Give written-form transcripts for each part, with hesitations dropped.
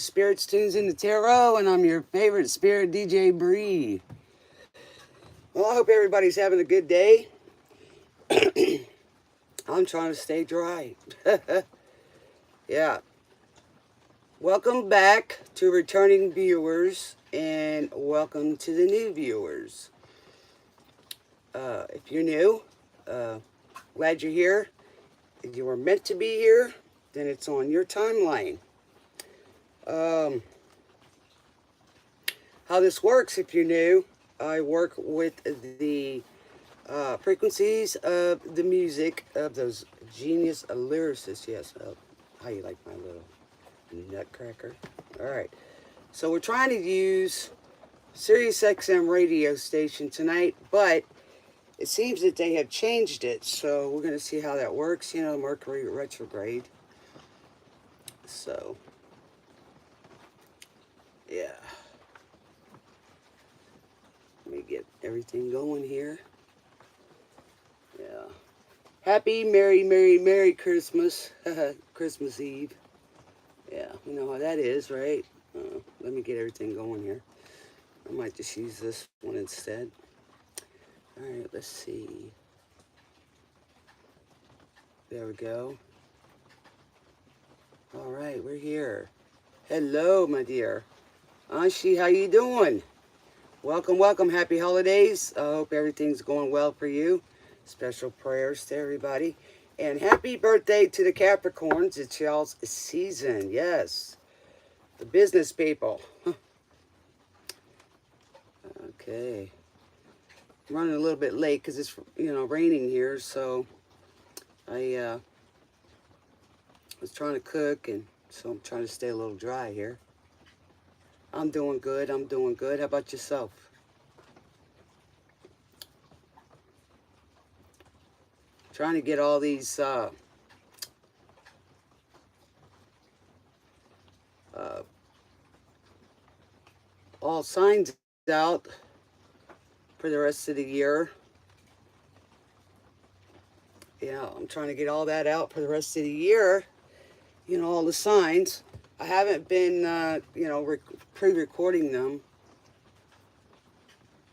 Spirits, Tunes, in the Tarot, and I'm your favorite Spirit DJ Brie. Well, I hope everybody's having a good day. I'm trying to stay dry. Yeah. Welcome back to returning viewers, and welcome to the new viewers. If you're new, glad you're here. If you were meant to be here, then it's on your timeline. How this works, if you're new, I work with the frequencies of the music of those genius lyricists. Yes, how you like my little nutcracker? All right. So we're trying to use Sirius XM radio station tonight, but it seems that they have changed it. So we're going to see how that works. You know, Mercury retrograde. So, yeah. Let me get everything going here. Yeah. Happy, Merry Christmas. Christmas Eve. Yeah, you know how that is, right? Let me get everything going here. I might just use this one instead. All right, let's see. There we go. All right, we're here. Hello, my dear. Anshi, how you doing? Welcome, welcome. Happy holidays. I hope everything's going well for you. Special prayers to everybody. And happy birthday to the Capricorns. It's y'all's season. Yes. The business people. Okay. I'm running a little bit late because it's, raining here. So I was trying to cook, and so I'm trying to stay a little dry here. I'm doing good. I'm doing good. How about yourself? Trying to get all these all signs out for the rest of the year. Yeah, I'm trying to get all that out for the rest of the year. You know, all the signs. I haven't been, pre-recording them.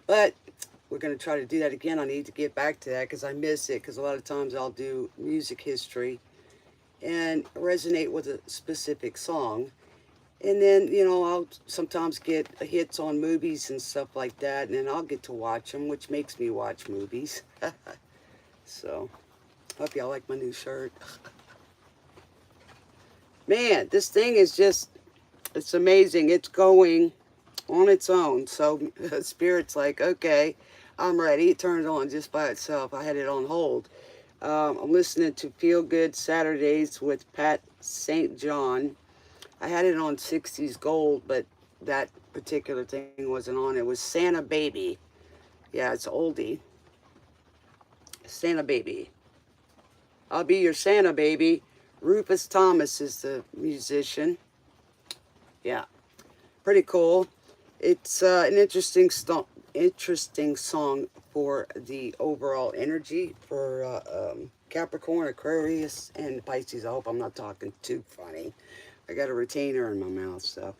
But we're going to try to do that again. I need to get back to that because I miss it. Because a lot of times I'll do music history and resonate with a specific song. And then, I'll sometimes get hits on movies and stuff like that. And then I'll get to watch them, which makes me watch movies. So, hope y'all like my new shirt. Man, this thing is just, it's amazing. It's going on its own. So Spirit's like, okay, I'm ready. It turned on just by itself. I had it on hold. I'm listening to Feel Good Saturdays with Pat St. John. I had it on 60s Gold, but that particular thing wasn't on. It was Santa Baby. Yeah, it's oldie. Santa Baby. I'll be your Santa Baby. Rufus Thomas is the musician. Yeah, pretty cool. It's an interesting song for the overall energy for Capricorn, Aquarius, and Pisces. I hope I'm not talking too funny. I got a retainer in my mouth, so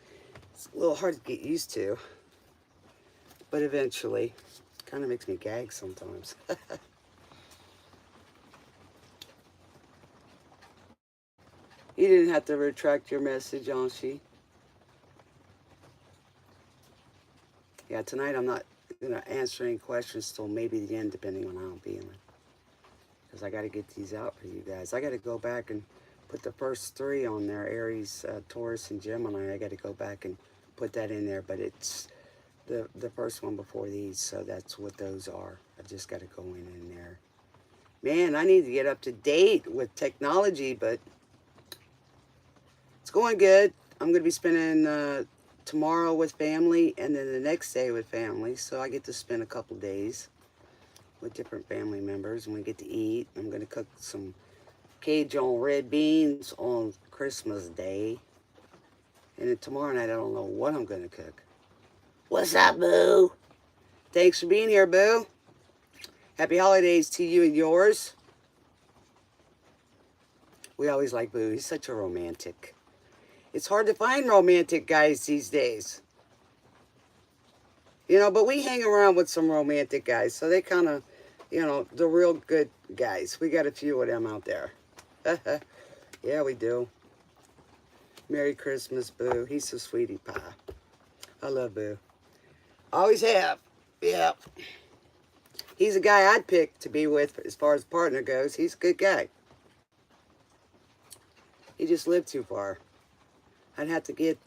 it's a little hard to get used to. But eventually, it kind of makes me gag sometimes. You didn't have to retract your message, Anshi. Yeah, tonight I'm not going to answer any questions till maybe the end, depending on how I'm feeling. Because I got to get these out for you guys. I got to go back and put the first three on there, Aries, Taurus, and Gemini. I got to go back and put that in there, but it's the first one before these, so that's what those are. I just got to go in there. Man, I need to get up to date with technology, but it's going good. I'm going to be spending tomorrow with family and then the next day with family. So I get to spend a couple days with different family members, and we get to eat. I'm going to cook some Cajun red beans on Christmas Day. And then tomorrow night, I don't know what I'm going to cook. What's up, Boo? Thanks for being here, Boo. Happy holidays to you and yours. We always like Boo. He's such a romantic. It's hard to find romantic guys these days. You know, but we hang around with some romantic guys, so they kind of, you know, the real good guys. We got a few of them out there. Yeah, we do. Merry Christmas, Boo. He's a sweetie pie. I love Boo. Always have. Yeah. He's a guy I'd pick to be with as far as partner goes. He's a good guy. He just lived too far. I'd have to get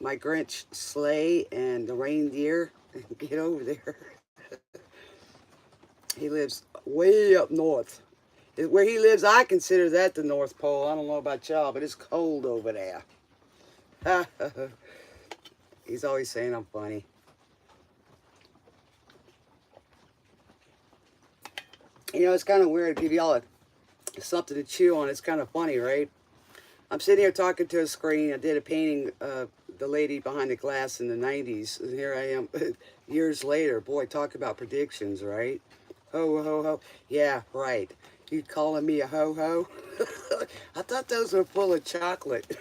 my Grinch sleigh and the reindeer and get over there. He lives way up north. Where he lives, I consider that the North Pole. I don't know about y'all, but it's cold over there. He's always saying I'm funny. You know, it's kind of weird to give y'all something to chew on. It's kind of funny, right? I'm sitting here talking to a screen. I did a painting of the lady behind the glass in the 90s. And here I am years later. Boy, talk about predictions, right? Ho, ho, ho. Yeah, right. You calling me a ho-ho? I thought those were full of chocolate.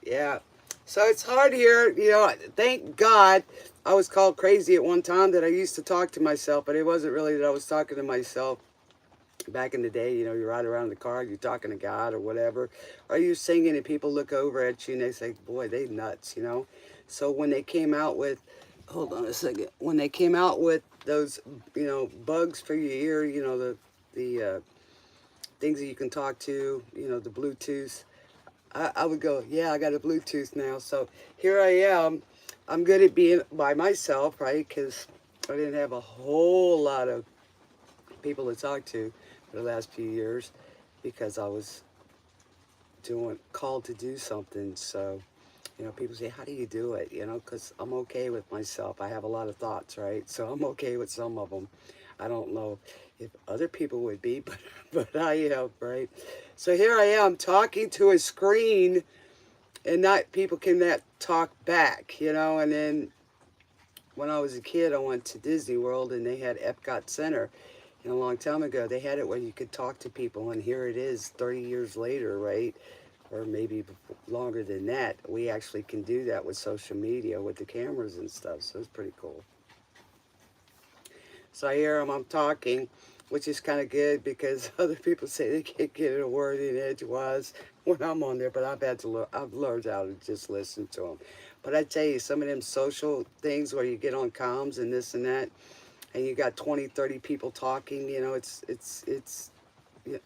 Yeah. So it's hard here. You know, thank God I was called crazy at one time that I used to talk to myself, but it wasn't really that I was talking to myself. Back in the day, you know, you ride around in the car, you're talking to God or whatever, or you're singing and people look over at you and they say, boy, they nuts, you know. So when they came out with, hold on a second, when they came out with those, you know, bugs for your ear, you know, the things that you can talk to, you know, the Bluetooth, I would go, yeah, I got a Bluetooth now. So here I am. I'm good at being by myself, right? Because I didn't have a whole lot of people to talk to for the last few years because I was called to do something. So, you know, people say, how do you do it? You know, because I'm okay with myself. I have a lot of thoughts, right? So I'm okay with some of them. I don't know if other people would be, but I am, right? So here I am talking to a screen and not people can not talk back, you know. And then when I was a kid, I went to Disney World and they had Epcot Center. And a long time ago, they had it where you could talk to people, and here it is 30 years later, right? Or maybe longer than that. We actually can do that with social media, with the cameras and stuff, so it's pretty cool. So I hear I'm talking, which is kind of good because other people say they can't get a word in edgewise when I'm on there, but I've learned how to just listen to them. But I tell you, some of them social things where you get on comms and this and that, and you got 20, 30 people talking, you know, it's,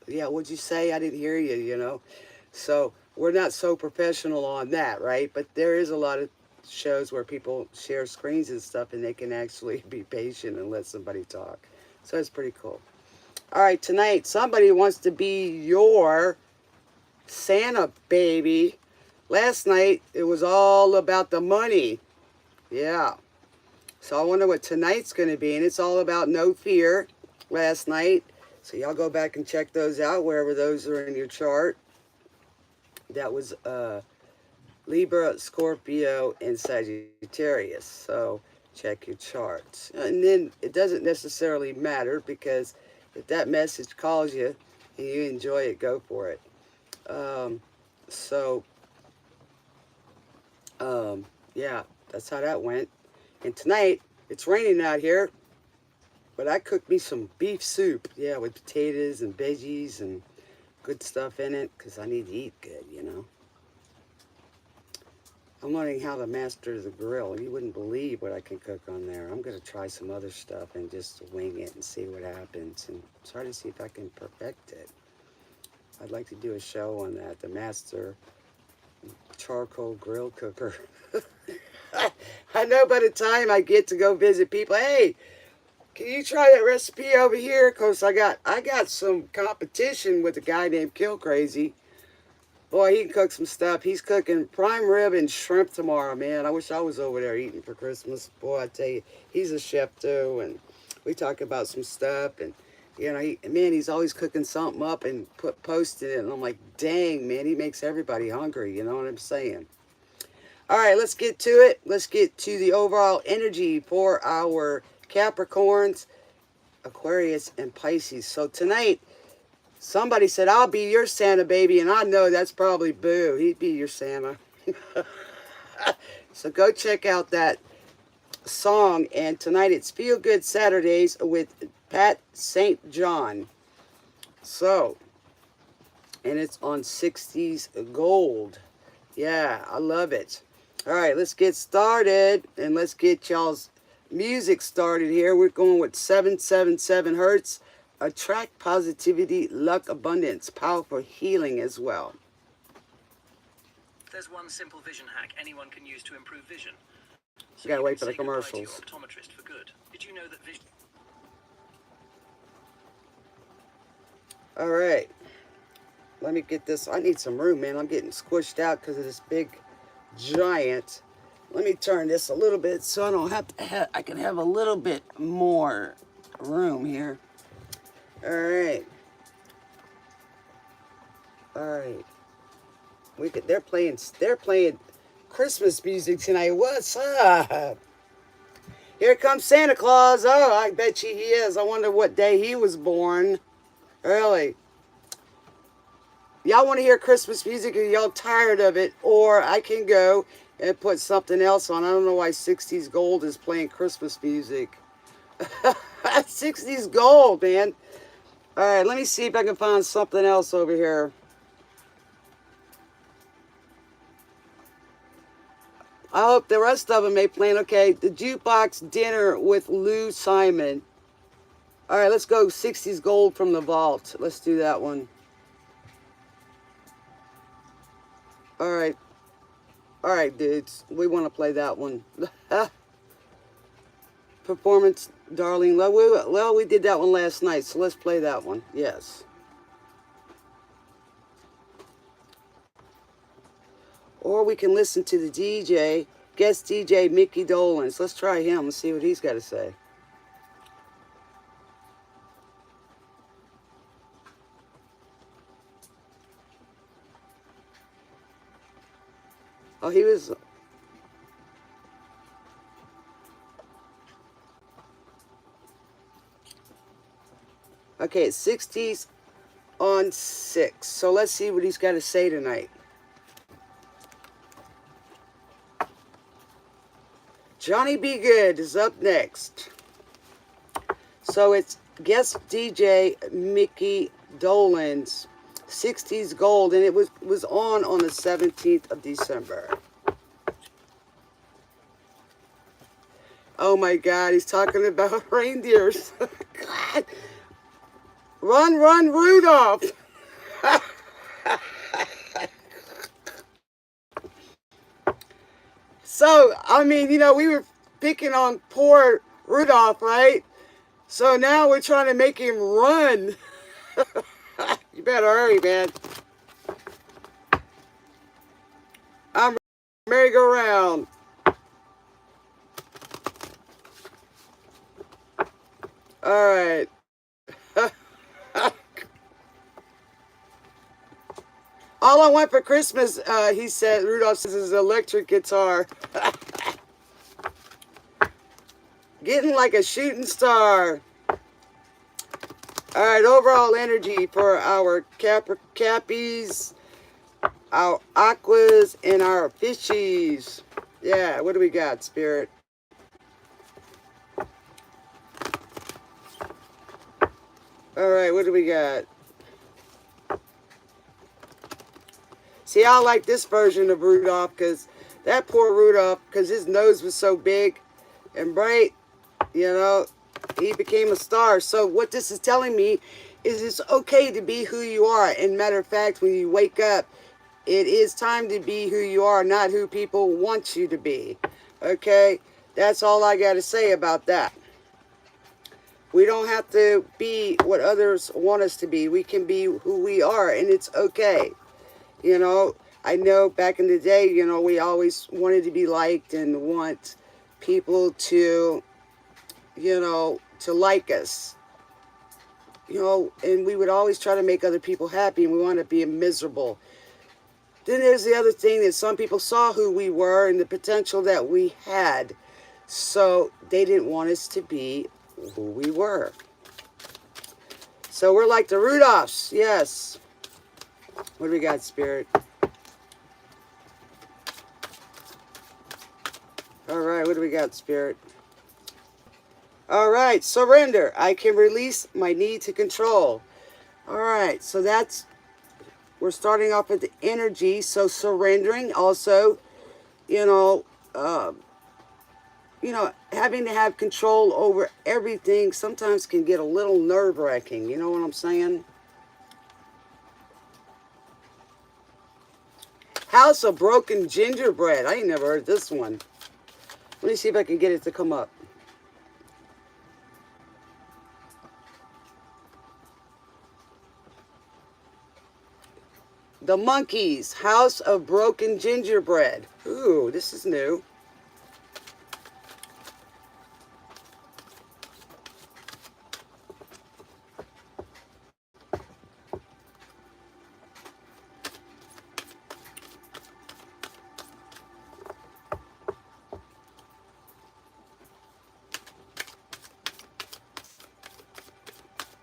yeah, what'd you say? I didn't hear you, you know. So we're not so professional on that, right? But there is a lot of shows where people share screens and stuff and they can actually be patient and let somebody talk. So it's pretty cool. All right, tonight, somebody wants to be your Santa baby. Last night, it was all about the money. Yeah. So I wonder what tonight's going to be. And it's all about no fear last night. So y'all go back and check those out wherever those are in your chart. That was Libra, Scorpio, and Sagittarius. So check your charts. And then it doesn't necessarily matter because if that message calls you and you enjoy it, go for it. Yeah, that's how that went. And tonight, it's raining out here, but I cooked me some beef soup, yeah, with potatoes and veggies and good stuff in it, because I need to eat good, you know. I'm learning how to master the grill. You wouldn't believe what I can cook on there. I'm going to try some other stuff and just wing it and see what happens, and try to see if I can perfect it. I'd like to do a show on that, the master charcoal grill cooker. I know by the time I get to go visit people, hey, can you try that recipe over here? Because I got some competition with a guy named Kill Crazy. Boy, he can cook some stuff. He's cooking prime rib and shrimp tomorrow, man. I wish I was over there eating for Christmas. Boy, I tell you, he's a chef too, and we talk about some stuff, and you know, he's always cooking something up and posting it, and I'm like, dang, man, he makes everybody hungry. You know what I'm saying? All right, let's get to it. Let's get to the overall energy for our Capricorns, Aquarius, and Pisces. So tonight, Somebody said, I'll be your Santa, baby. And I know that's probably Boo. He'd be your Santa. So go check out that song. And tonight it's Feel Good Saturdays with Pat St. John. So, and it's on 60s Gold. Yeah, I love it. All right, let's get started. And let's get y'all's music started here. We're going with 777 Hertz. Attract positivity, luck, abundance, powerful healing as well. There's one simple vision hack anyone can use to improve vision. So you gotta wait for the commercials. To your optometrist for good. Did you know that vision? All right. Let me get this. I need some room, man. I'm getting squished out because of this big giant. Let me turn this a little bit so I don't have to I can have a little bit more room here. All right. All right. They're playing Christmas music tonight. What's up? Here comes Santa Claus. Oh, I bet you he is. I wonder what day he was born. Really. Y'all want to hear Christmas music or y'all tired of it? Or I can go and put something else on. I don't know why 60s Gold is playing Christmas music. 60s Gold, man. All right, let me see if I can find something else over here. I hope the rest of them may play. Okay, the Jukebox Dinner with Lou Simon. All right, let's go 60s Gold from the vault. Let's do that one. All right. All right, dudes. We want to play that one. Performance, Darling. Well, we did that one last night, so let's play that one. Yes. Or we can listen to the DJ, guest DJ Mickey Dolans. Let's try him and see what he's got to say. Oh, he was... Okay, it's 60s on 6. So let's see what he's got to say tonight. Johnny B. Good is up next. So it's guest DJ Mickey Dolan's 60s Gold, and it was on the 17th of December. Oh my God, he's talking about reindeers. God. Run, run, Rudolph. So, I mean, you know, we were picking on poor Rudolph, right? So now we're trying to make him run. You better hurry, man. I'm merry-go-round. All right. All I want for Christmas, he said, Rudolph says, is an electric guitar. Getting like a shooting star. All right, overall energy for our Cappies, our Aquas, and our Fishies. Yeah, what do we got, Spirit? All right, what do we got? See, I like this version of Rudolph because that poor Rudolph, because his nose was so big and bright, you know, he became a star. So what this is telling me is it's okay to be who you are. And matter of fact, when you wake up, it is time to be who you are, not who people want you to be. Okay? That's all I got to say about that. We don't have to be what others want us to be. We can be who we are, and it's okay. You know, I know back in the day, you know, we always wanted to be liked and want people to, you know, to like us. You know, and we would always try to make other people happy, and we want to be miserable. Then there's the other thing that some people saw who we were and the potential that we had. So they didn't want us to be who we were. So we're like the Rudolphs. Yes. What do we got, Spirit? All right, what do we got, Spirit? All right, surrender. I can release my need to control. All right, so that's, we're starting off with the energy. So surrendering, also, you know, having to have control over everything sometimes can get a little nerve-wracking. You know what I'm saying? House of Broken Gingerbread. I ain't never heard this one. Let me see if I can get it to come up. The Monkeys, House of Broken Gingerbread. Ooh, this is new.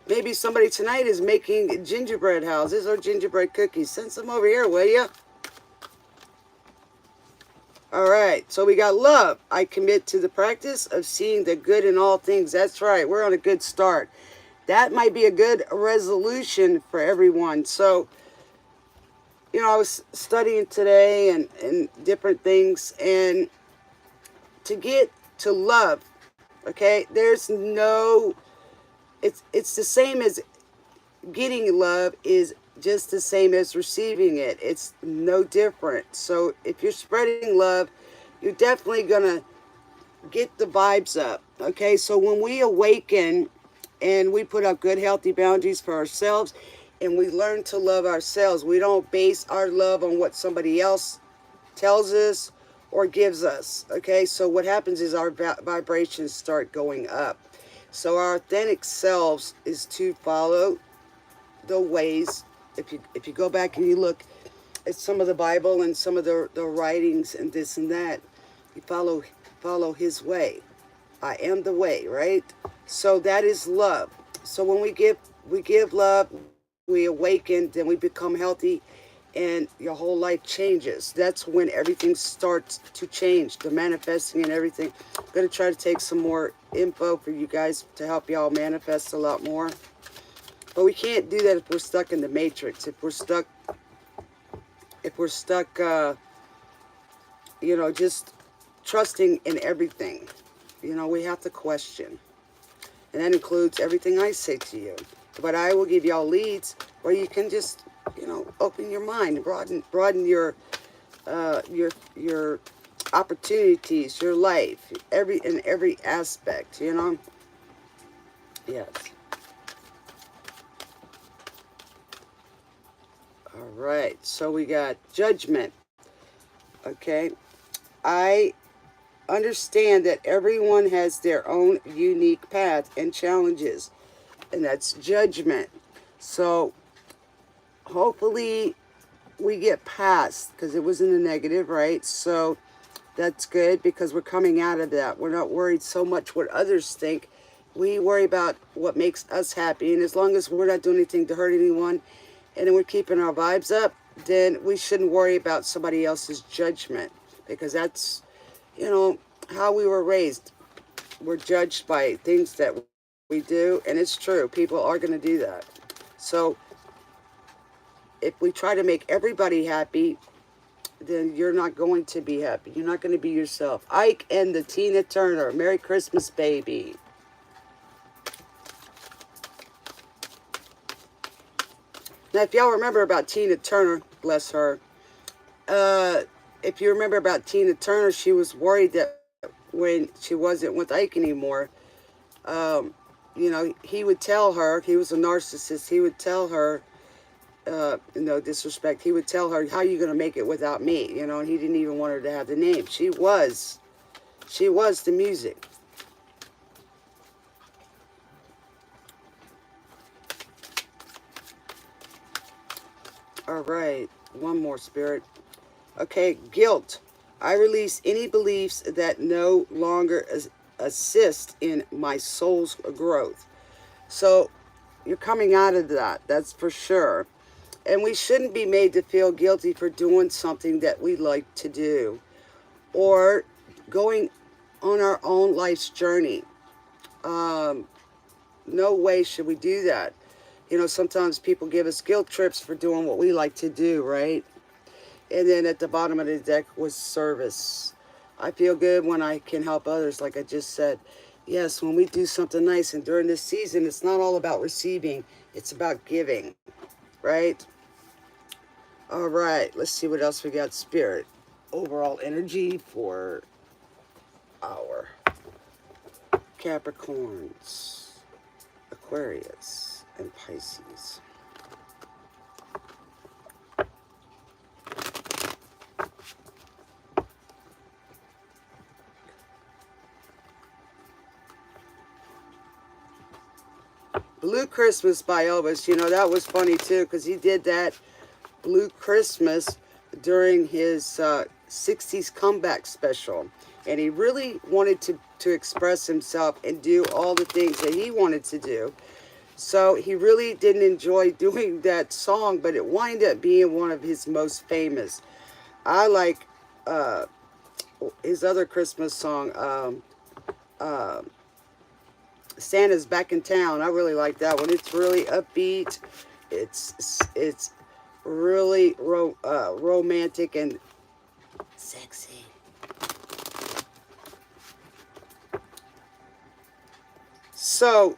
Maybe somebody tonight is making gingerbread houses or gingerbread cookies. Send some over here, will ya? All right, so we got love. I commit to the practice of seeing the good in all things. That's right, we're on a good start. That might be a good resolution for everyone. So, you know, I was studying today and different things, and to get to love, okay, there's no, it's the same as getting love is just the same as receiving it. It's no different. So if you're spreading love, you're definitely gonna get the vibes up. Okay, so when we awaken and we put up good healthy boundaries for ourselves and we learn to love ourselves, we don't base our love on what somebody else tells us or gives us. Okay, so what happens is our vibrations start going up. So our authentic selves is to follow the ways. If you go back and you look at some of the Bible and some of the writings and this and that, you follow his way. I am the way, right? So that is love. So when we give love, we awaken, then we become healthy, and your whole life changes. That's when everything starts to change, the manifesting and everything. I'm going to try to take some more info for you guys to help y'all manifest a lot more. But we can't do that if we're stuck in the matrix. If we're stuck, you know, just trusting in everything. You know, we have to question. And that includes everything I say to you. But I will give y'all leads where you can just, you know, open your mind, broaden your opportunities, your life, in every aspect, you know. Yes. All right. So we got judgment. Okay. I understand that everyone has their own unique path and challenges, and that's judgment. So hopefully we get past, because it was in the negative, right? So that's good, because we're coming out of that. We're not worried so much what others think. We worry about what makes us happy, and as long as we're not doing anything to hurt anyone, and then we're keeping our vibes up, then we shouldn't worry about somebody else's judgment, because that's, you know, how we were raised. We're judged by things that we do, and it's true. People are going to do that. So if we try to make everybody happy, then you're not going to be happy. You're not going to be yourself. Ike and the Tina Turner. Merry Christmas, baby. Now, if y'all remember about Tina Turner, bless her, if you remember about Tina Turner, she was worried that when she wasn't with Ike anymore, you know, he would tell her, he was a narcissist, he would tell her, no disrespect, he would tell her, how are you going to make it without me? You know, and he didn't even want her to have the name. She was the music. All right, one more, Spirit. Okay, guilt. I release any beliefs that no longer assist in my soul's growth. So you're coming out of that. That's for sure. And we shouldn't be made to feel guilty for doing something that we like to do or going on our own life's journey. No way should we do that. You know, sometimes people give us guilt trips for doing what we like to do, right? And then at the bottom of the deck was service. I feel good when I can help others, like I just said. Yes, when we do something nice, and during this season, it's not all about receiving, it's about giving, right? All right, let's see what else we got. Spirit. Overall energy for our Capricorns, Aquarius, and Pisces. Blue Christmas by Elvis. You know, that was funny too, because he did that Blue Christmas during his 60s comeback special. And he really wanted to express himself and do all the things that he wanted to do. So he really didn't enjoy doing that song, but it wound up being one of his most famous. I like his other Christmas song, Santa's Back in Town. I really like that one. It's really upbeat. It's really romantic and sexy. So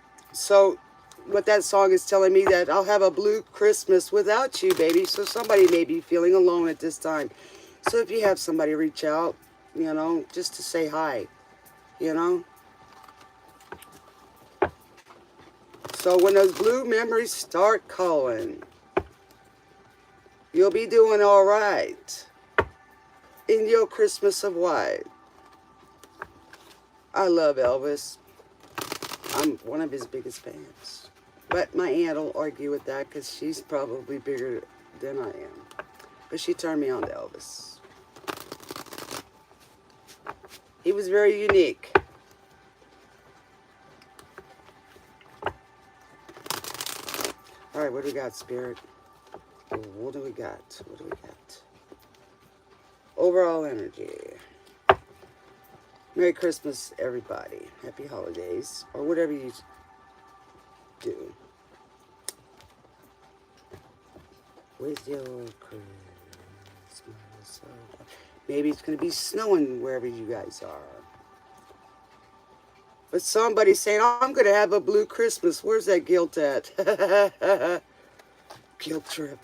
what that song is telling me, that I'll have a blue Christmas without you, baby. So somebody may be feeling alone at this time. So if you have somebody, reach out, you know, just to say hi, you know. So when those blue memories start calling, you'll be doing all right in your Christmas of white. I love Elvis. I'm one of his biggest fans. But my aunt will argue with that because she's probably bigger than I am. But she turned me on to Elvis. He was very unique. All right, what do we got, Spirit? What do we got? What do we got? Overall energy. Merry Christmas, everybody. Happy holidays, or whatever you do. With your Christmas. Maybe it's going to be snowing wherever you guys are. But somebody's saying, oh, I'm going to have a blue Christmas. Where's that guilt at? Guilt trip.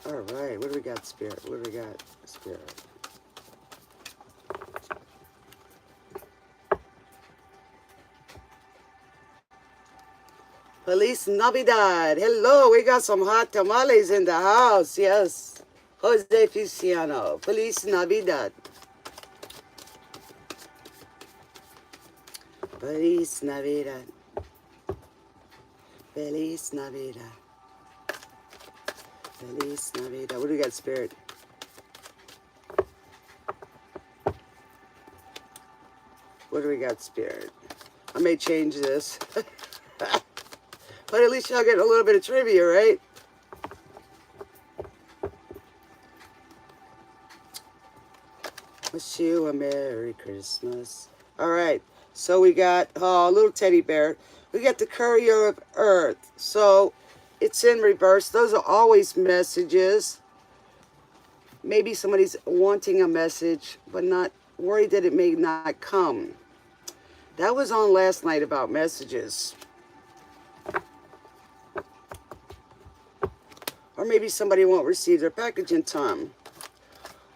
All right, what do we got, Spirit? What do we got, Spirit? Feliz Navidad. Hello, we got some hot tamales in the house. Yes. Jose Feliciano. Feliz Navidad. Feliz Navidad. Feliz Navidad. Feliz Navidad. What do we got, Spirit? What do we got, Spirit? I may change this. But at least y'all get a little bit of trivia, right? Wish you a Merry Christmas. All right. So we got a little teddy bear. We got the courier of earth. So it's in reverse. Those are always messages. Maybe somebody's wanting a message, but not worried that it may not come. That was on last night about messages. Or maybe somebody won't receive their package in time.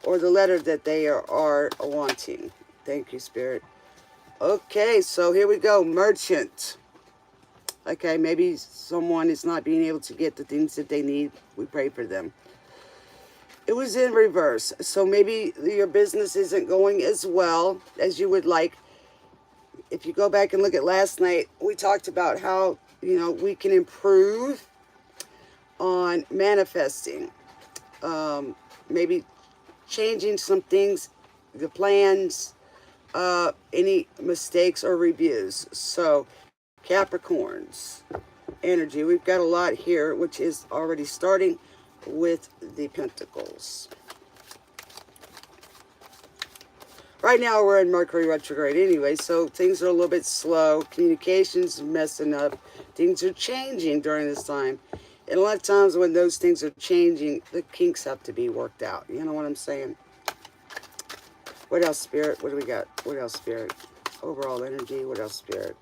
Or the letter that they are wanting. Thank you, Spirit. Okay, so here we go. Merchant. Okay, maybe someone is not being able to get the things that they need. We pray for them. It was in reverse. So maybe your business isn't going as well as you would like. If you go back and look at last night, we talked about how, you know, we can improve on manifesting. Maybe changing some things, the plans, any mistakes or reviews. So Capricorns energy, we've got a lot here, which is already starting with the Pentacles. Right now we're in Mercury retrograde anyway, so things are a little bit slow. Communication's messing up. Things are changing during this time. And a lot of times when those things are changing, the kinks have to be worked out. You know what I'm saying? What else, Spirit? What do we got? What else, Spirit? Overall energy. What else, Spirit?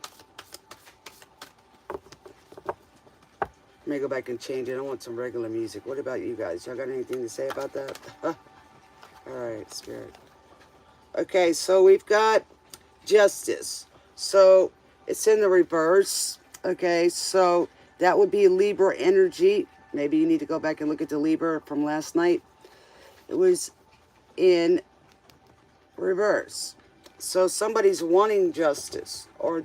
Let me go back and change it. I want some regular music. What about you guys? Y'all got anything to say about that? All right, Spirit. Okay, so we've got Justice. So it's in the reverse. Okay, so that would be Libra energy. Maybe you need to go back and look at the Libra from last night. It was in reverse. So somebody's wanting justice, or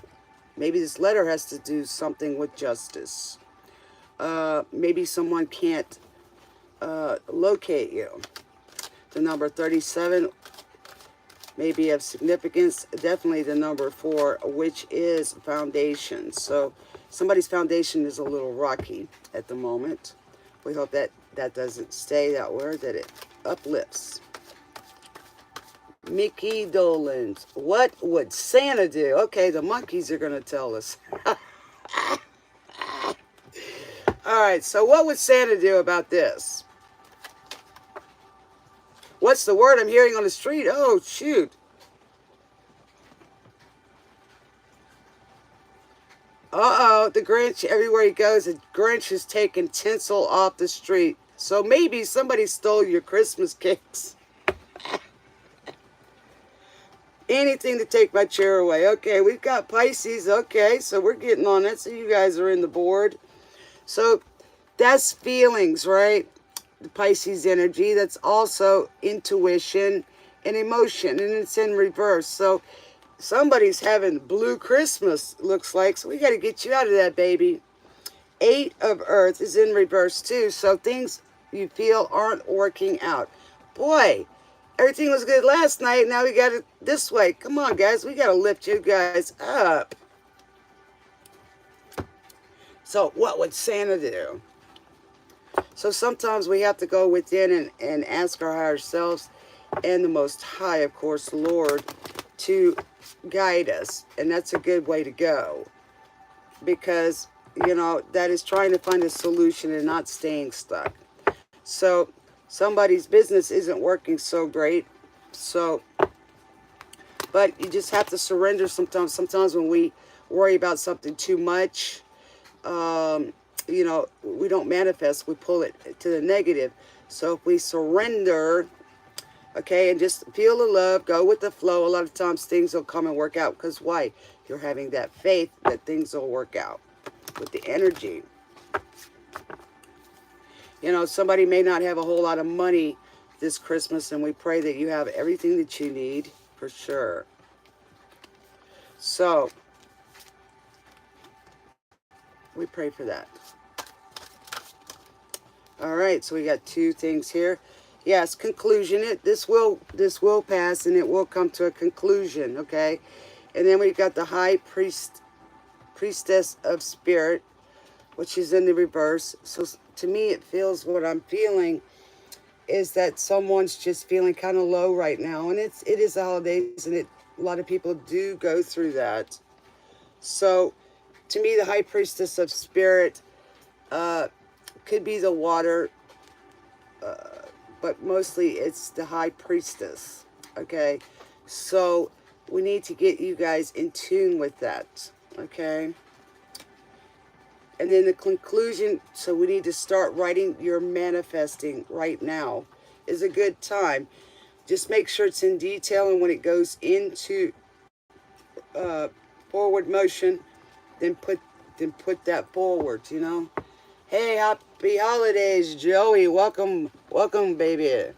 maybe this letter has to do something with justice. Maybe someone can't locate you. The number 37 may be of significance. Definitely the number 4, which is foundation. So somebody's foundation is a little rocky at the moment. We hope that that doesn't stay that way, that it uplifts. Mickey Dolenz. What would Santa do? Okay, the monkeys are going to tell us. All right, so what would Santa do about this? What's the word I'm hearing on the street? Oh, shoot. Uh-oh, the Grinch, everywhere he goes, the Grinch is taking tinsel off the street. So maybe somebody stole your Christmas cakes. Anything to take my chair away. Okay, we've got Pisces. Okay, so we're getting on that. So you guys are in the board. So that's feelings, right? The Pisces energy. That's also intuition and emotion. And it's in reverse. So somebody's having blue Christmas, looks like. So we got to get you out of that, baby. 8 of Earth is in reverse, too. So things you feel aren't working out. Boy, everything was good last night. Now we got it this way. Come on, guys. We got to lift you guys up. So what would Santa do? So sometimes we have to go within and ask our higher selves and the Most High, of course, Lord, to guide us. And that's a good way to go. Because, you know, that is trying to find a solution and not staying stuck. So somebody's business isn't working so great. So, but you just have to surrender sometimes. Sometimes when we worry about something too much, you know, we don't manifest, we pull it to the negative. So if we surrender, okay, and just feel the love, go with the flow, a lot of times things will come and work out. Because why? You're having that faith that things will work out with the energy. You know, somebody may not have a whole lot of money this Christmas, and we pray that you have everything that you need for sure. So we pray for that. All right, so we got 2 things here. Yes, conclusion. This will pass, and it will come to a conclusion. Okay, and then we've got the High Priestess of Spirit, which is in the reverse. So to me, it feels, what I'm feeling is that someone's just feeling kind of low right now, and it is the holidays, and a lot of people do go through that. So to me, the High Priestess of Spirit could be the water, but mostly it's the High Priestess. Okay, so we need to get you guys in tune with that. Okay. And then the conclusion, so we need to start writing your manifesting right now is a good time. Just make sure it's in detail, and when it goes into forward motion, then put that forward, you know. Hey, happy holidays, Joey. Welcome, baby.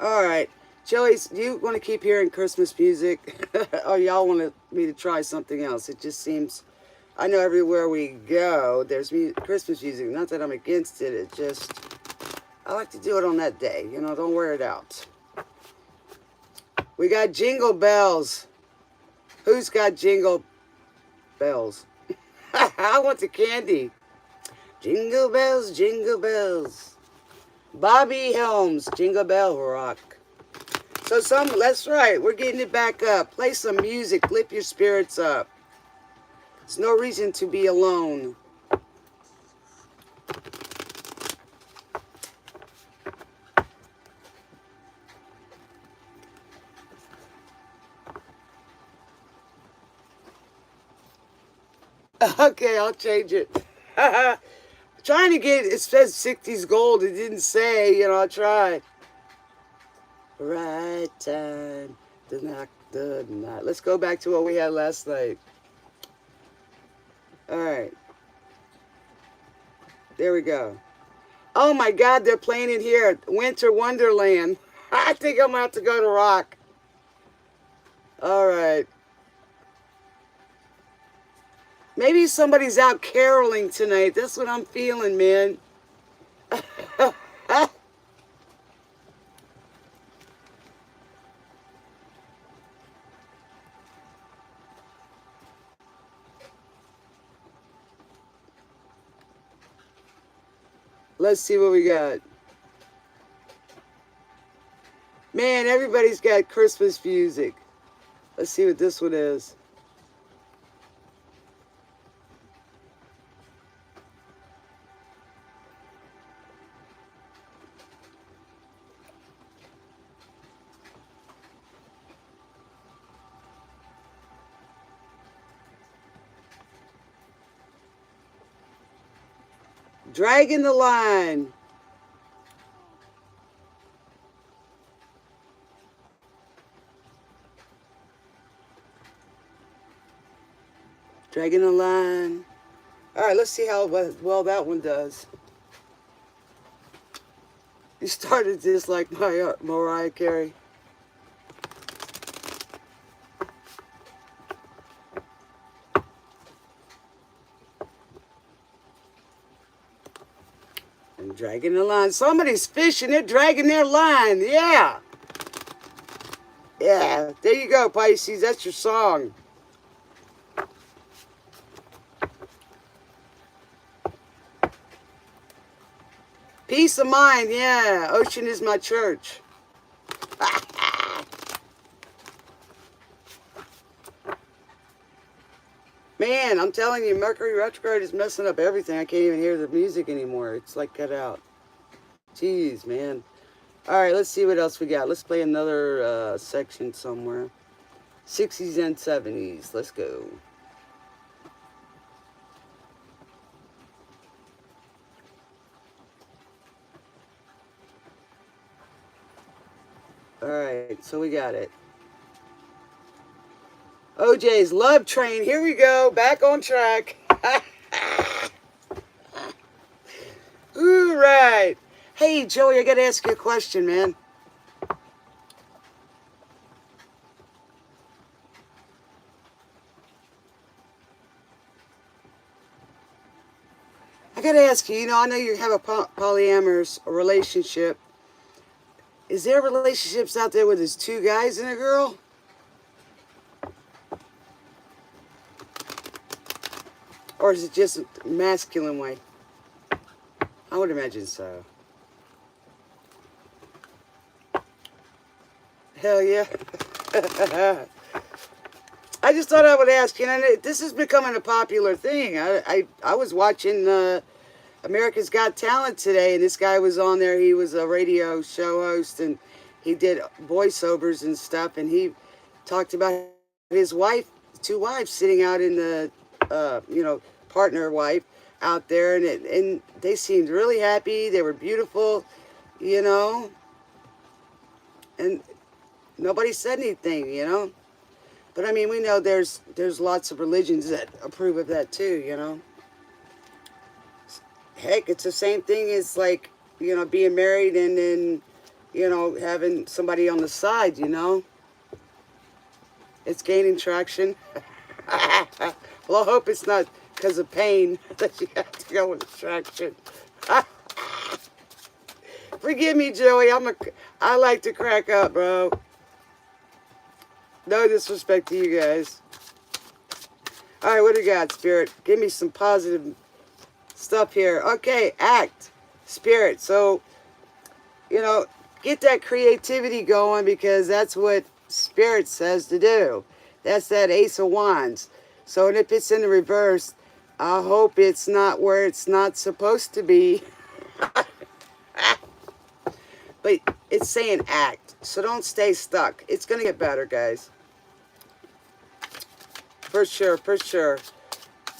All right. Joey, do you want to keep hearing Christmas music? Or y'all want me to try something else? It just seems, I know everywhere we go, there's Christmas music. Not that I'm against it. It just, I like to do it on that day. You know, don't wear it out. We got jingle bells. Who's got jingle bells? I want the candy. Jingle bells, jingle bells. Bobby Helms, Jingle Bell Rock. So that's right, we're getting it back up. Play some music, lift your spirits up. There's no reason to be alone. Okay, I'll change it. Trying to get, it says 60s gold. It didn't say, I'll try. Right time to knock the knot. Let's go back to what we had last night. All right. There we go. Oh my God, they're playing it here. Winter Wonderland. I think I'm going to have to go to rock. All right. Maybe somebody's out caroling tonight. That's what I'm feeling, man. Let's see what we got. Man, everybody's got Christmas music. Let's see what this one is. Dragging the line. Dragging the line. All right, let's see how well that one does. You started this like Mariah Carey. And dragging the line. Somebody's fishing. They're dragging their line. Yeah. Yeah. There you go, Pisces. That's your song. Peace of mind, yeah. Ocean is my church. Man, I'm telling you, Mercury retrograde is messing up everything. I can't even hear the music anymore. It's like cut out. Jeez, man. All right, let's see what else we got. Let's play another section somewhere. 60s and 70s. Let's go. All right, so we got it. OJ's Love Train. Here we go. Back on track. All right. Hey, Joey, I got to ask you a question, man. I got to ask you, I know you have a polyamorous relationship. Is there relationships out there where there's two guys and a girl? Or is it just a masculine way? I would imagine so. Hell yeah. I just thought I would ask, this is becoming a popular thing. I was watching America's Got Talent today, and this guy was on there. He was a radio show host, and he did voiceovers and stuff, and he talked about his wife, two wives sitting out in the, partner wife out there, and they seemed really happy. They were beautiful, and nobody said anything, But I mean, we know there's lots of religions that approve of that too, Heck, it's the same thing as like, being married and then, having somebody on the side, It's gaining traction. Well, I hope it's not because of pain that you have to go with traction. Forgive me, Joey. I like to crack up, bro. No disrespect to you guys. All right, what do you got, Spirit? Give me some positive stuff here. Okay, act, Spirit. So, you know, get that creativity going because that's what Spirit says to do. That's that Ace of Wands. So, and if it's in the reverse, I hope it's not where it's not supposed to be. But it's saying act. So don't stay stuck. It's going to get better, guys. For sure, for sure.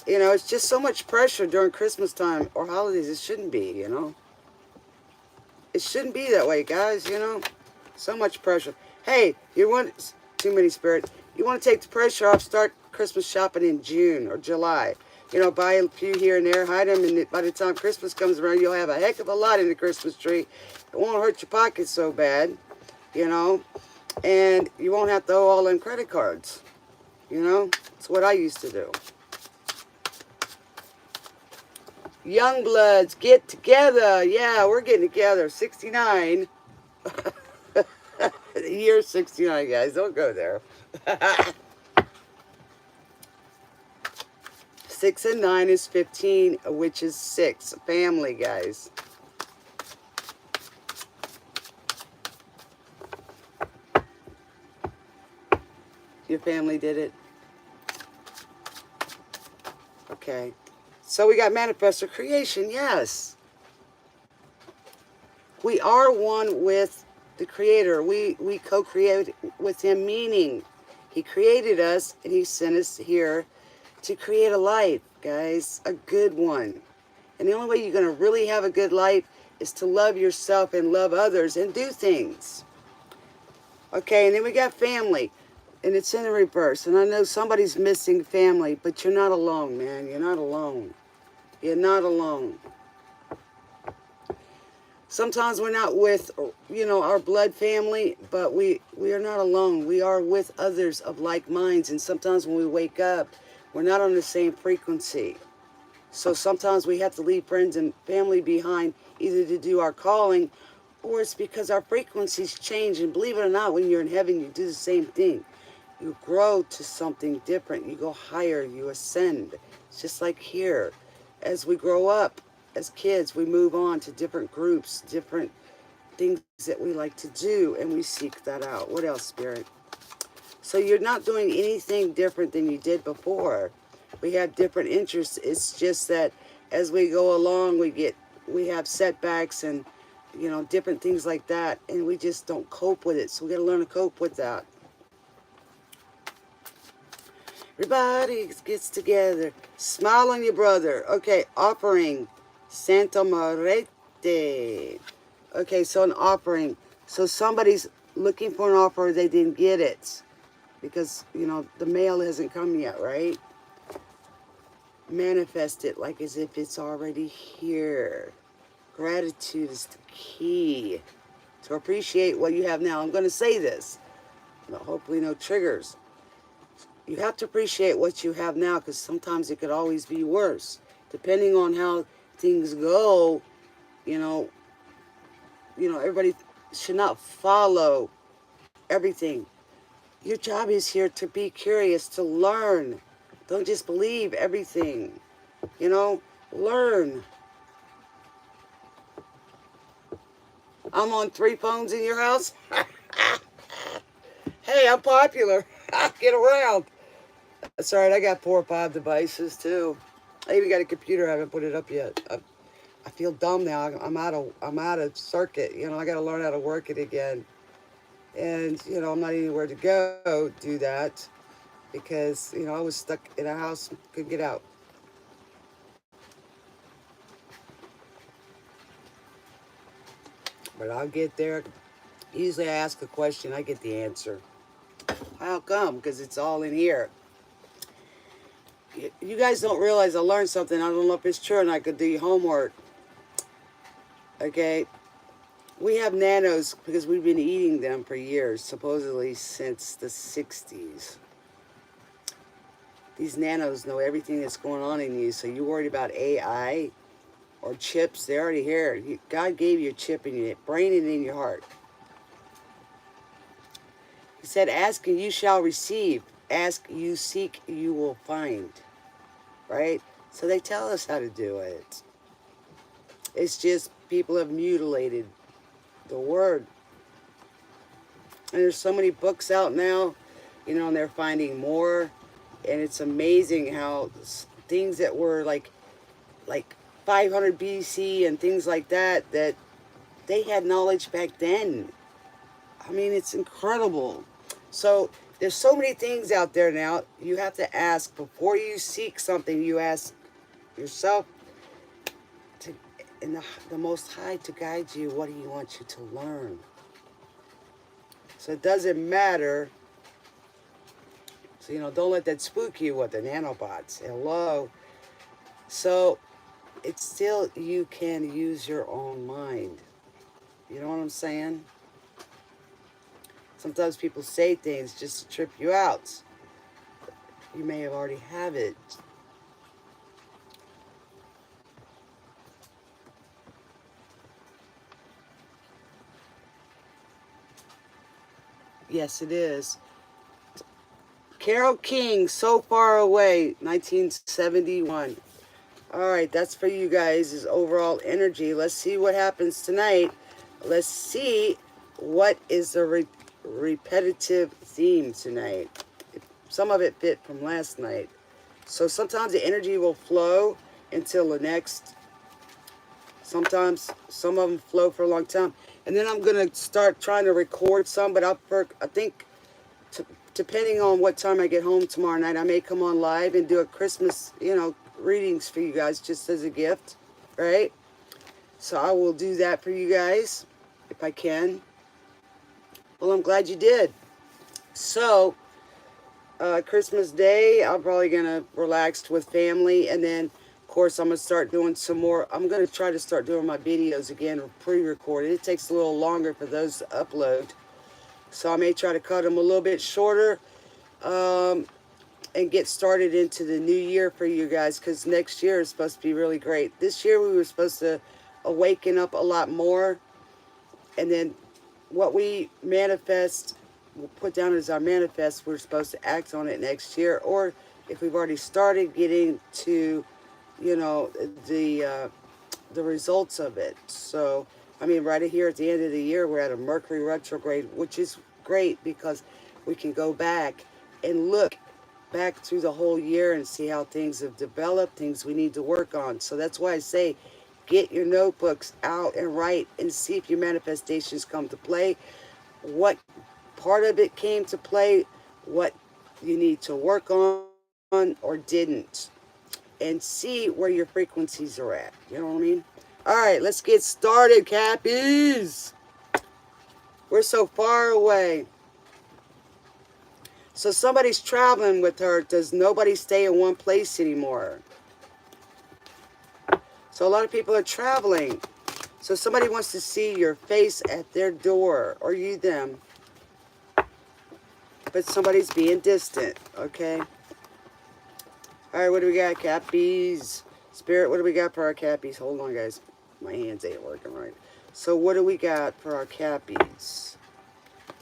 You know, it's just so much pressure during Christmas time or holidays. It shouldn't be, you know. It shouldn't be that way, guys, you know. So much pressure. Hey, you want, too many, Spirit. You want to take the pressure off, start Christmas shopping in June or July. You know, buy a few here and there, hide them, and by the time Christmas comes around, you'll have a heck of a lot in the Christmas tree. It won't hurt your pockets so bad, you know. And you won't have to owe all them credit cards, you know. It's what I used to do. Young bloods, get together. Yeah, we're getting together. 69. Year 69, guys. Don't go there. 6 and 9 is 15, which is 6. Family, guys. Your family did it? Okay. So we got manifestor creation, yes. We are one with the Creator. We co-create with Him, meaning He created us and He sent us here to create a life, guys, a good one. And the only way you're going to really have a good life is to love yourself and love others and do things. Okay, and then we got family, and it's in the reverse. And I know somebody's missing family, but you're not alone, man. You're not alone. You're not alone. Sometimes we're not with, you know, our blood family, but we are not alone. We are with others of like minds. And sometimes when we wake up, we're not on the same frequency. So sometimes we have to leave friends and family behind, either to do our calling, or it's because our frequencies change. And believe it or not, when you're in heaven, you do the same thing. You grow to something different. You go higher. You ascend. It's just like here. As we grow up, as kids, we move on to different groups, different things that we like to do, and we seek that out. What else, Spirit? So you're not doing anything different than you did before. We have different interests. It's just that as we go along, we have setbacks and, you know, different things like that, and we just don't cope with it. So we got to learn to cope with that. Everybody gets together. Smile on your brother. Okay, offering. Santa Marete. Okay, so an offering. So somebody's looking for an offer, they didn't get it. Because, you know, the mail hasn't come yet, right? Manifest it like as if it's already here. Gratitude is the key to appreciate what you have now. I'm going to say this. Hopefully no triggers. You have to appreciate what you have now because sometimes it could always be worse. Depending on how things go, you know, everybody should not follow everything. Your job is here to be curious, to learn. Don't just believe everything. You know, learn. I'm on 3 phones in your house. Hey, I'm popular. Get around. That's all right. I got 4 or 5 devices too. I even got a computer. I haven't put it up yet. I feel dumb now. I'm out of circuit. You know, I got to learn how to work it again. And you know, I'm not anywhere to go do that because you know I was stuck in a house, couldn't get out. But I'll get there. Usually I ask a question, I get the answer. How come? Because it's all in here. You guys don't realize I learned something. I don't know if it's true and I could do your homework. Okay. We have nanos because we've been eating them for years, supposedly since the 60s. These nanos know everything that's going on in you. So you're worried about AI or chips, they're already here. God gave you a chip in your brain and in your heart. He said, ask and you shall receive. Ask, you seek, you will find. Right? So they tell us how to do it. It's just people have mutilated the word. And there's so many books out now, you know, and they're finding more. And it's amazing how things that were like 500 BC and things like that, that they had knowledge back then. I mean, it's incredible. So there's so many things out there now. You have to ask before you seek something. You ask yourself to, in the Most High, to guide you. What do you want you to learn? So it doesn't matter. So, you know, don't let that spook you with the nanobots. Hello. So it's still, you can use your own mind. You know what I'm saying? Sometimes people say things just to trip you out. You may have already have it. Yes, it is. Carole King, So Far Away, 1971. All right, that's for you guys, is overall energy. Let's see what happens tonight. Let's see what is the repetitive theme tonight. Some of it fit from last night. So sometimes the energy will flow until the next. Sometimes some of them flow for a long time. And then I'm going to start trying to record some, but I think depending on what time I get home tomorrow night, I may come on live and do a Christmas, you know, readings for you guys just as a gift, right? So I will do that for you guys if I can. Well, I'm glad you did. So, Christmas Day, I'm probably going to relax with family. And then, of course, I'm going to start doing some more. I'm going to try to start doing my videos again, pre-recorded. It takes a little longer for those to upload. So I may try to cut them a little bit shorter and get started into the new year for you guys, because next year is supposed to be really great. This year we were supposed to awaken up a lot more, and then what we manifest, we'll put down as our manifest, we're supposed to act on it next year, or if we've already started getting to, you know, the results of it. So I mean, right here at the end of the year, we're at a Mercury retrograde, which is great because we can go back and look back through the whole year and see how things have developed, things we need to work on. So that's why I say, get your notebooks out and write and see if your manifestations come to play, what part of it came to play, what you need to work on or didn't, and see where your frequencies are at. You know what I mean? All right, let's get started, Cappies. We're so far away. So somebody's traveling with her. Does nobody stay in one place anymore? So a lot of people are traveling. So somebody wants to see your face at their door, or you them. But somebody's being distant, okay? All right, what do we got, Cappies? Spirit, what do we got for our Cappies? Hold on, guys. My hands ain't working right. So what do we got for our Cappies?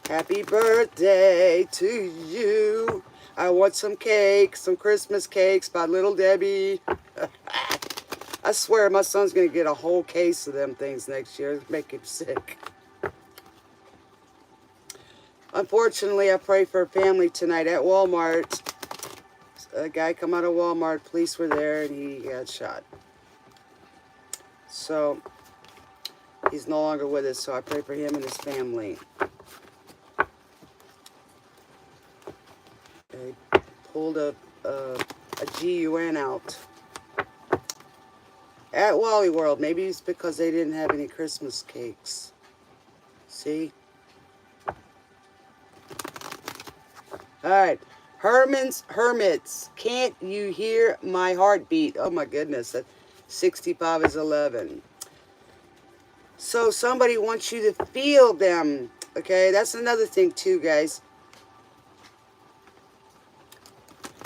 Happy birthday to you. I want some cake, some Christmas cakes by Little Debbie. I swear my son's going to get a whole case of them things next year. It'll make him sick. Unfortunately, I prayed for a family tonight at Walmart. A guy come out of Walmart, police were there, and he got shot. So, he's no longer with us, so I pray for him and his family. They pulled a GUN out at Wally World. Maybe it's because they didn't have any Christmas cakes. See? Alright. Hermits. Can't you hear my heartbeat? Oh my goodness. That 65 is 11. So somebody wants you to feel them. Okay, that's another thing too, guys.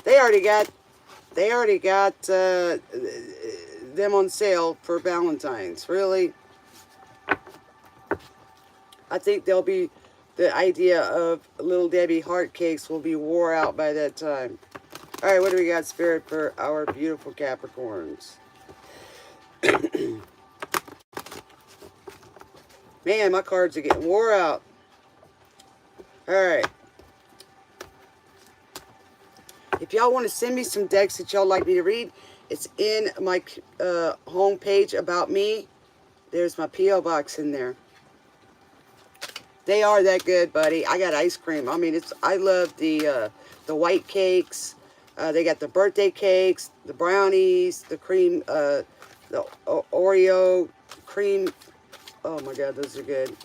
They already got them on sale for Valentine's. Really? I think they'll be the idea of Little Debbie heart cakes will be wore out by that time. All right, what do we got, Spirit, for our beautiful Capricorns? Man, my cards are getting wore out. All right. If y'all want to send me some decks that y'all like me to read, it's in my homepage about me. There's my P.O. box in there. They are that good, buddy. I got ice cream. I mean, I love the white cakes. They got the birthday cakes, the brownies, the cream, the Oreo cream. Oh my God, those are good.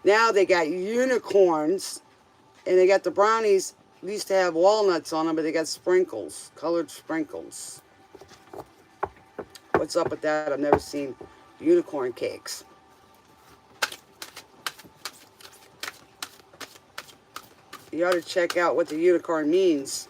Now they got unicorns, and they got the brownies. They used to have walnuts on them, but they got sprinkles, colored sprinkles. What's up with that? I've never seen unicorn cakes. You ought to check out what the unicorn means.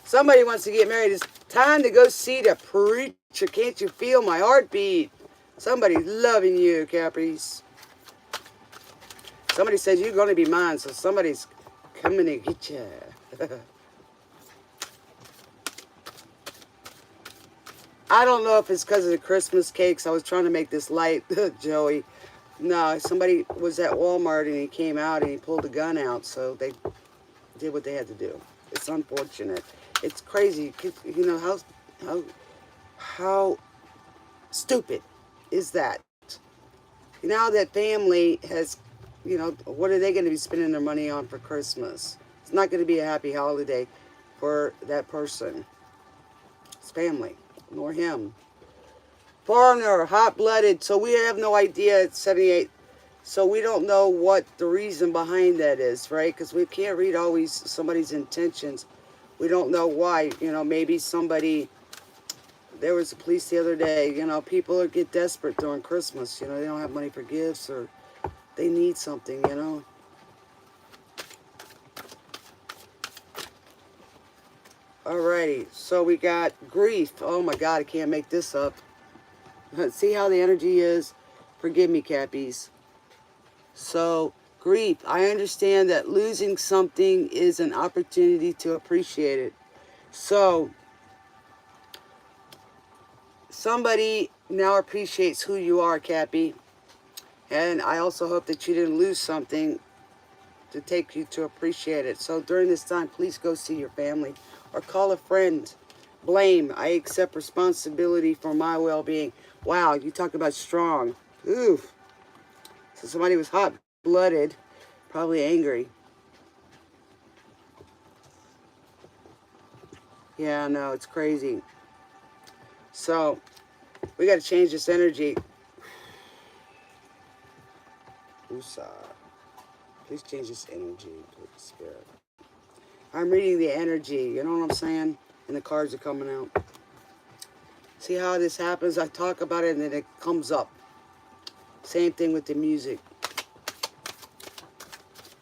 Somebody wants to get married. It's time to go see the preacher. Can't you feel my heartbeat? Somebody's loving you, Capris. Somebody says you're going to be mine, so somebody's coming to get you. I don't know if it's because of the Christmas cakes. I was trying to make this light, Joey. No, somebody was at Walmart and he came out and he pulled a gun out, so they did what they had to do. It's unfortunate. It's crazy. You know, how stupid is that? Now that family has, you know, what are they going to be spending their money on for Christmas? It's not going to be a happy holiday for that person. It's family, nor him. Foreigner, hot-blooded, so we have no idea at 78. So we don't know what the reason behind that is, right? Because we can't read always somebody's intentions. We don't know why. You know, maybe somebody, there was the police the other day, you know, people get desperate during Christmas. You know, they don't have money for gifts or they need something, you know. Alrighty, so we got grief. Oh my God, I can't make this up. See how the energy is? Forgive me, Cappies. So, grief. I understand that losing something is an opportunity to appreciate it. So, somebody now appreciates who you are, Cappy. And I also hope that you didn't lose something to take you to appreciate it. So, during this time, please go see your family or call a friend. Blame. I accept responsibility for my well-being. Wow, you talk about strong. Oof. So somebody was hot-blooded, probably angry. Yeah, no, it's crazy. So, we got to change this energy. Usa. Please change this energy, please, Spirit. I'm reading the energy, you know what I'm saying? And the cards are coming out. See how this happens? I talk about it and then it comes up. Same thing with the music.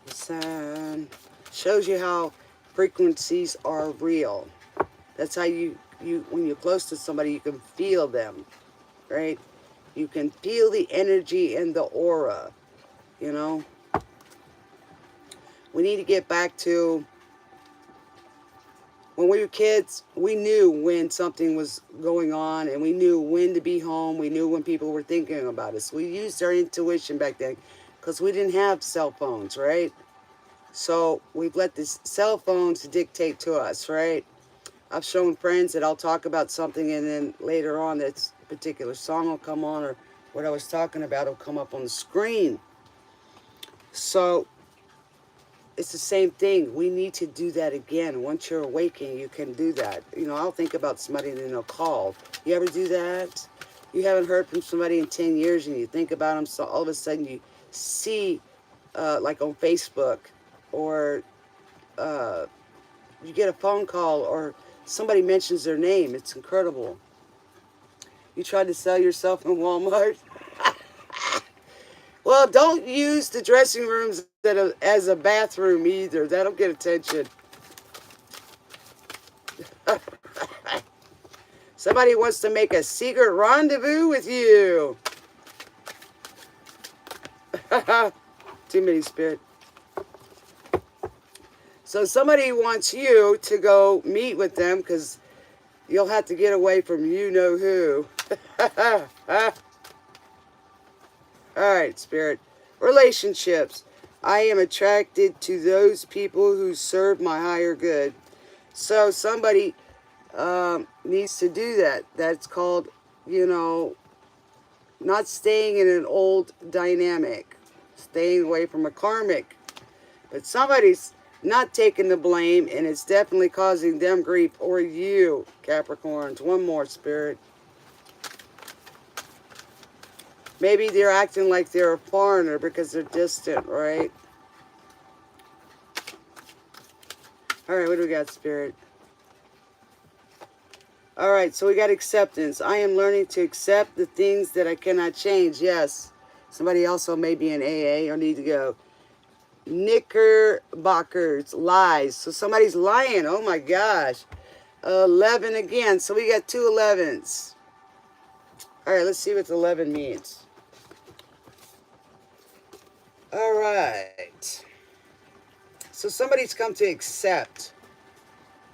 The sun shows you how frequencies are real. That's how you when you're close to somebody, you can feel them, right? You can feel the energy and the aura, you know? We need to get back to when we were kids, we knew when something was going on and we knew when to be home. We knew when people were thinking about us. We used our intuition back then because we didn't have cell phones, right? So we've let the cell phones dictate to us, right? I've shown friends that I'll talk about something and then later on that particular song will come on or what I was talking about will come up on the screen. So it's the same thing. We need to do that again. Once you're awakening, you can do that. You know, I'll think about somebody and then they'll call. You ever do that? You haven't heard from somebody in 10 years and you think about them, so all of a sudden you see, like on Facebook, or you get a phone call or somebody mentions their name. It's incredible. You tried to sell yourself in Walmart? Well, don't use the dressing rooms as a bathroom either. That'll get attention. Somebody wants to make a secret rendezvous with you. Too many, Spirit. So somebody wants you to go meet with them because you'll have to get away from you-know-who. All right, Spirit. Relationships. I am attracted to those people who serve my higher good. So somebody needs to do that. That's called, you know, not staying in an old dynamic. Staying away from a karmic. But somebody's not taking the blame, and it's definitely causing them grief, or you, Capricorns. One more, Spirit. Maybe they're acting like they're a foreigner because they're distant, right? All right, what do we got, Spirit? All right, so we got acceptance. I am learning to accept the things that I cannot change. Yes. Somebody also may be in AA or need to go. Knickerbockers, lies. So somebody's lying. Oh, my gosh. 11 again. So we got 2 11s. All right, let's see what 11 means. All right. So somebody's come to accept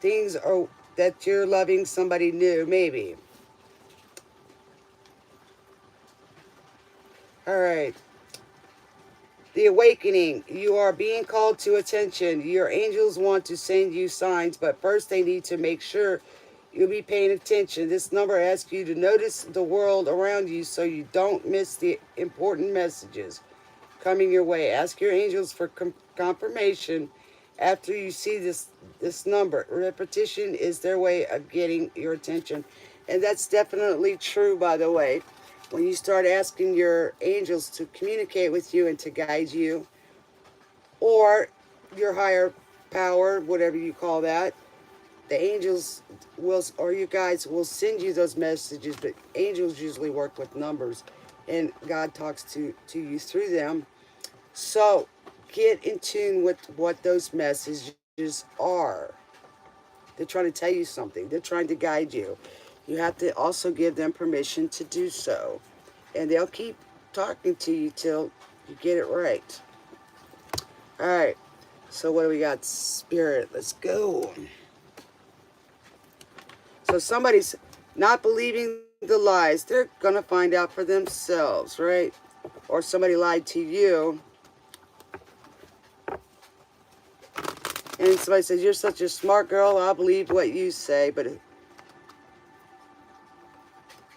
things are that you're loving somebody new, maybe. All right. The awakening. You are being called to attention. Your angels want to send you signs, but first they need to make sure you'll be paying attention. This number asks you to notice the world around you so you don't miss the important messages coming your way. Ask your angels for confirmation after you see this number. Repetition is their way of getting your attention. And that's definitely true, by the way. When you start asking your angels to communicate with you and to guide you, or your higher power, whatever you call that, the angels will, or you guys will send you those messages, but angels usually work with numbers, and God talks to you through them. So get in tune with what those messages are. They're trying to tell you something. They're trying to guide you. You have to also give them permission to do so. And they'll keep talking to you till you get it right. All right. So what do we got? Spirit. Let's go. So somebody's not believing the lies. They're going to find out for themselves, right? Or somebody lied to you. And somebody says, you're such a smart girl, I'll believe what you say.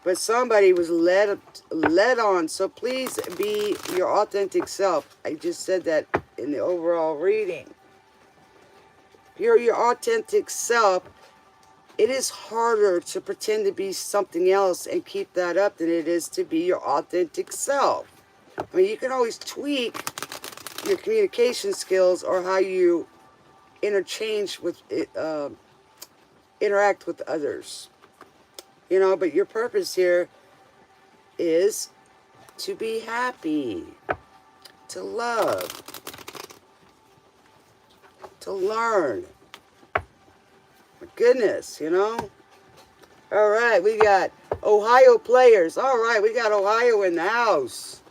But somebody was led on. So please be your authentic self. I just said that in the overall reading. If you're your authentic self, it is harder to pretend to be something else and keep that up than it is to be your authentic self. I mean, you can always tweak your communication skills or how you interchange with interact with others, you know, but your purpose here is to be happy, to love, to learn. My goodness, you know. All right, we got Ohio players. All right, we got Ohio in the house.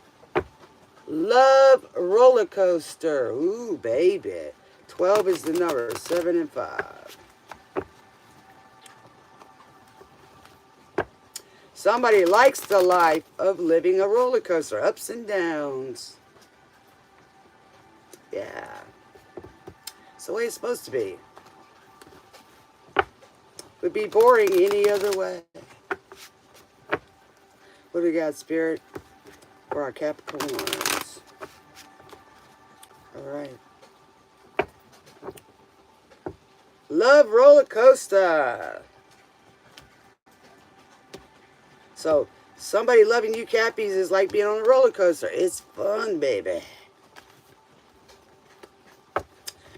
Love roller coaster. Ooh, baby. 12 is the number, 7 and 5. Somebody likes the life of living a roller coaster, ups and downs. Yeah. It's the way it's supposed to be. Would be boring any other way. What do we got, Spirit, for our Capricorns? All right. Love roller coaster. So somebody loving you, Cappies, is like being on a roller coaster. It's fun, baby.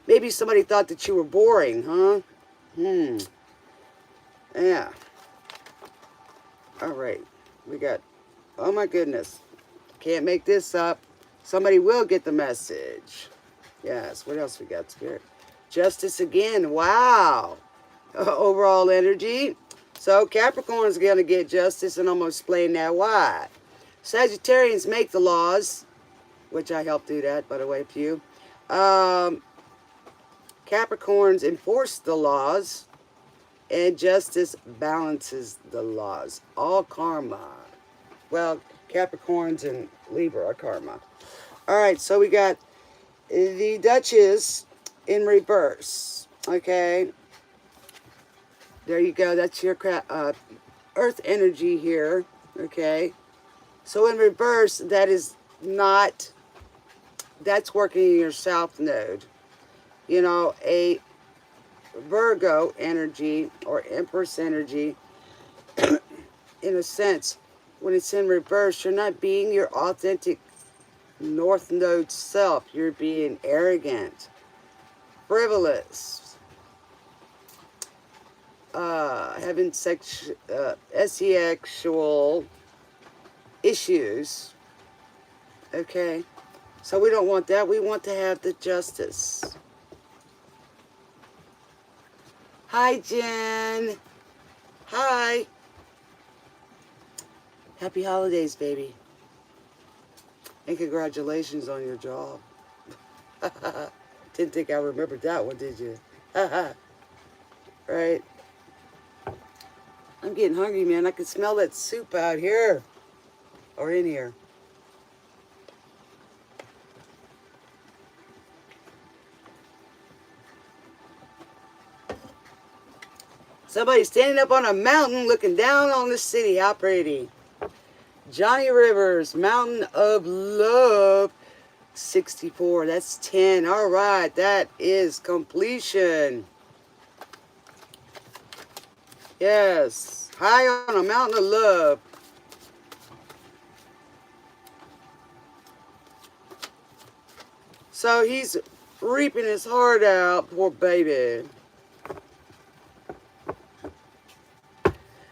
Maybe somebody thought that you were boring, huh? Yeah. All right. We got, oh my goodness. Can't make this up. Somebody will get the message. Yes. What else we got, Spirit? Justice again. Wow. Overall energy. So Capricorn's going to get justice, and I'm going to explain now why. Sagittarians make the laws. which I helped do that, by the way, a few. Um, Capricorns enforce the laws, and justice balances the laws. All karma. Well, Capricorns and Libra are karma. All right, so we got the Duchess in reverse. Okay, there you go. That's your Earth energy here. Okay, so in reverse, that is not, that's working in your South Node. You know, a Virgo energy or Empress energy, in a sense, when it's in reverse, you're not being your authentic North Node self. You're being arrogant, frivolous, having sexual issues. Okay, so we don't want that. We want to have the justice. Hi, Jen. Hi. Happy holidays, baby. And congratulations on your job. Didn't think I remembered that one, did you? Right? I'm getting hungry, man. I can smell that soup out here. Or in here. Somebody's standing up on a mountain looking down on the city. How pretty. Johnny Rivers, Mountain of Love, 64. That's 10. All right, that is completion. Yes, high on a mountain of love. So he's reaping his heart out, poor baby.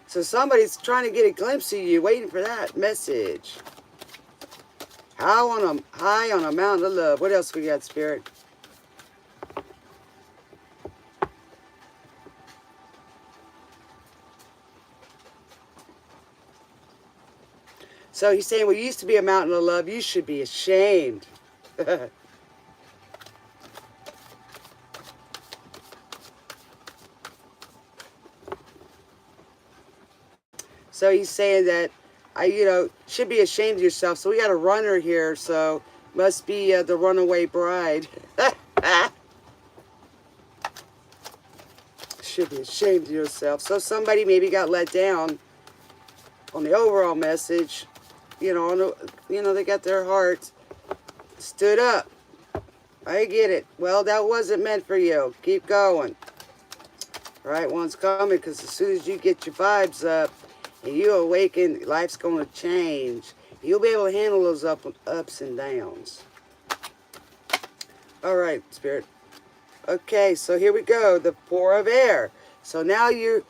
So somebody's trying to get a glimpse of you, waiting for that message. High on a mountain of love. What else we got, Spirit? So he's saying, well, you used to be a mountain of love. You should be ashamed. So he's saying that should be ashamed of yourself. So we got a runner here, so must be the runaway bride. Should be ashamed of yourself. So somebody maybe got let down on the overall message. They got their hearts stood up. I get it. Well, that wasn't meant for you. Keep going. Right one's coming, because as soon as you get your vibes up, and you awaken, life's going to change. You'll be able to handle those ups and downs. All right, Spirit. Okay, so here we go. The Four of Air. So now you're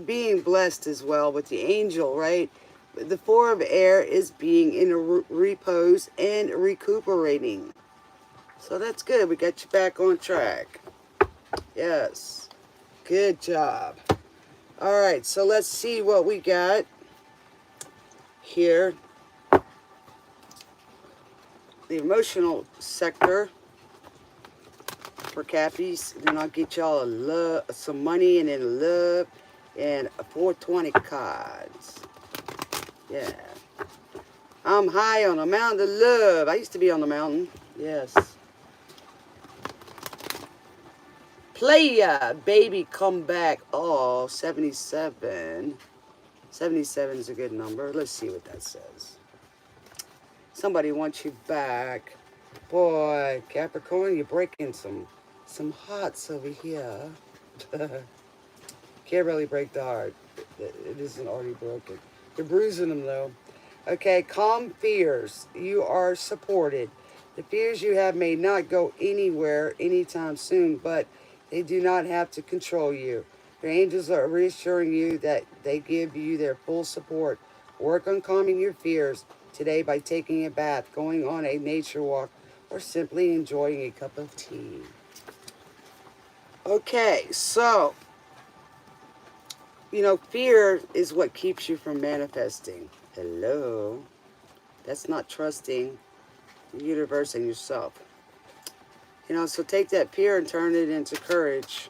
being blessed as well with the angel, right? The Four of Air is being in a repose and recuperating. So that's good. We got you back on track. Yes. Good job. All right, so let's see what we got here. The emotional sector for Cappies. Then I'll get y'all some money and then love and 420 cards. Yeah. I'm high on a mountain of love. I used to be on the mountain. Yes. Playa, baby, come back. Oh, 77. 77 is a good number. Let's see what that says. Somebody wants you back. Boy, Capricorn, you're breaking some hearts over here. Can't really break the heart. It isn't already broken. You're bruising them, though. Okay, calm fears. You are supported. The fears you have may not go anywhere anytime soon, but they do not have to control you. Your angels are reassuring you that they give you their full support. Work on calming your fears today by taking a bath, going on a nature walk, or simply enjoying a cup of tea. Okay, so, fear is what keeps you from manifesting. Hello. That's not trusting the universe and yourself. You know, so take that fear and turn it into courage.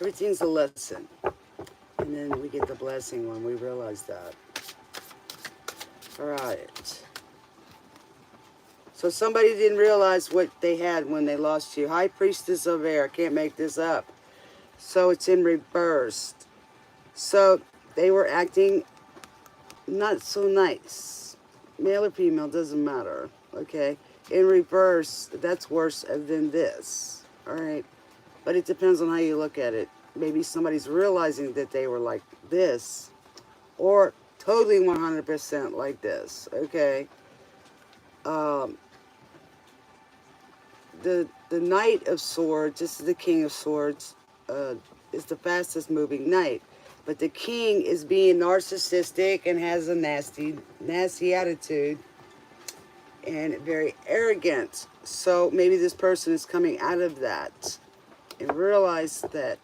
Everything's a lesson. And then we get the blessing when we realize that. All right. So somebody didn't realize what they had when they lost you. High Priestess of Air. Can't make this up. So it's in reverse. So they were acting not so nice. Male or female, doesn't matter. Okay? In reverse, that's worse than this. All right? But it depends on how you look at it. Maybe somebody's realizing that they were like this, or totally 100% like this. Okay? The Knight of Swords, this is the King of Swords, is the fastest moving knight. But the king is being narcissistic and has a nasty attitude and very arrogant. So maybe this person is coming out of that and realize that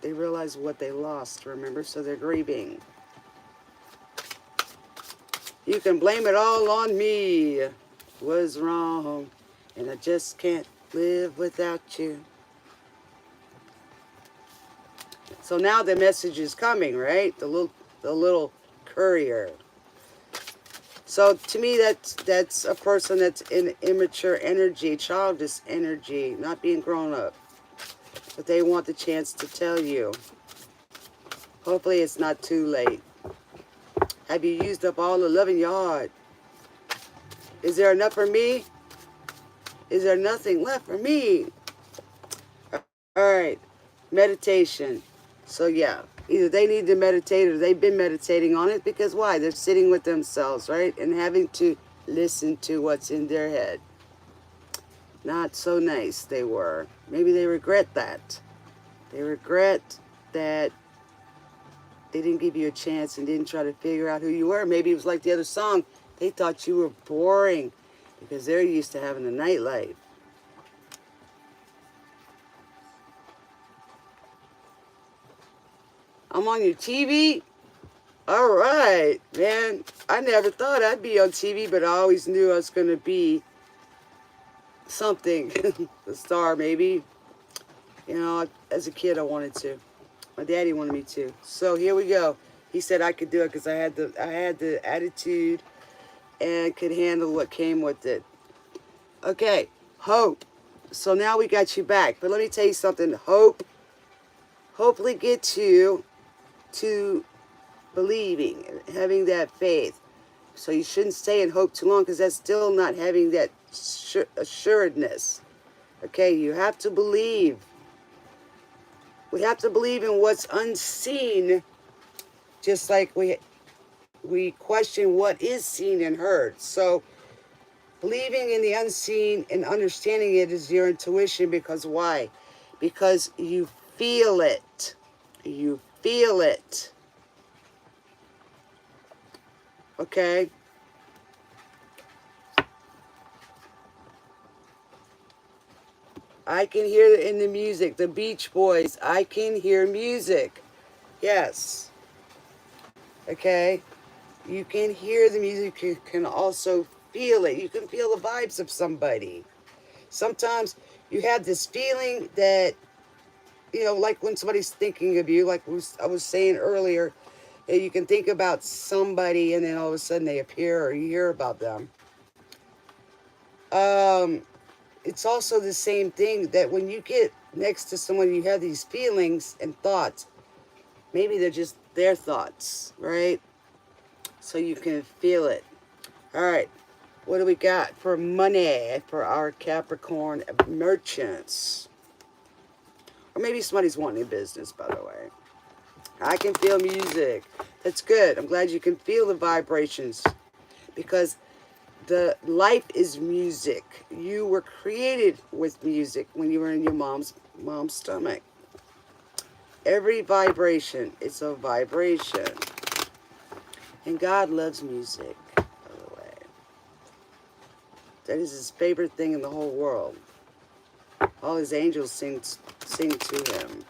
they realize what they lost, remember? So they're grieving. You can blame it all on me. Was wrong, and I just can't live without you. So now the message is coming, right? The little courier. So to me, that's a person that's in immature energy, childish energy, not being grown up. But they want the chance to tell you. Hopefully it's not too late. Have you used up all the love in your heart? Is there enough for me? Is there nothing left for me? All right, meditation. So yeah, either they need to meditate or they've been meditating on it, because why? They're sitting with themselves, right? And having to listen to what's in their head. Not so nice they were. Maybe they regret that. They regret that they didn't give you a chance and didn't try to figure out who you were. Maybe it was like the other song. They thought you were boring because they're used to having a nightlife. I'm on your TV? All right, man. I never thought I'd be on TV, but I always knew I was going to be something. A star, maybe. You know, as a kid, I wanted to. My daddy wanted me to. So here we go. He said I could do it because I had the attitude and could handle what came with it. Okay, hope. So now we got you back. But let me tell you something. Hope hopefully gets you to believing, having that faith. So you shouldn't stay in hope too long, because that's still not having that assuredness. Okay, you have to believe. We have to believe in what's unseen, just like we question what is seen and heard. So believing in the unseen and understanding it is your intuition, because why? Because you feel it. You feel it. Okay? I can hear it in the music. The Beach Boys. I can hear music. Yes. Okay? You can hear the music. You can also feel it. You can feel the vibes of somebody. Sometimes you have this feeling that, you know, like when somebody's thinking of you, like I was saying earlier, that you can think about somebody and then all of a sudden they appear or you hear about them. It's also the same thing that when you get next to someone, you have these feelings and thoughts. Maybe they're just their thoughts, right? So you can feel it. All right. What do we got for money for our Capricorn merchants? Or maybe somebody's wanting business, by the way. I can feel music. That's good. I'm glad you can feel the vibrations, because the life is music. You were created with music when you were in your mom's stomach. Every vibration is a vibration. And God loves music, by the way. That is his favorite thing in the whole world. All his angels sing to him.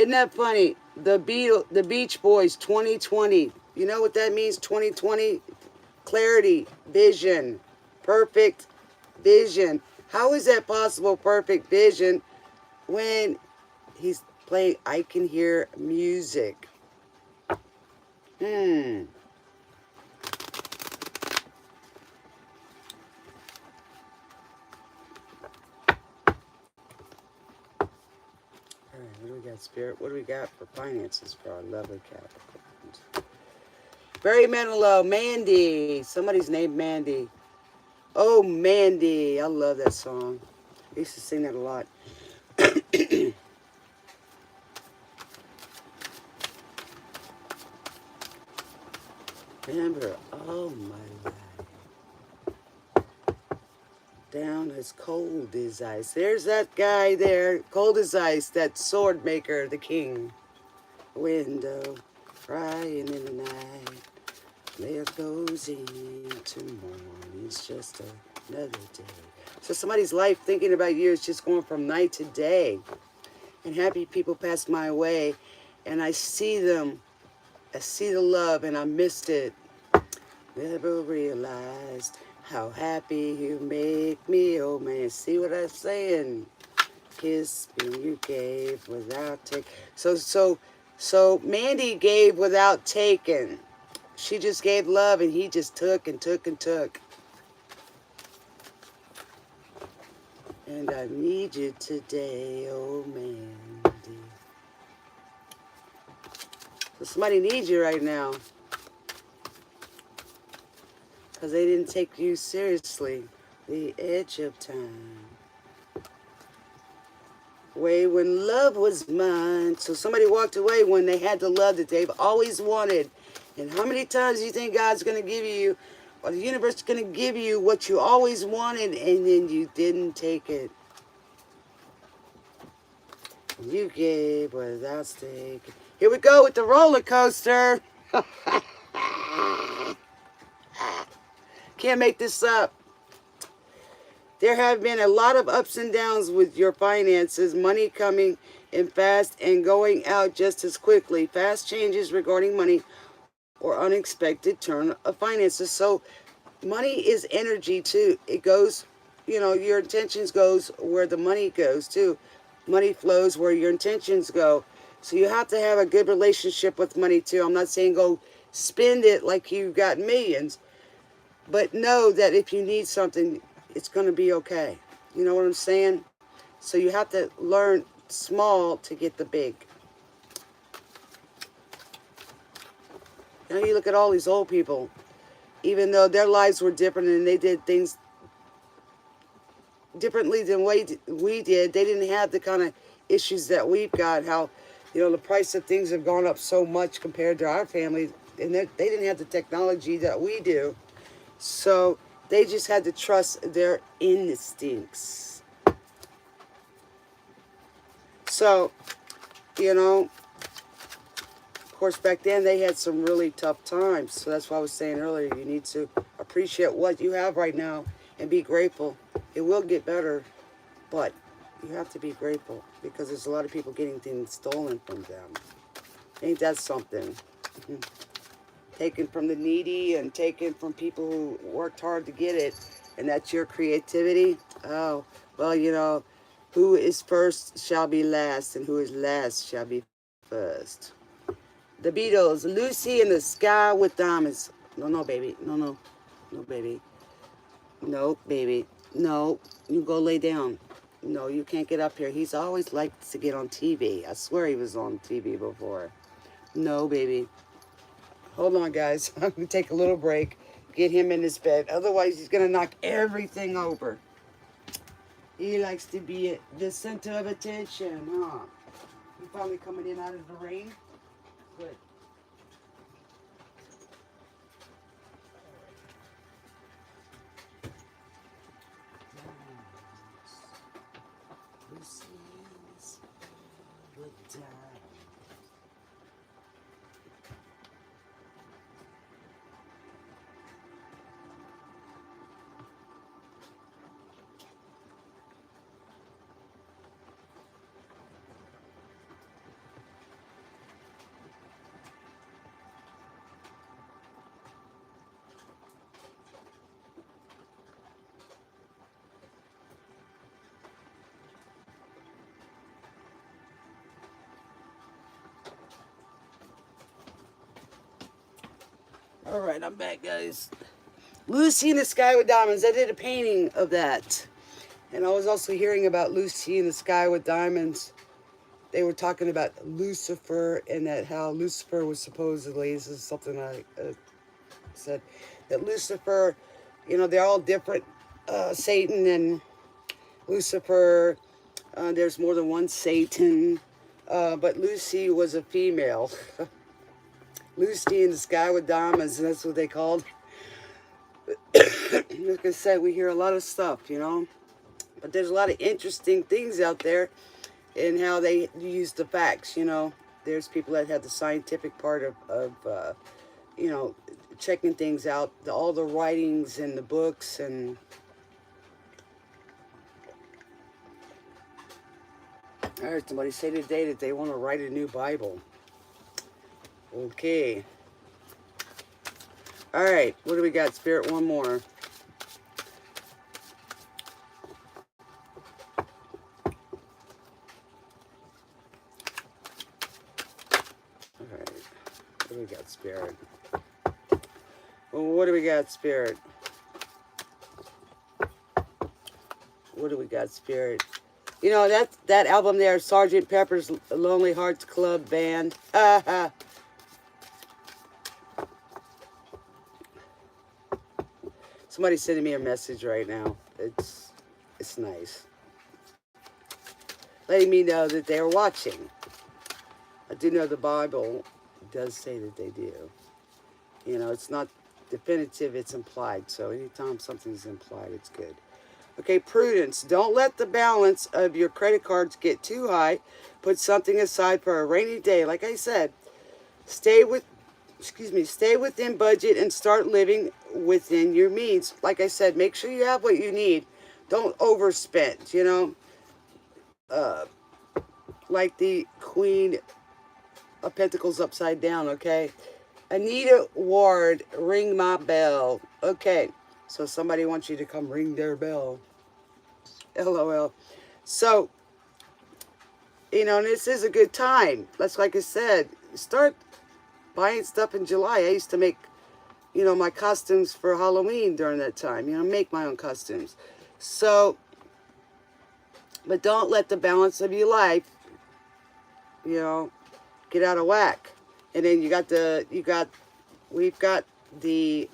Isn't that funny? The Beach Boys 2020. You know what that means? 2020? Clarity, vision, perfect vision. How is that possible, perfect vision, when he's playing I Can Hear Music? Alright, what do we got, Spirit? What do we got for finances for our lovely Capricorns? Very mellow, Mandy. Somebody's named Mandy. Oh, Mandy. I love that song. I used to sing that a lot. Remember, oh my life. Down as cold as ice. There's that guy there, cold as ice, that sword maker, the king. Window, crying in the night. There goes into morning. It's just another day. So somebody's life thinking about you is just going from night to day. And happy people pass my way, and I see them. I see the love, and I missed it. Never realized how happy you make me. Oh man, see what I'm saying? Kiss me, you gave without taking. So Mandy gave without taking. She just gave love, and he just took and took and took. And I need you today, oh Mandy. So somebody needs you right now. Because they didn't take you seriously. The edge of time. Way when love was mine. So somebody walked away when they had the love that they've always wanted. And how many times do you think God's going to give you, or the universe is going to give you what you always wanted, and then you didn't take it? You gave without taking. Here we go with the roller coaster. Can't make this up. There have been a lot of ups and downs with your finances, money coming in fast and going out just as quickly. Fast changes regarding money or unexpected turn of finances. So money is energy too. It goes, your intentions goes where the money goes too. Money flows where your intentions go. So you have to have a good relationship with money too. I'm not saying go spend it like you got millions, but know that if you need something, it's going to be okay. You know what I'm saying? So you have to learn small to get the big. You look at all these old people, even though their lives were different and they did things differently than we did, they didn't have the kind of issues that we've got. How, the price of things have gone up so much compared to our family, and they didn't have the technology that we do. So they just had to trust their instincts. So, of course, back then they had some really tough times. So that's why I was saying earlier, you need to appreciate what you have right now and be grateful. It will get better, but you have to be grateful because there's a lot of people getting things stolen from them. Ain't that something? Taken from the needy and taken from people who worked hard to get it, and that's your creativity. Oh, well, who is first shall be last, and who is last shall be first. The Beatles, Lucy in the Sky with Diamonds. No, baby. No, baby. No, baby. No, you go lay down. No, you can't get up here. He's always liked to get on TV. I swear he was on TV before. No, baby. Hold on, guys. I'm going to take a little break. Get him in his bed. Otherwise, he's going to knock everything over. He likes to be at the center of attention, huh? You finally coming in out of the rain? Good. Lucy's good time. All right, I'm back, guys. Lucy in the Sky with Diamonds. I did a painting of that. And I was also hearing about Lucy in the Sky with Diamonds. They were talking about Lucifer and that how Lucifer was supposedly, this is something I said, that Lucifer, you know, they're all different. Satan and Lucifer, there's more than one Satan. But Lucy was a female. Lucy in the Sky with Diamonds, that's what they called. Like I said, we hear a lot of stuff, you know. But there's a lot of interesting things out there in how they use the facts, you know. There's people that have the scientific part of you know, checking things out, all the writings and the books and... I heard somebody say today that they want to write a new Bible. Okay. All right, what do we got, Spirit? One more. All right, what do we got, Spirit? Well, what do we got, Spirit? What do we got, Spirit? You know, that album there, Sgt. Pepper's Lonely Hearts Club Band. Somebody's sending me a message right now. It's nice. Letting me know that they're watching. I do know the Bible does say that they do. You know, it's not definitive, it's implied. So anytime something's implied, it's good. Okay, prudence. Don't let the balance of your credit cards get too high. Put something aside for a rainy day. Like I said, stay within budget and start living within your means. Like I said, make sure you have what you need. Don't overspend, you know. Like the Queen of Pentacles upside down, okay? Anita Ward, ring my bell. Okay, so somebody wants you to come ring their bell. LOL. So, you know, this is a good time. That's like I said, start buying stuff in July. I used to make, you know, my costumes for Halloween during that time. You know, make my own costumes. So, but don't let the balance of your life, you know, get out of whack. And then we've got the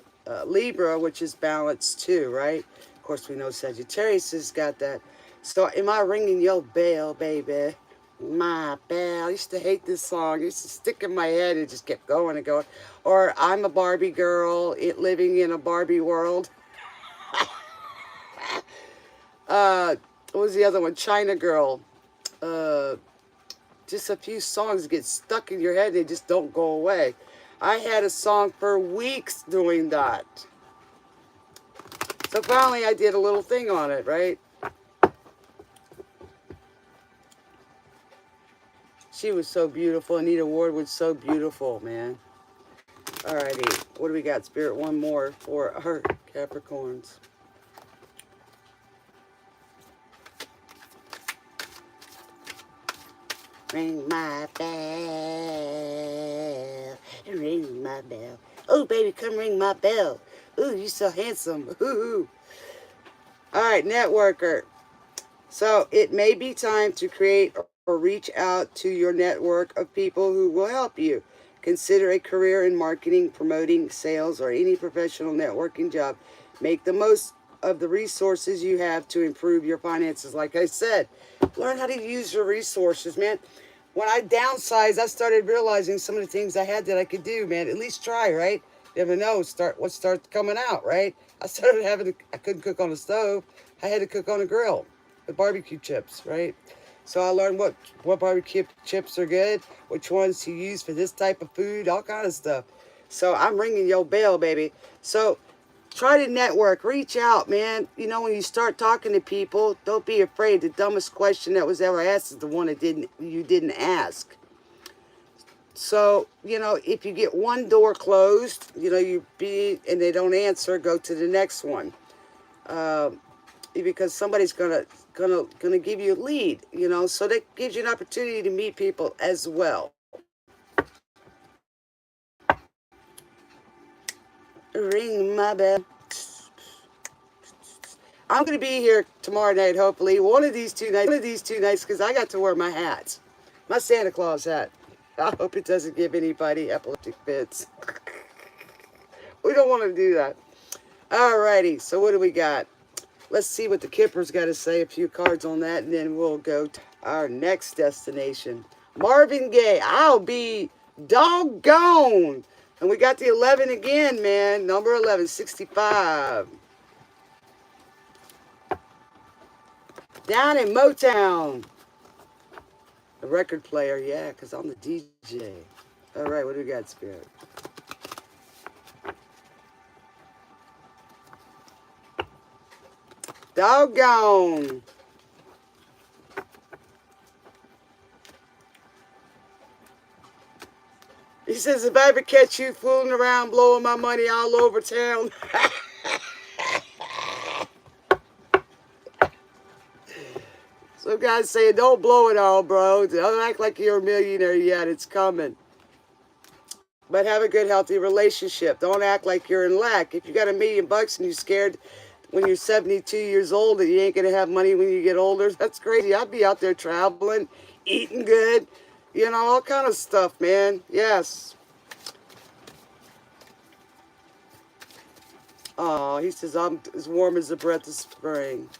Libra, which is balanced too, right? Of course, we know Sagittarius has got that. So, am I ringing your bell, baby? My bell. I used to hate this song. It used to stick in my head. It just kept going and going. Or I'm a Barbie girl, living in a Barbie world. What was the other one? China Girl. Just a few songs get stuck in your head. They just don't go away. I had a song for weeks doing that. So finally I did a little thing on it, right? She was so beautiful. Anita Ward was so beautiful, man. Alrighty, what do we got, Spirit? One more for our Capricorns. Ring my bell, ring my bell. Oh, baby, come ring my bell. Ooh, you so handsome. Ooh. All right, networker. So it may be time to create or reach out to your network of people who will help you. Consider a career in marketing, promoting, sales, or any professional networking job. Make the most of the resources you have to improve your finances. Like I said, learn how to use your resources, man. When I downsized, I started realizing some of the things I had that I could do, man. At least try, right? You never know what starts coming out, right? I started I couldn't cook on a stove. I had to cook on a grill with barbecue chips, right? So I learned what barbecue chips are good, which ones to use for this type of food, all kind of stuff. So I'm ringing your bell, baby. So try to network, reach out, man. You know, when you start talking to people, don't be afraid. The dumbest question that was ever asked is the one that you didn't ask. So, you know, if you get one door closed, you know, and they don't answer, go to the next one. Because somebody's gonna give you a lead, you know, so that gives you an opportunity to meet people as well. ring my bell. I'm going to be here tomorrow night, hopefully. One of these two nights, because I got to wear my hat. My Santa Claus hat. I hope it doesn't give anybody epileptic fits. We don't want to do that. Alrighty, so what do we got? Let's see what the Kipper's got to say. A few cards on that, and then we'll go to our next destination. Marvin Gaye, I'll be doggone. And we got the 11 again, man. Number 11, 65. Down in Motown. The record player, yeah, because I'm the DJ. All right, what do we got, Spirit? Doggone. He says, if I ever catch you fooling around blowing my money all over town. Some guys saying, don't blow it all, bro. Don't act like you're a millionaire yet. It's coming. But have a good, healthy relationship. Don't act like you're in lack. If you got $1 million and you're scared when you're 72 years old that you ain't going to have money when you get older, that's crazy. I'd be out there traveling, eating good, you know, all kind of stuff, man. Yes. Oh, he says, I'm as warm as the breath of spring.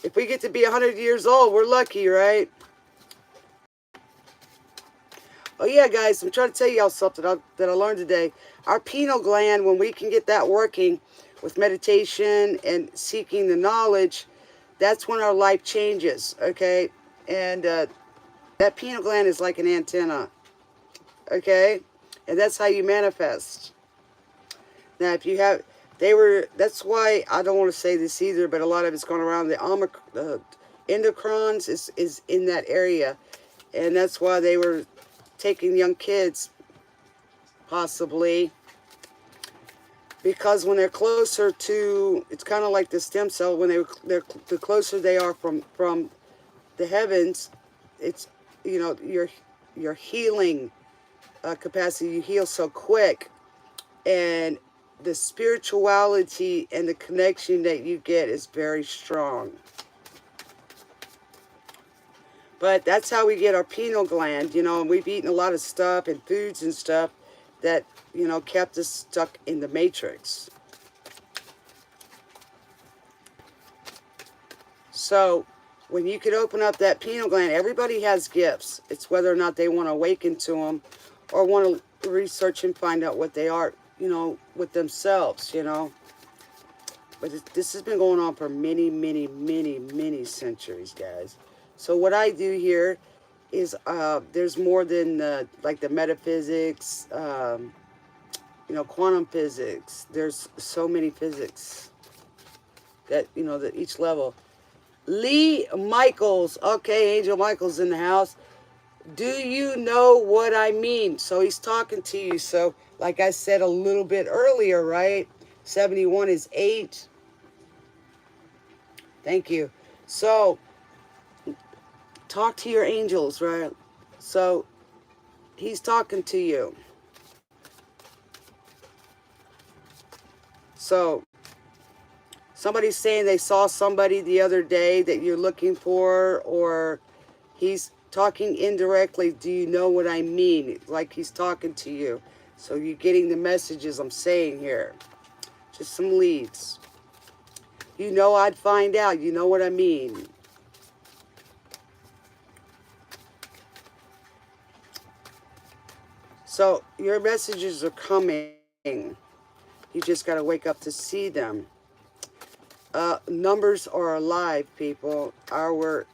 If we get to be 100 years old, we're lucky, right? Oh, yeah, guys, I'm trying to tell y'all something that I learned today. Our pineal gland, when we can get that working with meditation and seeking the knowledge, that's when our life changes, okay? And that pineal gland is like an antenna, okay? And that's how you manifest. Now, if you have... that's why I don't want to say this either, but a lot of it's going around. The endocrines is in that area. And that's why they were taking young kids, possibly. Because when they're closer to, it's kind of like the stem cell, when the closer they are from the heavens, it's, you know, your healing capacity, you heal so quick. And the spirituality and the connection that you get is very strong. But that's how we get our pineal gland, you know, and we've eaten a lot of stuff and foods and stuff that, you know, kept us stuck in the matrix. So when you can open up that pineal gland, everybody has gifts. It's whether or not they want to awaken to them or want to research and find out what they are, you know, with themselves, you know. But this has been going on for many, many, many, many centuries, guys. So what I do here is there's more than like the metaphysics, you know, quantum physics. There's so many physics that, you know, that each level. Lee Michaels. Okay, Angel Michaels in the house. Do you know what I mean? So he's talking to you. So like I said a little bit earlier, right? 71 is 8. Thank you. So talk to your angels, right? So he's talking to you. So somebody's saying they saw somebody the other day that you're looking for, or he's talking indirectly. Do you know what I mean? Like he's talking to you. So you're getting the messages I'm saying here. Just some leads. You know I'd find out. You know what I mean. So your messages are coming. You just got to wake up to see them. Numbers are alive, people. Our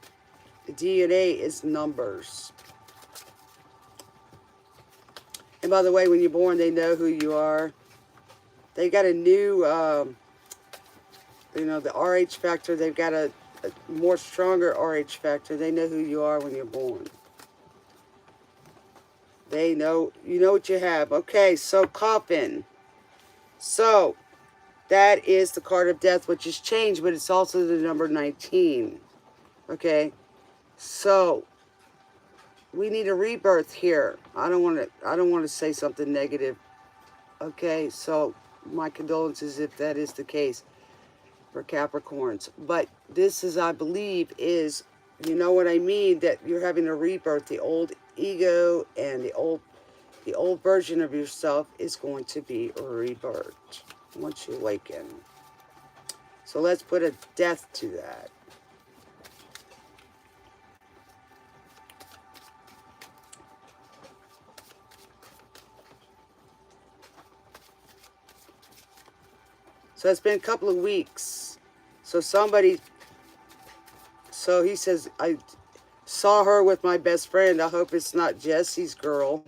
DNA is numbers. And by the way, when you're born, they know who you are. They got a new, you know, the RH factor. They've got a more stronger RH factor. They know who you are when you're born. They know, you know what you have. Okay, so coffin. So that is the card of death, which is changed, but it's also the number 19. Okay, so we need a rebirth here. I don't want to say something negative. Okay, so my condolences if that is the case for Capricorns. But this is, I believe, is, you know what I mean, that you're having a rebirth. The old ego and the old version of yourself is going to be rebirthed once you awaken. So let's put a death to that. So it's been a couple of weeks. So he says, I saw her with my best friend. I hope it's not Jesse's girl.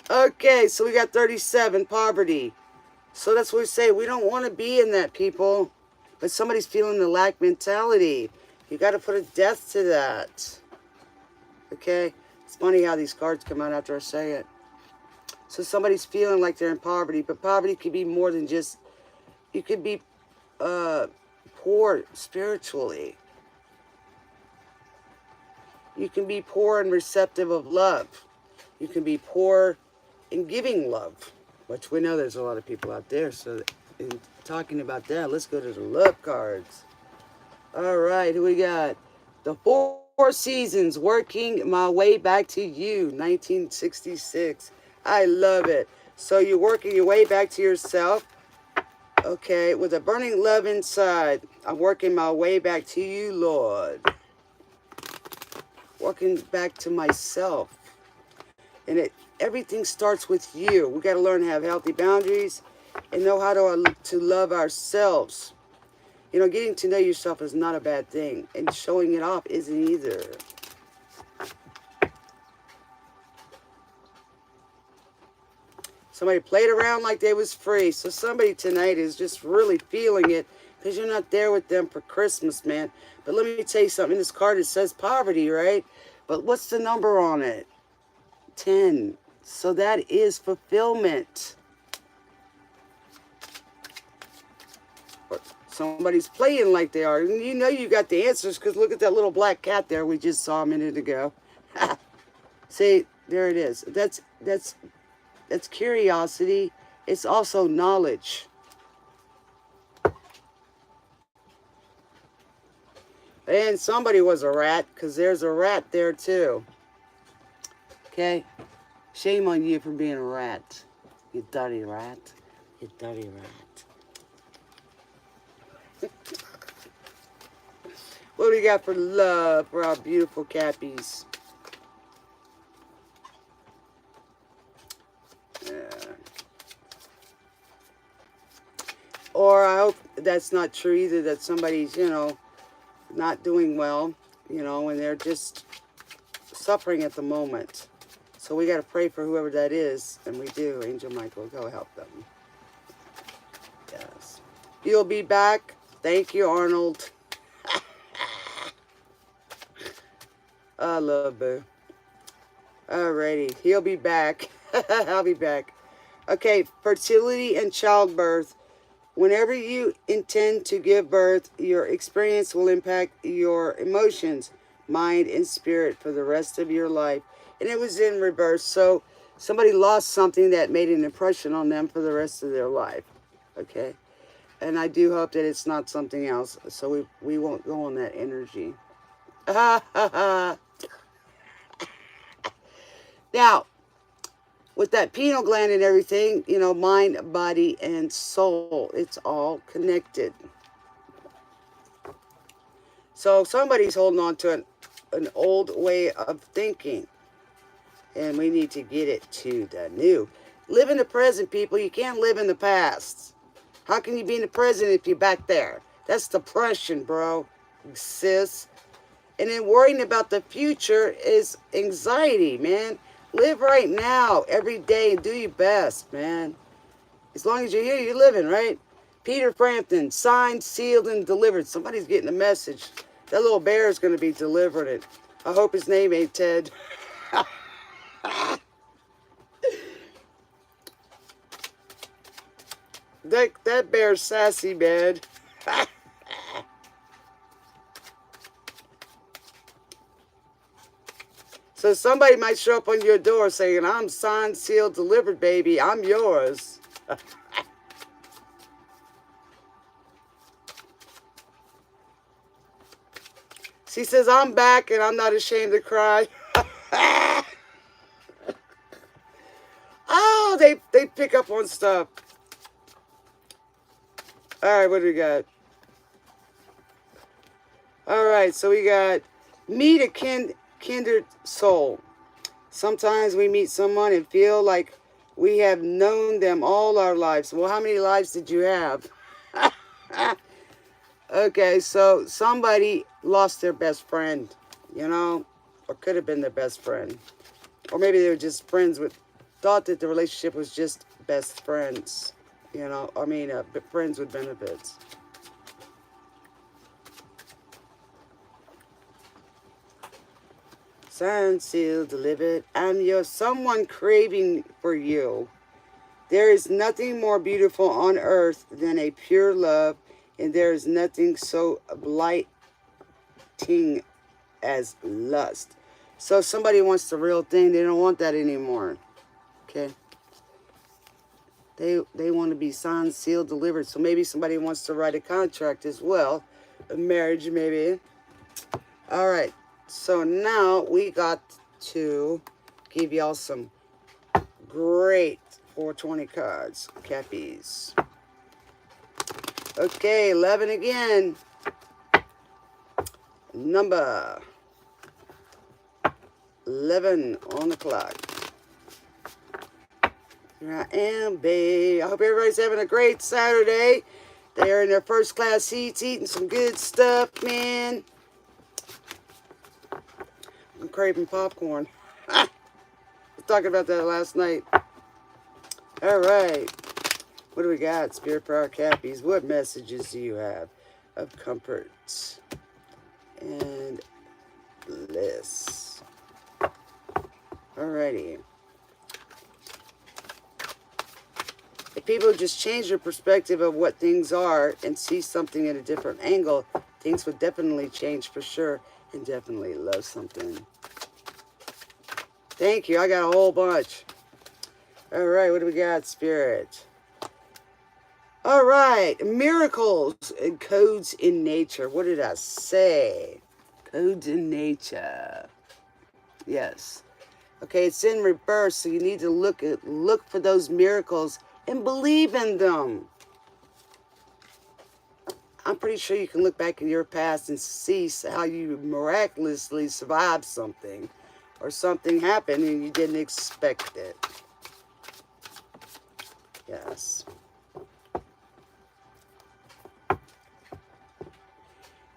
Okay, so we got 37, poverty. So that's what we say. We don't want to be in that, people. But somebody's feeling the lack mentality. You got to put a death to that. Okay? It's funny how these cards come out after I say it. So somebody's feeling like they're in poverty. But poverty could be more than just... You could be poor spiritually. You can be poor and receptive of love. You can be poor in giving love, which we know there's a lot of people out there. So in talking about that, let's go to the love cards. All right, who we got? The Four Seasons, Working My Way Back to You, 1966. I love it. So you're working your way back to yourself. Okay, with a burning love inside. I'm working my way back to you, Lord. Working back to myself. And everything starts with you. We got to learn to have healthy boundaries and know how to love ourselves. You know, getting to know yourself is not a bad thing. And showing it off isn't either. Somebody played around like they was free. So somebody tonight is just really feeling it because you're not there with them for Christmas, man. But let me tell you something. This card, it says poverty, right? But what's the number on it? 10. So that is fulfillment. Somebody's playing like they are. And you know you got the answers because look at that little black cat there we just saw a minute ago. See, there it is. That's curiosity. It's also knowledge. And somebody was a rat, because there's a rat there too. Okay? Shame on you for being a rat. You dirty rat. You dirty rat. What do we got for love for our beautiful Cappies? Or I hope that's not true either, that somebody's, you know, not doing well, you know, and they're just suffering at the moment. So we got to pray for whoever that is, and we do. Angel Michael, go help them. Yes. You'll be back. Thank you, Arnold. I love Boo. Alrighty, he'll be back. I'll be back. Okay, fertility and childbirth. Whenever you intend to give birth, your experience will impact your emotions, mind, and spirit for the rest of your life. And it was in reverse. So somebody lost something that made an impression on them for the rest of their life. Okay? And I do hope that it's not something else. So we won't go on that energy. Now, with that pineal gland and everything, you know, mind, body, and soul, it's all connected. So somebody's holding on to an old way of thinking. And we need to get it to the new. Live in the present, people. You can't live in the past. How can you be in the present if you're back there? That's depression, bro. Sis. And then worrying about the future is anxiety, man. Live right now, every day, and do your best, man. As long as you're here, you're living, right? Peter Frampton, signed, sealed, and delivered. Somebody's getting a message. That little bear is going to be delivering it. I hope his name ain't Ted. That bear's sassy, man. So somebody might show up on your door saying, I'm signed, sealed, delivered, baby. I'm yours. She says, I'm back and I'm not ashamed to cry. Oh, they pick up on stuff. All right, what do we got? All right, so we got meet a kindred soul. Sometimes we meet someone and feel like we have known them all our lives. Well, how many lives did you have? Okay, so somebody lost their best friend, you know, or could have been their best friend. Or maybe they were just friends with, thought that the relationship was just best friends, you know, I mean, friends with benefits. Signed, sealed, delivered. I'm your someone craving for you. There is nothing more beautiful on earth than a pure love, and there is nothing so blighting as lust. So if somebody wants the real thing, they don't want that anymore. Okay? They want to be signed, sealed, delivered. So maybe somebody wants to write a contract as well. A marriage, maybe. All right. So now we got to give y'all some great 420 cards. Cappies. Okay, 11 again. Number 11 on the clock. Here I am, babe. I hope everybody's having a great Saturday. They're in their first class seats eating some good stuff, man. I'm craving popcorn. I was talking about that last night. All right. What do we got, Spirit Power Cappies? What messages do you have of comfort and bliss? Alrighty. If people just change their perspective of what things are and see something at a different angle, things would definitely change for sure and definitely love something. Thank you. I got a whole bunch. All right. What do we got, Spirit? All right. Miracles and codes in nature. What did I say? Codes in nature. Yes. Okay, it's in reverse, so you need to look for those miracles and believe in them. I'm pretty sure you can look back in your past and see how you miraculously survived something, or something happened and you didn't expect it. Yes.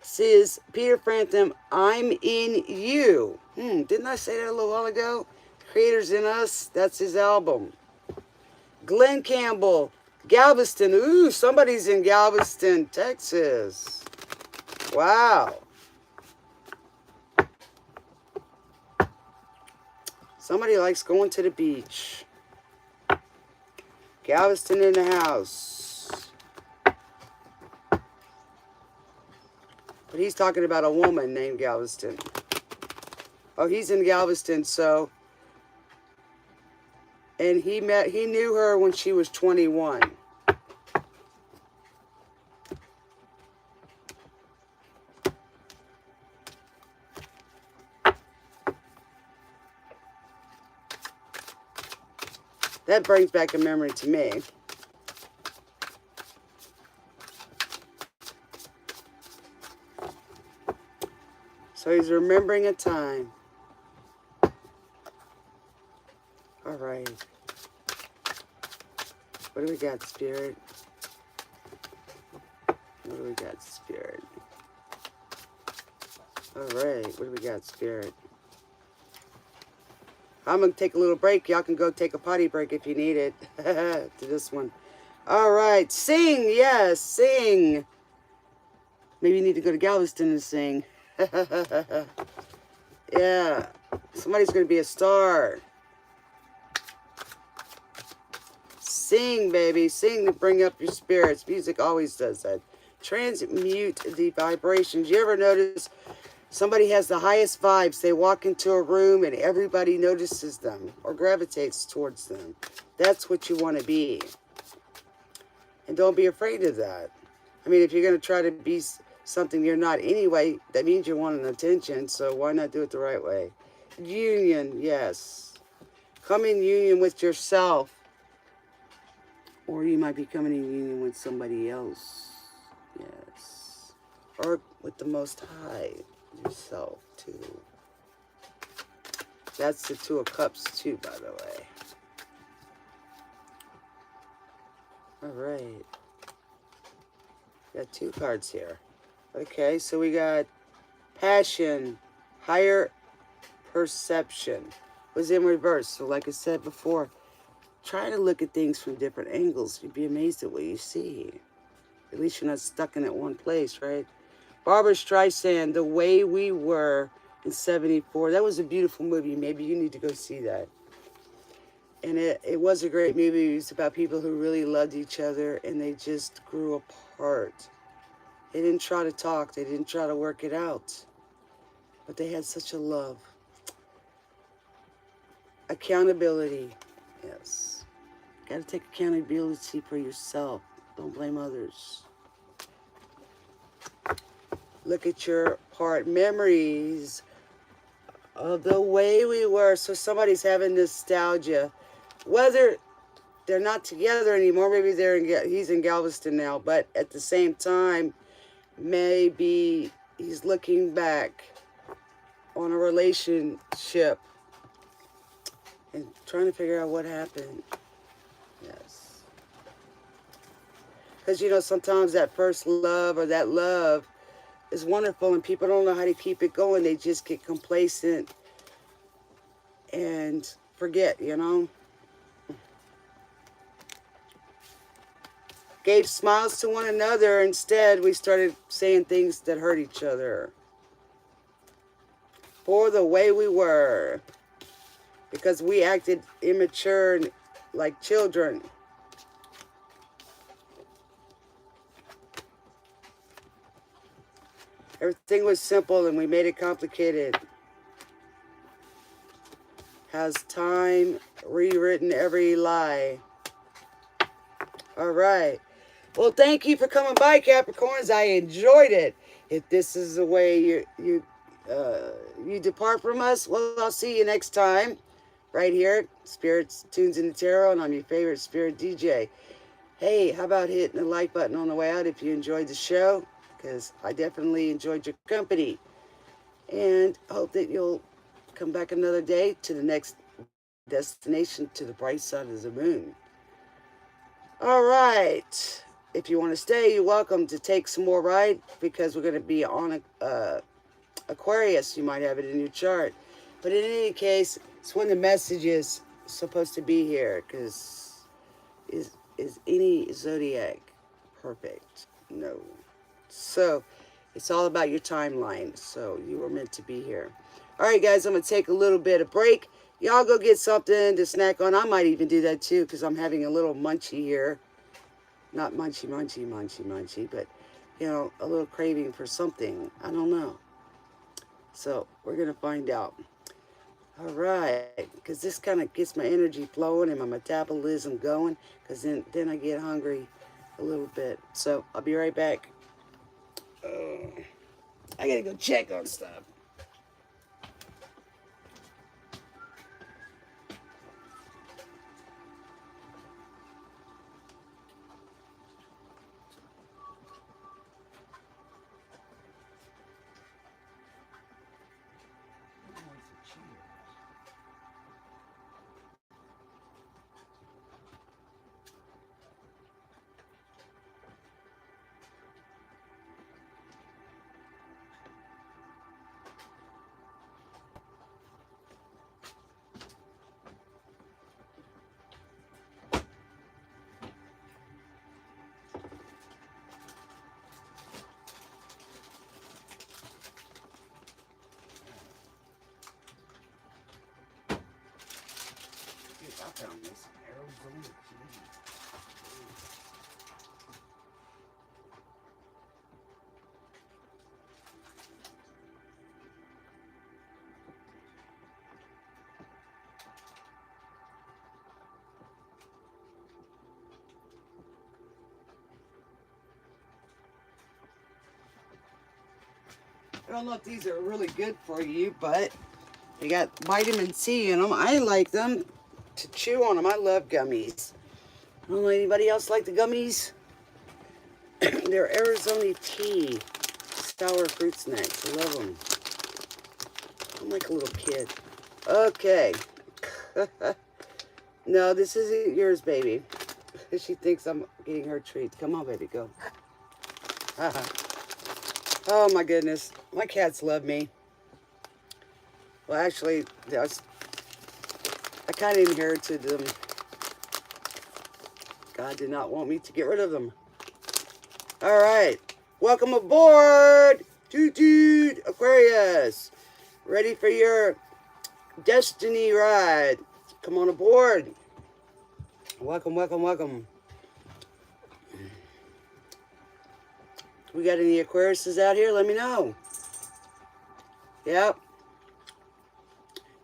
Says Peter Frampton, I'm in you. Didn't I say that a little while ago? Creator's in Us. That's his album. Glenn Campbell, Galveston. Ooh, somebody's in Galveston, Texas. Wow. Somebody likes going to the beach. Galveston in the house. But he's talking about a woman named Galveston. Oh, he's in Galveston, so. And he knew her when she was 21. That brings back a memory to me. So he's remembering a time. All right. What do we got, Spirit? What do we got, Spirit? All right. What do we got, Spirit? I'm going to take a little break. Y'all can go take a potty break if you need it. To this one. All right. Sing. Yes, sing. Maybe you need to go to Galveston and sing. Yeah. Somebody's going to be a star. Sing, baby. Sing to bring up your spirits. Music always does that. Transmute the vibrations. You ever notice Somebody has the highest vibes. They walk into a room and everybody notices them or gravitates towards them. That's what you want to be. And don't be afraid of that. I mean, if you're going to try to be something you're not anyway, that means you're wanting attention. So why not do it the right way? Union, yes. Come in union with yourself. Or you might be coming in union with somebody else. Yes. Or with the Most High. Yourself, too. That's the Two of Cups, too, by the way. All right. Got 2 cards here. Okay, so we got passion, higher perception was in reverse. So like I said before, try to look at things from different angles. You'd be amazed at what you see. At least you're not stuck in that one place, right? Barbara Streisand, The Way We Were in 74. That was a beautiful movie. Maybe you need to go see that. And it was a great movie. It was about people who really loved each other and they just grew apart. They didn't try to talk. They didn't try to work it out. But they had such a love. Accountability. Yes. Got to take accountability for yourself. Don't blame others. Look at your part. Memories of the way we were. So somebody's having nostalgia. Whether they're not together anymore, maybe he's in Galveston now, but at the same time, maybe he's looking back on a relationship and trying to figure out what happened. Yes. Because, you know, sometimes that first love or that love is wonderful and people don't know how to keep it going. They just get complacent and forget, you know. Gave smiles to one another. Instead, we started saying things that hurt each other. For the way we were. Because we acted immature and like children. Everything was simple and we made it complicated. Has time rewritten every lie? All right. Well, thank you for coming by, Capricorns. I enjoyed it. If this is the way you depart from us, well, I'll see you next time. Right here, Spirits, Tunes in the Tarot, and I'm your favorite Spirit DJ. Hey, how about hitting the like button on the way out if you enjoyed the show? Because I definitely enjoyed your company. And hope that you'll come back another day to the next destination, to the bright side of the moon. All right. If you want to stay, you're welcome to take some more ride because we're going to be on Aquarius. You might have it in your chart. But in any case, it's when the message is supposed to be here, because is any zodiac perfect? No. So it's all about your timeline. So you were meant to be here. All right, guys, I'm going to take a little bit of break. Y'all go get something to snack on. I might even do that too, because I'm having a little munchie here. Not munchy, but, you know, a little craving for something. I don't know. So we're going to find out. All right, because this kind of gets my energy flowing and my metabolism going, because then I get hungry a little bit. So I'll be right back. I got to go check on stuff. I found this Arizona cheese. don't know if these are really good for you, but they got vitamin C in them. I like them to chew on them. I love gummies. I don't know anybody else like the gummies. They're Arizona tea sour fruit snacks. I love them. I'm like a little kid. Okay. No, this isn't yours, baby. She thinks I'm getting her treat. Come on, baby, go. Oh my goodness, my cats love me. Well, actually, I kind of inherited them. God did not want me to get rid of them. All right, welcome aboard, Toot Aquarius. Ready for your destiny ride? Come on aboard. Welcome, welcome, welcome. We got any Aquariuses out here? Let me know. Yep.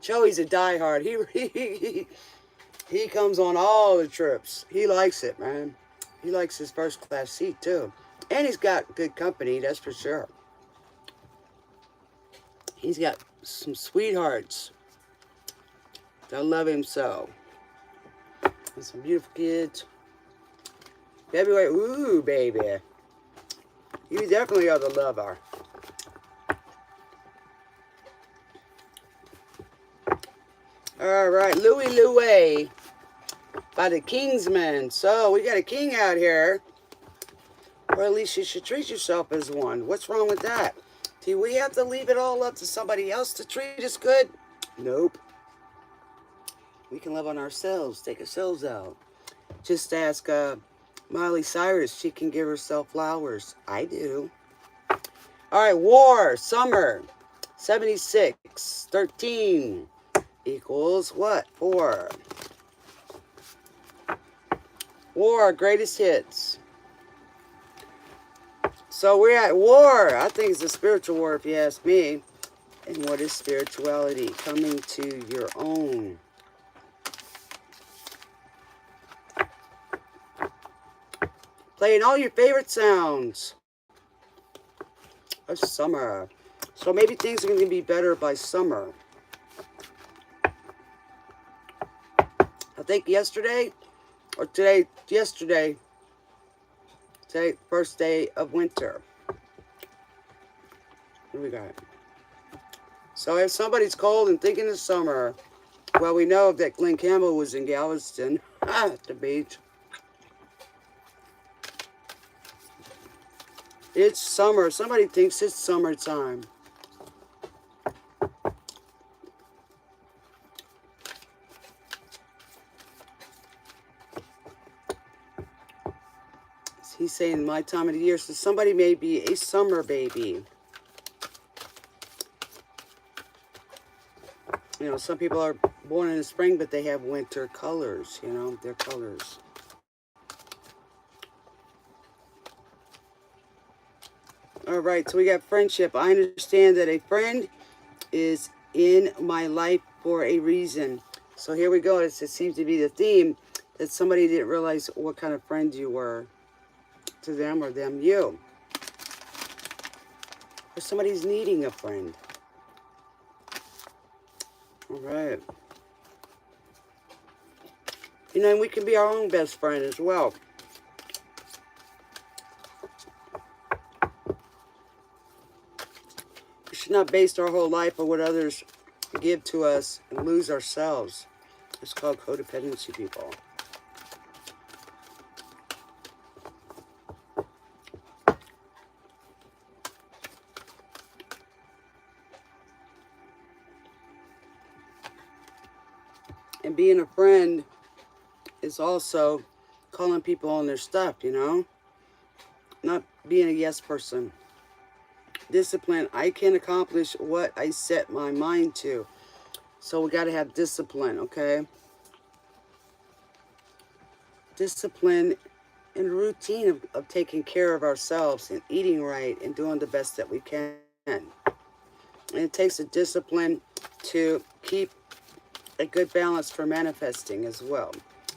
Joey's a diehard. He comes on all the trips. He likes it, man. He likes his first class seat too. And he's got good company, that's for sure. He's got some sweethearts that love him so. And some beautiful kids. February, ooh, baby. You definitely are the lover. All right, Louie by the Kingsman. So we got a king out here. Or at least you should treat yourself as one. What's wrong with that? Do we have to leave it all up to somebody else to treat us good? Nope. We can love on ourselves, take ourselves out. Just ask Miley Cyrus. She can give herself flowers. I do. All right, war, summer, 76, 13 equals what? 4. War, greatest hits. So we're at war. I think it's a spiritual war if you ask me. And what is spirituality? Coming to your own. Playing all your favorite sounds of summer. So maybe things are going to be better by summer. I think yesterday, or today, yesterday, today, first day of winter. What do we got? So if somebody's cold and thinking of summer, well, we know that Glenn Campbell was in Galveston at the beach. It's summer. Somebody thinks it's summertime. He's saying my time of the year. So somebody may be a summer baby. You know, some people are born in the spring, but they have winter colors, you know, their colors. All right, so we got friendship. I understand that a friend is in my life for a reason. So here we go. It seems to be the theme that somebody didn't realize what kind of friend you were to them or them you. Or somebody's needing a friend. All right. You know, and we can be our own best friend as well. We should not base our whole life on what others give to us and lose ourselves. It's called codependency, people. And being a friend is also calling people on their stuff, you know? Not being a yes person. Discipline. I can accomplish what I set my mind to. So we got to have discipline, okay? Discipline and a routine of taking care of ourselves and eating right and doing the best that we can. And it takes a discipline to keep a good balance for manifesting as well.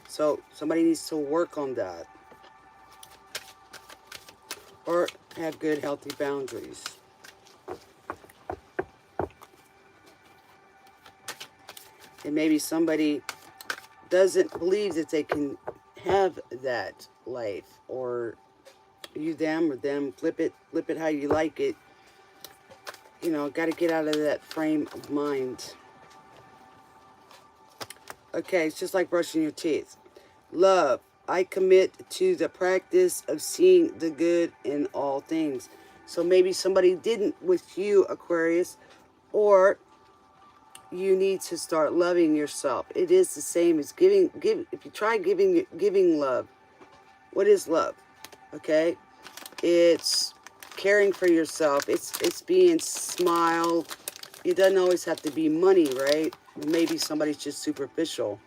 So somebody needs to work on that. Or have good, healthy boundaries. And maybe somebody doesn't believe that they can have that life, or you them or them, flip it how you like it. You know, got to get out of that frame of mind. Okay, it's just like brushing your teeth. Love, I commit to the practice of seeing the good in all things. So maybe somebody didn't with you, Aquarius, or you need to start loving yourself. It is the same as giving. If you try giving love, what is love? Okay, it's caring for yourself. It's being smiled. It doesn't always have to be money, right? Maybe somebody's just superficial.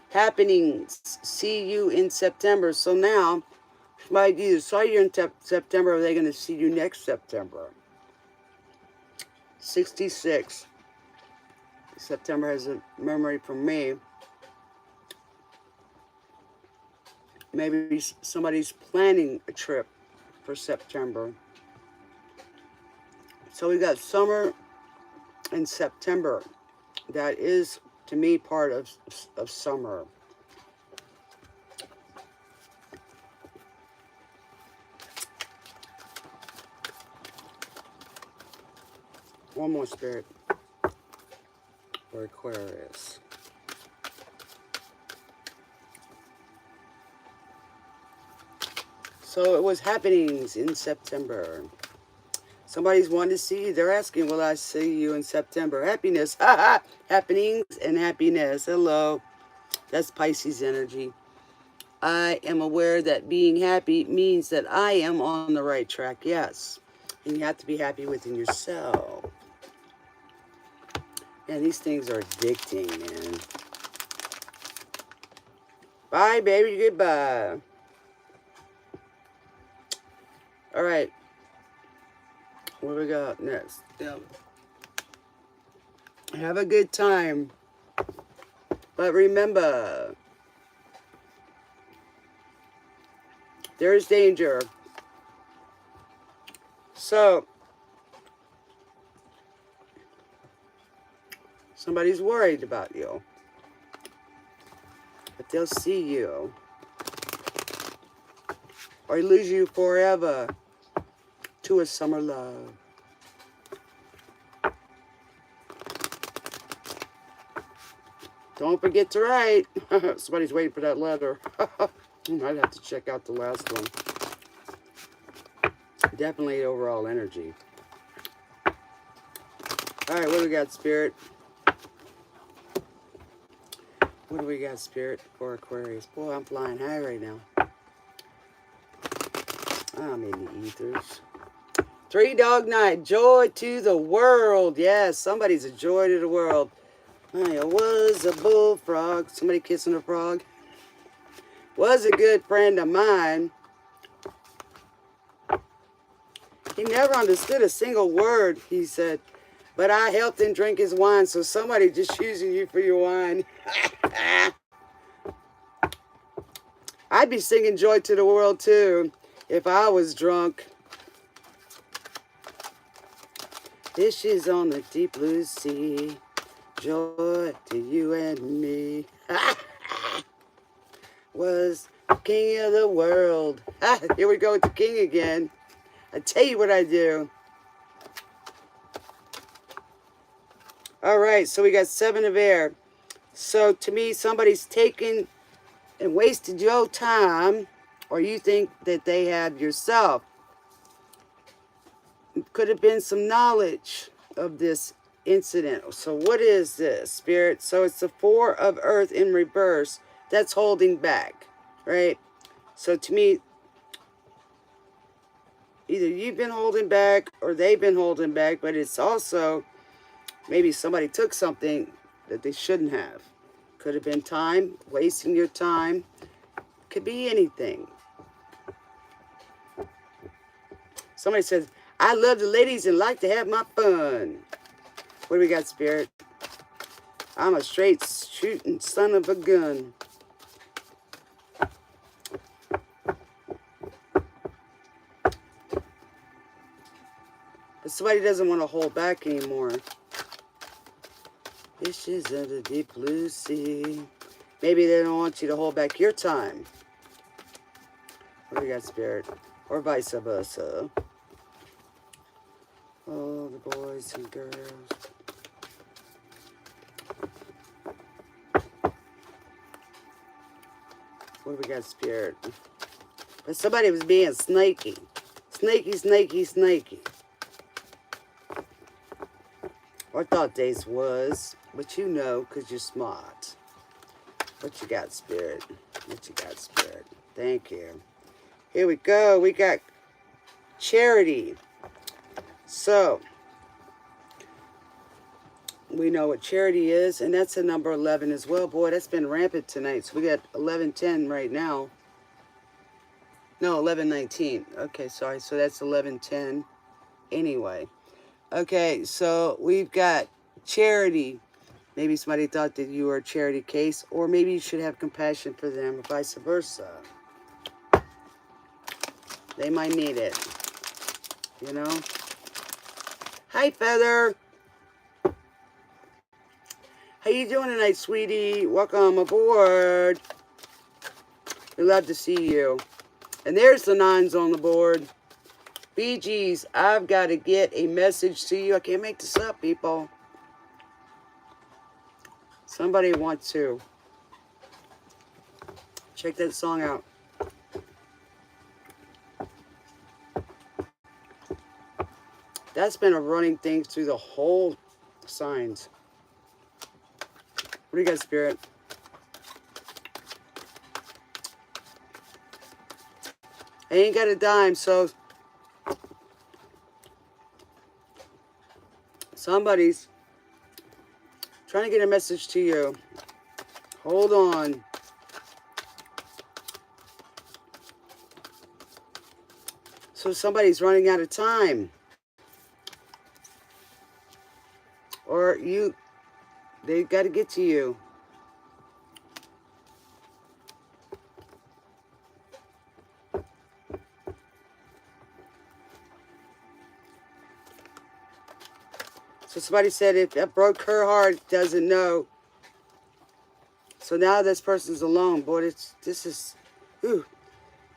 Happenings. See you in September. So now, might either saw you in September, or they're going to see you next September. 66. September has a memory for me. Maybe somebody's planning a trip for September. So we got summer and September. That is, to me, part of summer. One more spirit for Aquarius. So it was happenings in September. Somebody's wanting to see you. They're asking, will I see you in September? Happiness. Happenings and happiness. Hello. That's Pisces energy. I am aware that being happy means that I am on the right track. Yes. And you have to be happy within yourself. Man, these things are addicting, man. Bye, baby. Goodbye. All right. What do we got next? Yeah. Have a good time. But remember, there is danger. So, somebody's worried about you. But they'll see you. Or lose you forever to a summer love. Don't forget to write. Somebody's waiting for that letter. I'd have to check out the last one. Definitely overall energy. All right, what do we got, Spirit? What do we got, Spirit, for Aquarius? Boy, I'm flying high right now. I'm in the ethers. 3 Dog Night. Joy to the world. Yes, somebody's a joy to the world. I was a bullfrog. Somebody kissing a frog. Was a good friend of mine. He never understood a single word, he said. But I helped him drink his wine, so somebody just using you for your wine. I'd be singing Joy to the World, too, if I was drunk. Fishes on the deep blue sea. Joy to you and me. Was king of the world. Here we go with the king again. I tell you what I do. All right, so we got 7 of air. So to me, somebody's taken and wasted your time, or you think that they have yourself. Could have been some knowledge of this incident. So what is this, Spirit? So it's the 4 of earth in reverse. That's holding back, right? So to me, either you've been holding back or they've been holding back, but it's also maybe somebody took something that they shouldn't have. Could have been time, wasting your time. Could be anything. Somebody says, I love the ladies and like to have my fun. What do we got, Spirit? I'm a straight shooting son of a gun. But somebody doesn't want to hold back anymore. Fishes in the deep blue sea. Maybe they don't want you to hold back your time. What do we got, Spirit? Or vice versa. Oh, the boys and girls. What do we got, Spirit? But somebody was being snaky. Snaky, snaky, snaky. Or thought Dace was. But you know, because you're smart. What you got, Spirit? What you got, Spirit? Thank you. Here we go. We got charity. So, we know what charity is, and that's a number 11 as well. Boy, that's been rampant tonight. So we got 11:10 right now. No, 11:19. Okay, sorry. So that's 11:10 anyway. Okay, so we've got charity. Maybe somebody thought that you were a charity case, or maybe you should have compassion for them, or vice versa. They might need it, you know? Hi, Feather. How you doing tonight, sweetie? Welcome aboard. We love to see you. And there's the 9s on the board. BGs, I've got to get a message to you. I can't make this up, people. Somebody wants to. Check that song out. That's been a running thing through the whole signs. What do you got, Spirit? I ain't got a dime, so somebody's trying to get a message to you. Hold on. So somebody's running out of time. Or they got to get to you. So somebody said if that broke her heart, doesn't know. So now this person's alone. Boy, this is, ooh,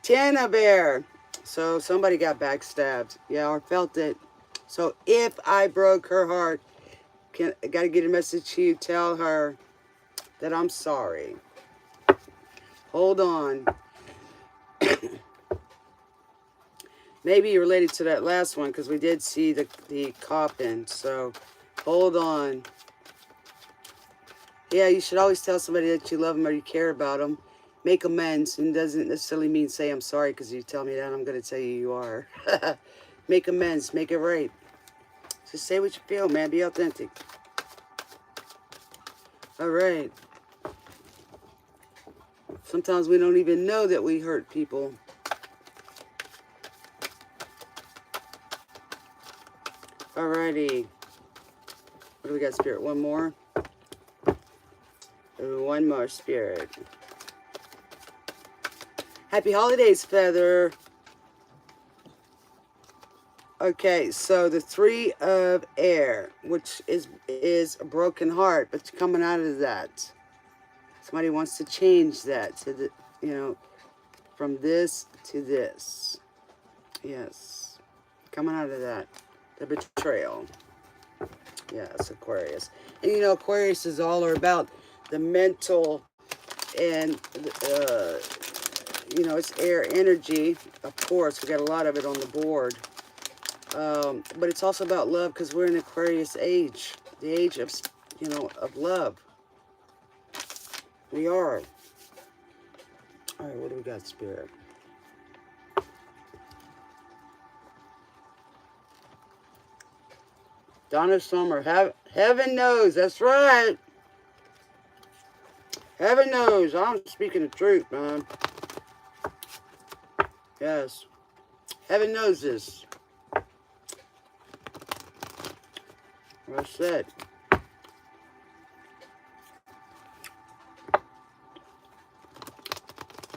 10 of bear. So somebody got backstabbed. Yeah, or felt it. So if I broke her heart, I got to get a message to you. Tell her that I'm sorry. Hold on. Maybe related to that last one, because we did see the coffin. So hold on. Yeah, you should always tell somebody that you love them or you care about them. Make amends, and doesn't necessarily mean say I'm sorry, because you tell me that, I'm going to tell you are. Make amends. Make it right. Just say what you feel, man. Be authentic. All right. Sometimes we don't even know that we hurt people. Alrighty. What do we got, Spirit? One more? One more, Spirit. Happy holidays, Feather. Okay, so the 3 of air, which is a broken heart, but coming out of that. Somebody wants to change that to the, you know, from this to this. Yes. Coming out of that. The betrayal. Yes, Aquarius. And you know, Aquarius is all about the mental and, you know, it's air energy. Of course, we got a lot of it on the board. But it's also about love, because we're in Aquarius age. The age of, you know, of love. We are. All right, what do we got, Spirit? Donna Summer, heaven knows, that's right. Heaven knows, I'm speaking the truth, man. Yes. Heaven knows this. What I said.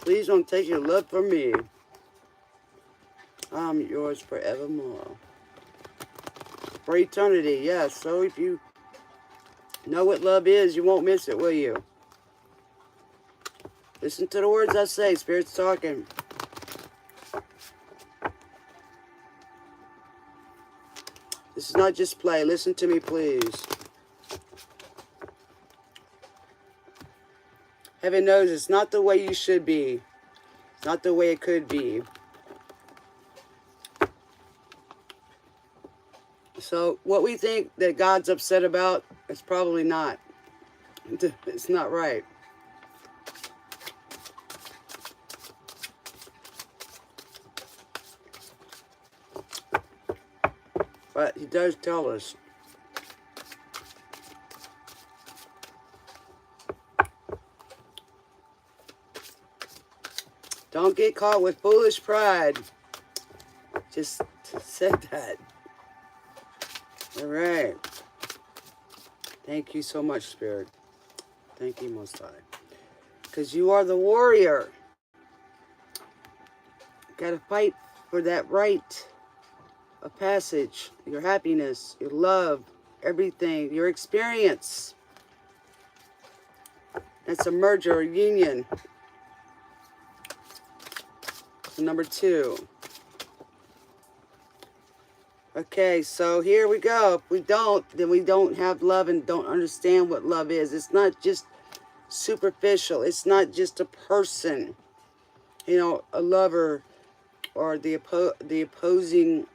Please don't take your love from me. I'm yours forevermore. For eternity, yes. So if you Know what love is. You won't miss it, will you? Listen to the words I say. Spirit's talking. This is not just play. Listen to me, please. Heaven knows it's not the way you should be. It's not the way it could be. So what we think that God's upset about, it's probably not. It's not right. But he does tell us. Don't get caught with foolish pride. Just said that. All right. Thank you so much, Spirit. Thank you, Most High. Because you are the warrior. Got to fight for that right of passage, your happiness, your love, everything, your experience. That's a merger, a union. So number 2. Okay, so here we go. If we don't, then we don't have love and don't understand what love is. It's not just superficial. It's not just a person, you know, a lover or the opposing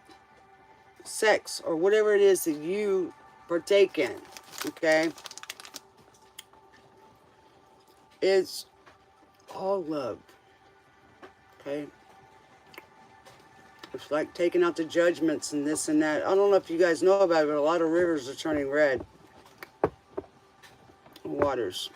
sex or whatever it is that you partake in, okay? It's all love, okay? It's like taking out the judgments and this and that. I don't know if you guys know about it, but a lot of rivers are turning red. Waters.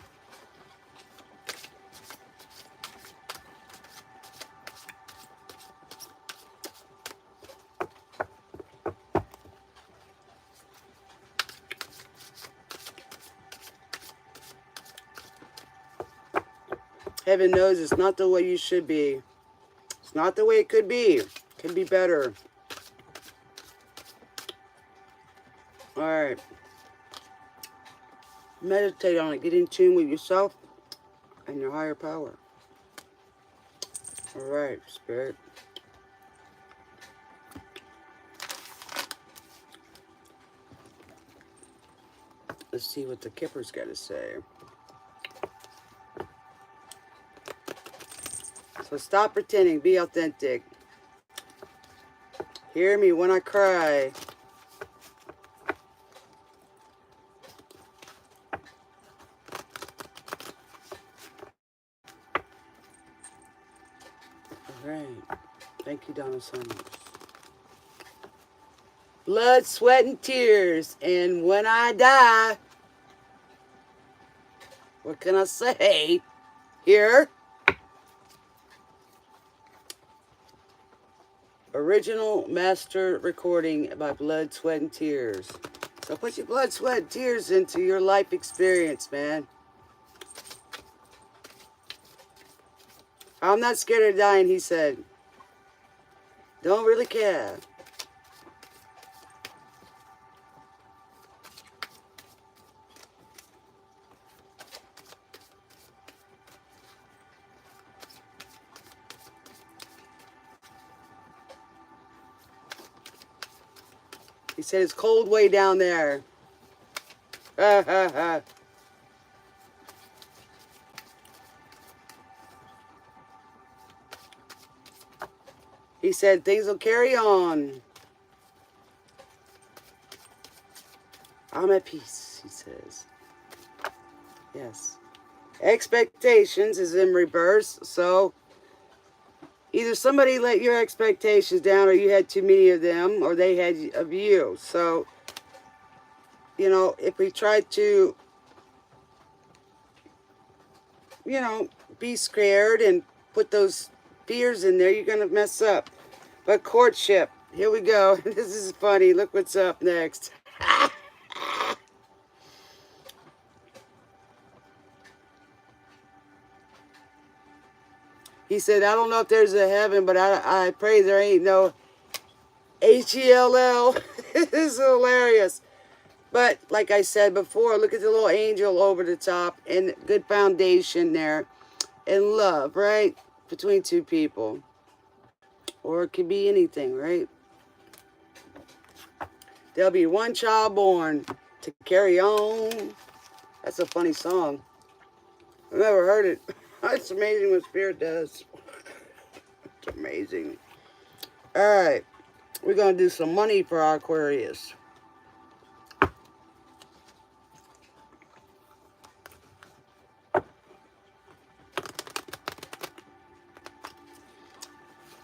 Heaven knows it's not the way you should be. It's not the way it could be. It could be better. All right. Meditate on it. Get in tune with yourself and your higher power. All right, Spirit. Let's see what the Kipper's got to say. So stop pretending. Be authentic. Hear me when I cry. All right. Thank you, Donna, so much. Blood, sweat, and tears. And when I die, what can I say? Here. Original master recording by Blood, Sweat, and Tears. So put your blood, sweat, and tears into your life experience, man. I'm not scared of dying, he said. Don't really care. He said it's cold way down there. Ha ha ha. He said things will carry on. I'm at peace, he says. Yes. Expectations is in reverse, so either somebody let your expectations down or you had too many of them or they had of you. So, you know, if we try to, you know, be scared and put those fears in there, you're going to mess up. But courtship, here we go. This is funny. Look what's up next. He said, I don't know if there's a heaven, but I pray there ain't no H-E-L-L. This is hilarious. But like I said before, look at the little angel over the top and good foundation there and love, right? Between two people. Or it could be anything, right? There'll be one child born to carry on. That's a funny song. I've never heard it. It's amazing what Spirit does. It's amazing. All right. We're going to do some money for our Aquarius.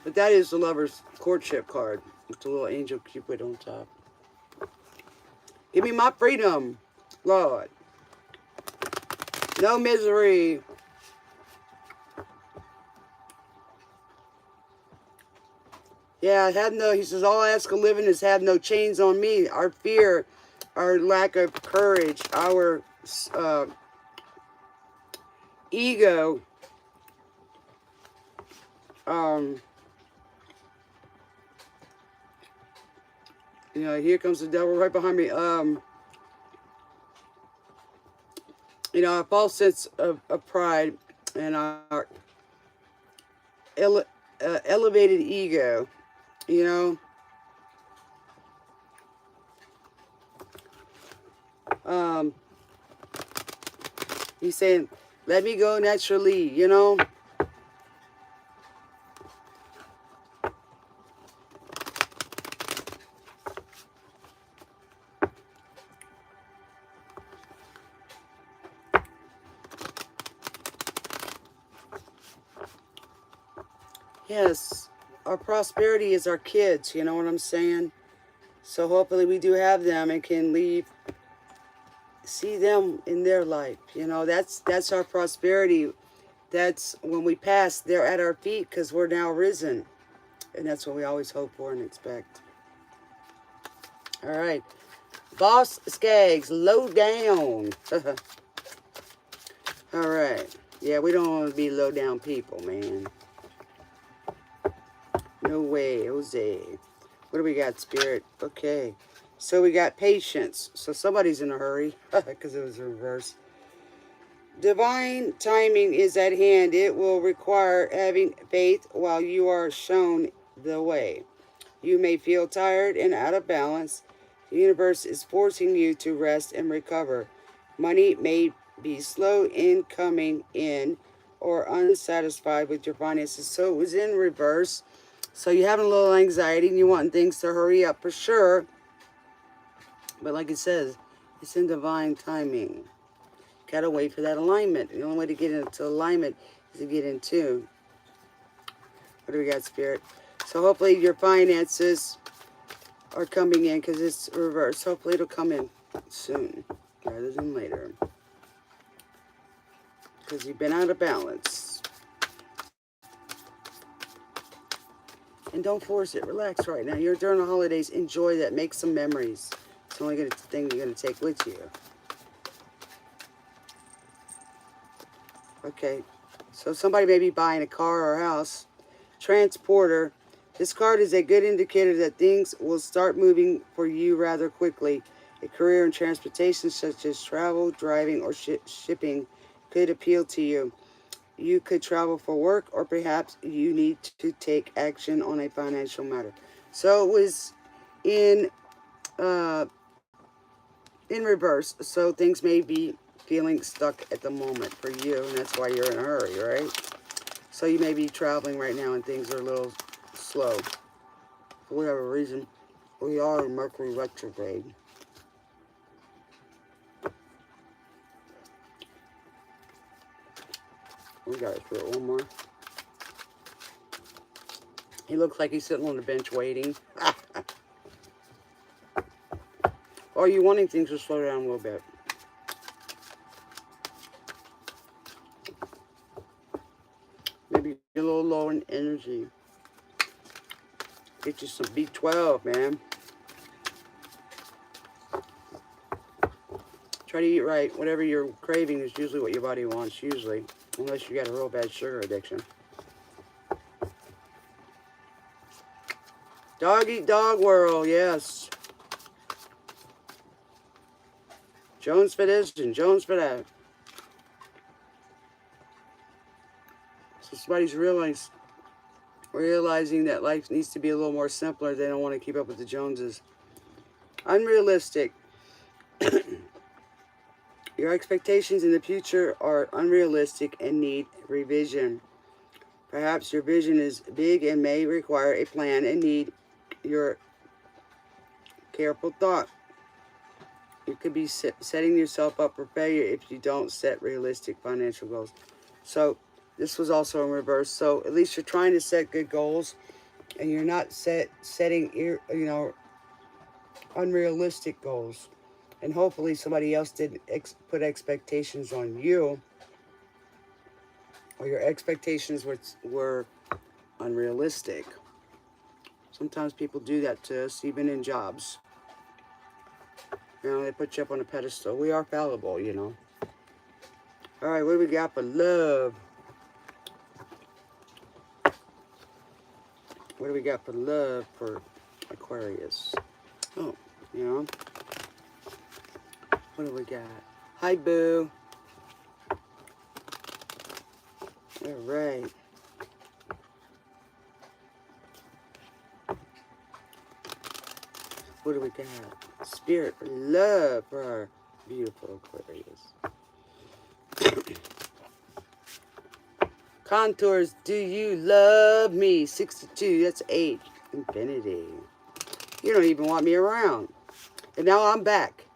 But that is the lover's courtship card with the little angel Cupid on top. Give me my freedom, Lord. No misery. Yeah, he says, all I ask of living is have no chains on me. Our fear, our lack of courage, our ego, here comes the devil right behind me. A false sense of pride and our elevated ego, he's saying, let me go naturally, Yes, our prosperity is our kids, you know what I'm saying? So hopefully we do have them and can see them in their life. That's our prosperity. That's when we pass, they're at our feet because we're now risen. And that's what we always hope for and expect. All right. Boss Skaggs, low down. All right. Yeah, we don't want to be low down people, man. No way, Jose. What do we got, Spirit? Okay. So we got patience. So somebody's in a hurry because it was reverse. Divine timing is at hand. It will require having faith while you are shown the way. You may feel tired and out of balance. The universe is forcing you to rest and recover. Money may be slow in coming in or unsatisfied with your finances. So it was in reverse. So you're having a little anxiety and you want things to hurry up for sure. But like it says, it's in divine timing. Gotta wait for that alignment. The only way to get into alignment is to get into. What do we got, Spirit? So hopefully your finances are coming in because it's reversed. Hopefully it'll come in soon rather than later. Because you've been out of balance. And don't force it. Relax right now. You're during the holidays. Enjoy that. Make some memories. It's the only good thing you're going to take with you. Okay. So somebody may be buying a car or a house. Transporter. This card is a good indicator that things will start moving for you rather quickly. A career in transportation such as travel, driving, or shipping could appeal to you. You could travel for work, or perhaps you need to take action on a financial matter. So it was in reverse. So things may be feeling stuck at the moment for you, and that's why you're in a hurry, right? So you may be traveling right now, and things are a little slow. For whatever reason, we are in Mercury retrograde. We got to throw one more. He looks like he's sitting on the bench waiting. Are you wanting things to slow down a little bit? Maybe you're a little low in energy. Get you some B12, man. Try to eat right. Whatever you're craving is usually what your body wants, usually. Unless you got a real bad sugar addiction. Dog eat dog world, yes. Jones for this and Jones for that. So somebody's realizing that life needs to be a little more simpler. They don't want to keep up with the Joneses. Unrealistic. Your expectations in the future are unrealistic and need revision. Perhaps your vision is big and may require a plan and need your careful thought. You could be setting yourself up for failure if you don't set realistic financial goals. So this was also in reverse. So at least you're trying to set good goals, and you're not setting unrealistic goals. And hopefully somebody else didn't put expectations on you, or your expectations were unrealistic. Sometimes people do that to us, even in jobs. You know, they put you up on a pedestal. We are fallible, you know. All right, what do we got for love? What do we got for love for Aquarius? Oh, you know. What do we got? Hi, boo. All right. What do we got? Spirit love for our beautiful Aquarius. Contours, do you love me? 62, that's 8. Infinity. You don't even want me around. And now I'm back.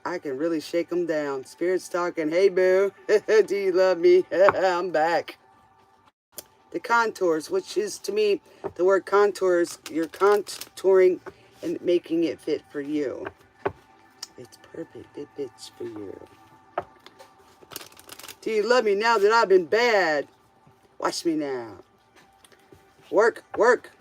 I can really shake them down. Spirit's talking, hey boo, do you love me? I'm back. The contours, which is to me, the word contours, you're contouring and making it fit for you. It's perfect, it fits for you. Do you love me now that I've been bad? Watch me now. Work, work.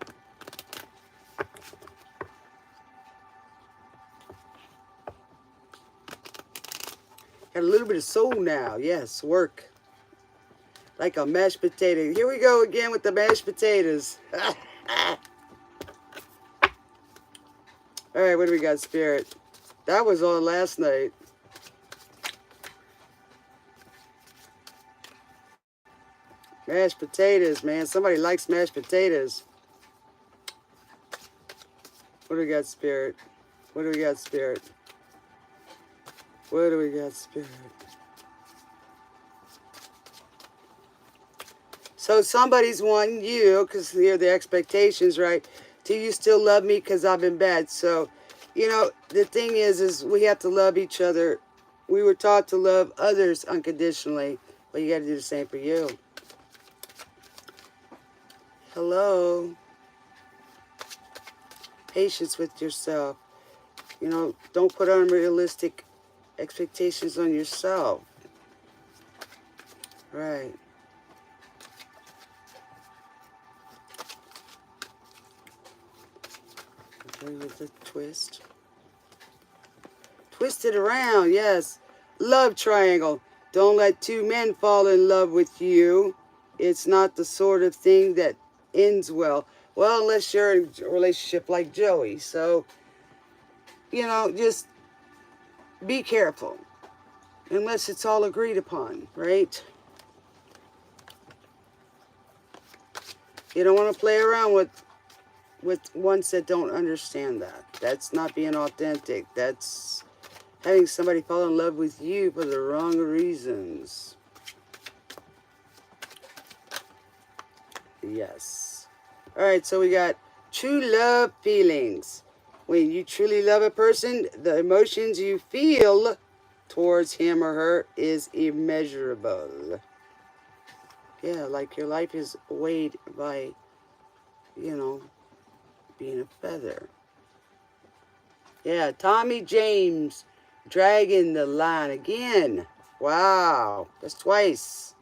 Got a little bit of soul now. Yes, work. Like a mashed potato. Here we go again with the mashed potatoes. All right, what do we got, Spirit? That was on last night. Mashed potatoes, man. Somebody likes mashed potatoes. What do we got, Spirit? What do we got, Spirit? What do we got, Spirit? So somebody's wanting you, because they're the expectations, right? Do you still love me because I've been bad? So, you know, the thing is we have to love each other. We were taught to love others unconditionally, but you got to do the same for you. Hello. Patience with yourself. You know, don't put unrealistic expectations on yourself. Right. Okay, with the twist. Twist it around, yes. Love triangle. Don't let two men fall in love with you. It's not the sort of thing that ends well. Well, unless you're in a relationship like Joey. So, you know, just be careful. Unless it's all agreed upon, right? You don't want to play around with ones that don't understand that. That's not being authentic. That's having somebody fall in love with you for the wrong reasons. Yes. All right, so we got true love feelings. When you truly love a person, the emotions you feel towards him or her is immeasurable. Yeah, like your life is weighed by, you know, being a feather. Yeah, Tommy James dragging the line again. Wow, that's twice.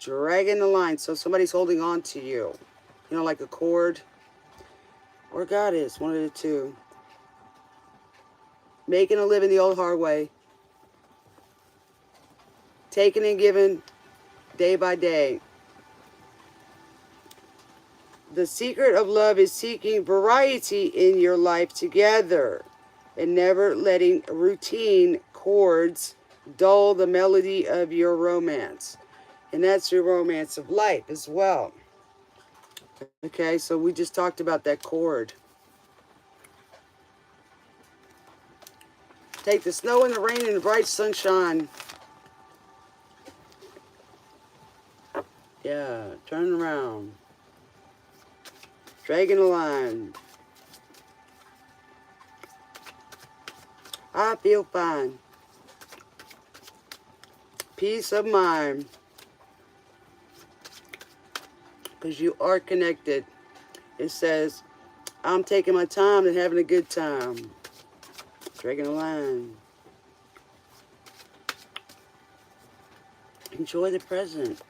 Dragging the line, so somebody's holding on to you. You know, like a cord. Or God is, one of the two. Making a living the old hard way. Taking and giving day by day. The secret of love is seeking variety in your life together and never letting routine chords dull the melody of your romance. And that's your romance of life as well. Okay, so we just talked about that chord. Take the snow and the rain and the bright sunshine. Yeah, turn around. Dragging a line. I feel fine. Peace of mind. Because you are connected. It says, I'm taking my time and having a good time. Dragging a line. Enjoy the present.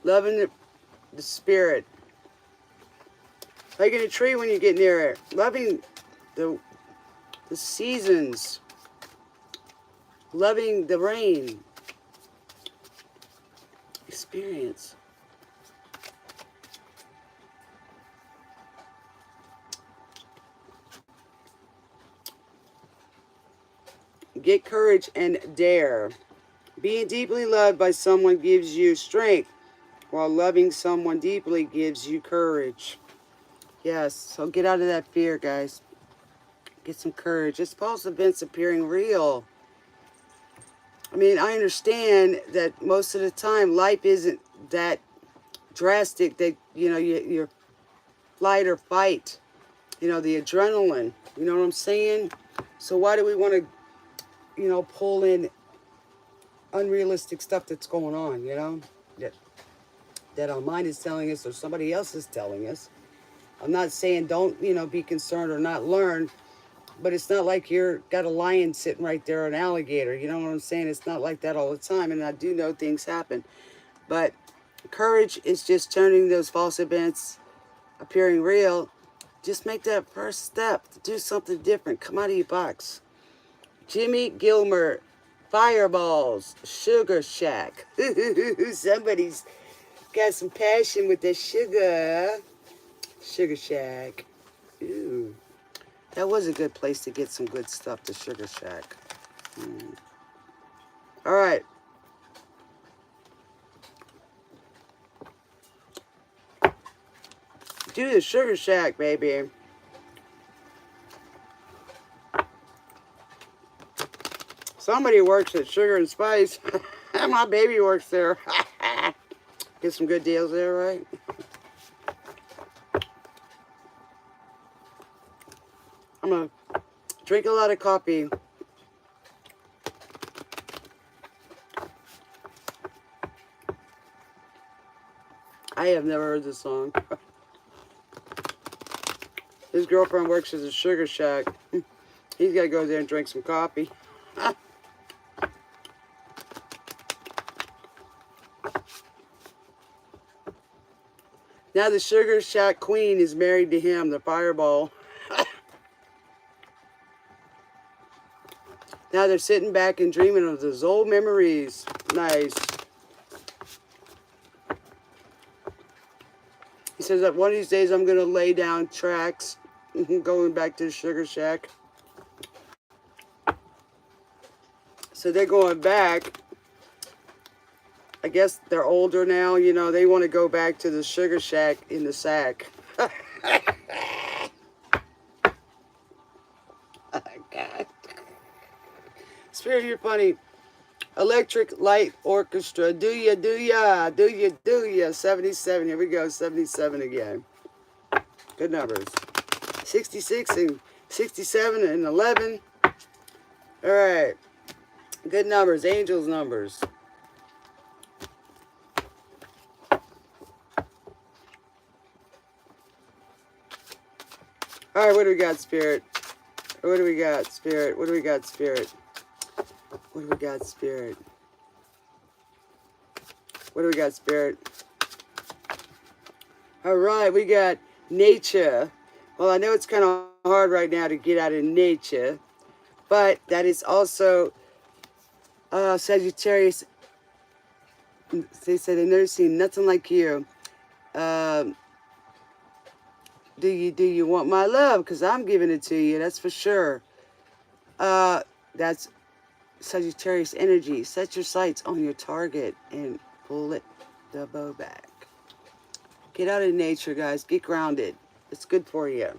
Loving the spirit. Like in a tree when you get near it. Loving the seasons. Loving the rain. Experience. Get courage and dare. Being deeply loved by someone gives you strength, while loving someone deeply gives you courage. Yes, so get out of that fear, guys. Get some courage. This false event's appearing real. I mean, I understand that most of the time life isn't that drastic that, you know, you're flight or fight. You know, the adrenaline. You know what I'm saying? So why do we want to, you know, pull in unrealistic stuff that's going on, you know? That our mind is telling us or somebody else is telling us. I'm not saying don't, you know, be concerned or not learn, but it's not like you're got a lion sitting right there, or an alligator. You know what I'm saying? It's not like that all the time, and I do know things happen. But courage is just turning those false events appearing real. Just make that first step to do something different. Come out of your box. Jimmy Gilmer, Fireballs, Sugar Shack. Somebody's got some passion with the sugar. Sugar Shack. Ooh. That was a good place to get some good stuff, the Sugar Shack. All right. Do the Sugar Shack, baby. Somebody works at Sugar and Spice. My baby works there. Get some good deals there, right? I'm going to drink a lot of coffee. I have never heard this song. His girlfriend works at a Sugar Shack. He's got to go there and drink some coffee. Now the Sugar Shack queen is married to him, the Fireball. Now they're sitting back and dreaming of those old memories. Nice. He says that one of these days I'm going to lay down tracks going back to the Sugar Shack. So they're going back. I guess they're older now, you know, they want to go back to the Sugar Shack in the sack. Oh, God. Spirit, you're funny. Electric Light Orchestra. Do ya, do ya, do ya, do ya. 77. Here we go. 77 again. Good numbers. 66 and 67 and 11. All right. Good numbers. Angels numbers. All right, what do we got, Spirit? What do we got, Spirit? What do we got, Spirit? What do we got, Spirit? What do we got, Spirit? All right, we got nature. Well, I know it's kind of hard right now to get out of nature, but that is also Sagittarius They said they've never seen nothing like you. Um, do you want my love? Because I'm giving it to you. That's for sure. That's Sagittarius energy. Set your sights on your target and pull it the bow back. Get out in nature, guys. Get grounded. It's good for you.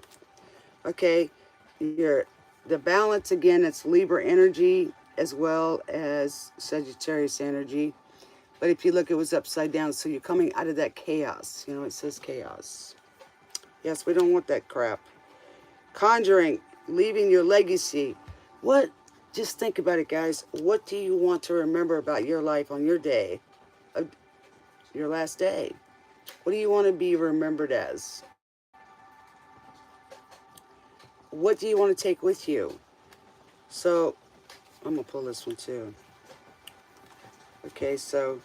Okay, the balance again. It's Libra energy as well as Sagittarius energy. But if you look, it was upside down. So you're coming out of that chaos. You know, it says chaos. Yes, we don't want that crap. Conjuring, leaving your legacy. What? Just think about it, guys. What do you want to remember about your life on your day, your last day? What do you want to be remembered as? What do you want to take with you? So, I'm going to pull this one too. Okay, so,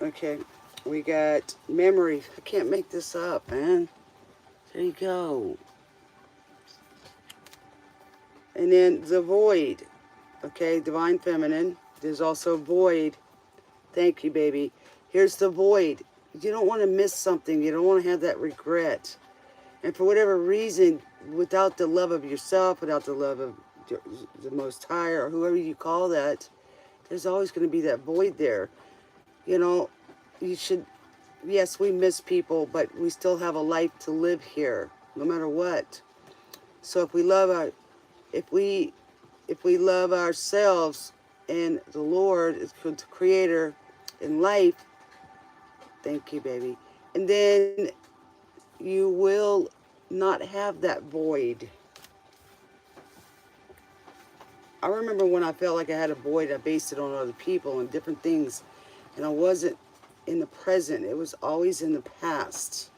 okay, we got memory. I can't make this up, man. There you go. And then the void. Okay, divine feminine. There's also void. Thank you, baby. Here's the void. You don't want to miss something. You don't want to have that regret. And for whatever reason, without the love of yourself, without the love of the Most High, or whoever you call that, there's always going to be that void there. You know, you should, yes, we miss people, but we still have a life to live here, no matter what. So if we love love ourselves and the Lord, the Creator in life, thank you, baby. And then you will not have that void. I remember when I felt like I had a void, I based it on other people and different things. And I wasn't in the present. It was always in the past.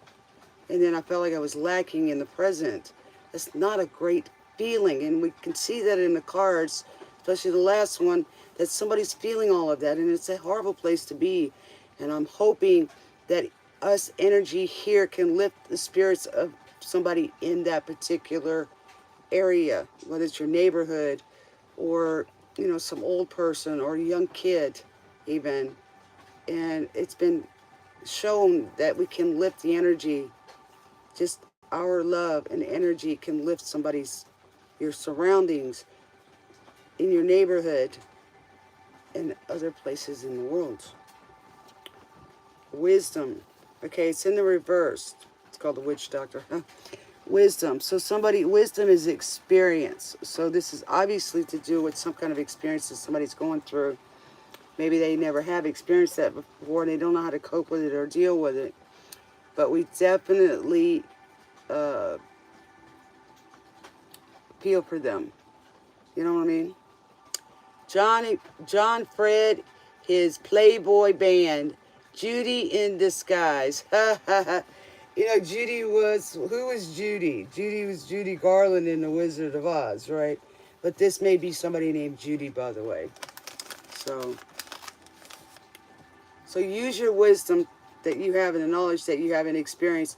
And then I felt like I was lacking in the present. That's not a great feeling. And we can see that in the cards, especially the last one, that somebody's feeling all of that. And it's a horrible place to be. And I'm hoping that us energy here can lift the spirits of somebody in that particular area, whether it's your neighborhood or, you know, some old person or a young kid even. And it's been shown that we can lift the energy. Just our love and energy can lift your surroundings, in your neighborhood, and other places in the world. Wisdom. Okay, it's in the reverse. It's called the witch doctor. Wisdom. So wisdom is experience. So this is obviously to do with some kind of experience that somebody's going through. Maybe they never have experienced that before and they don't know how to cope with it or deal with it. But we definitely feel for them. You know what I mean? John Fred, his Playboy band, Judy in Disguise. You know, who was Judy? Judy was Judy Garland in The Wizard of Oz, right? But this may be somebody named Judy, by the way. So use your wisdom that you have and the knowledge that you have and experience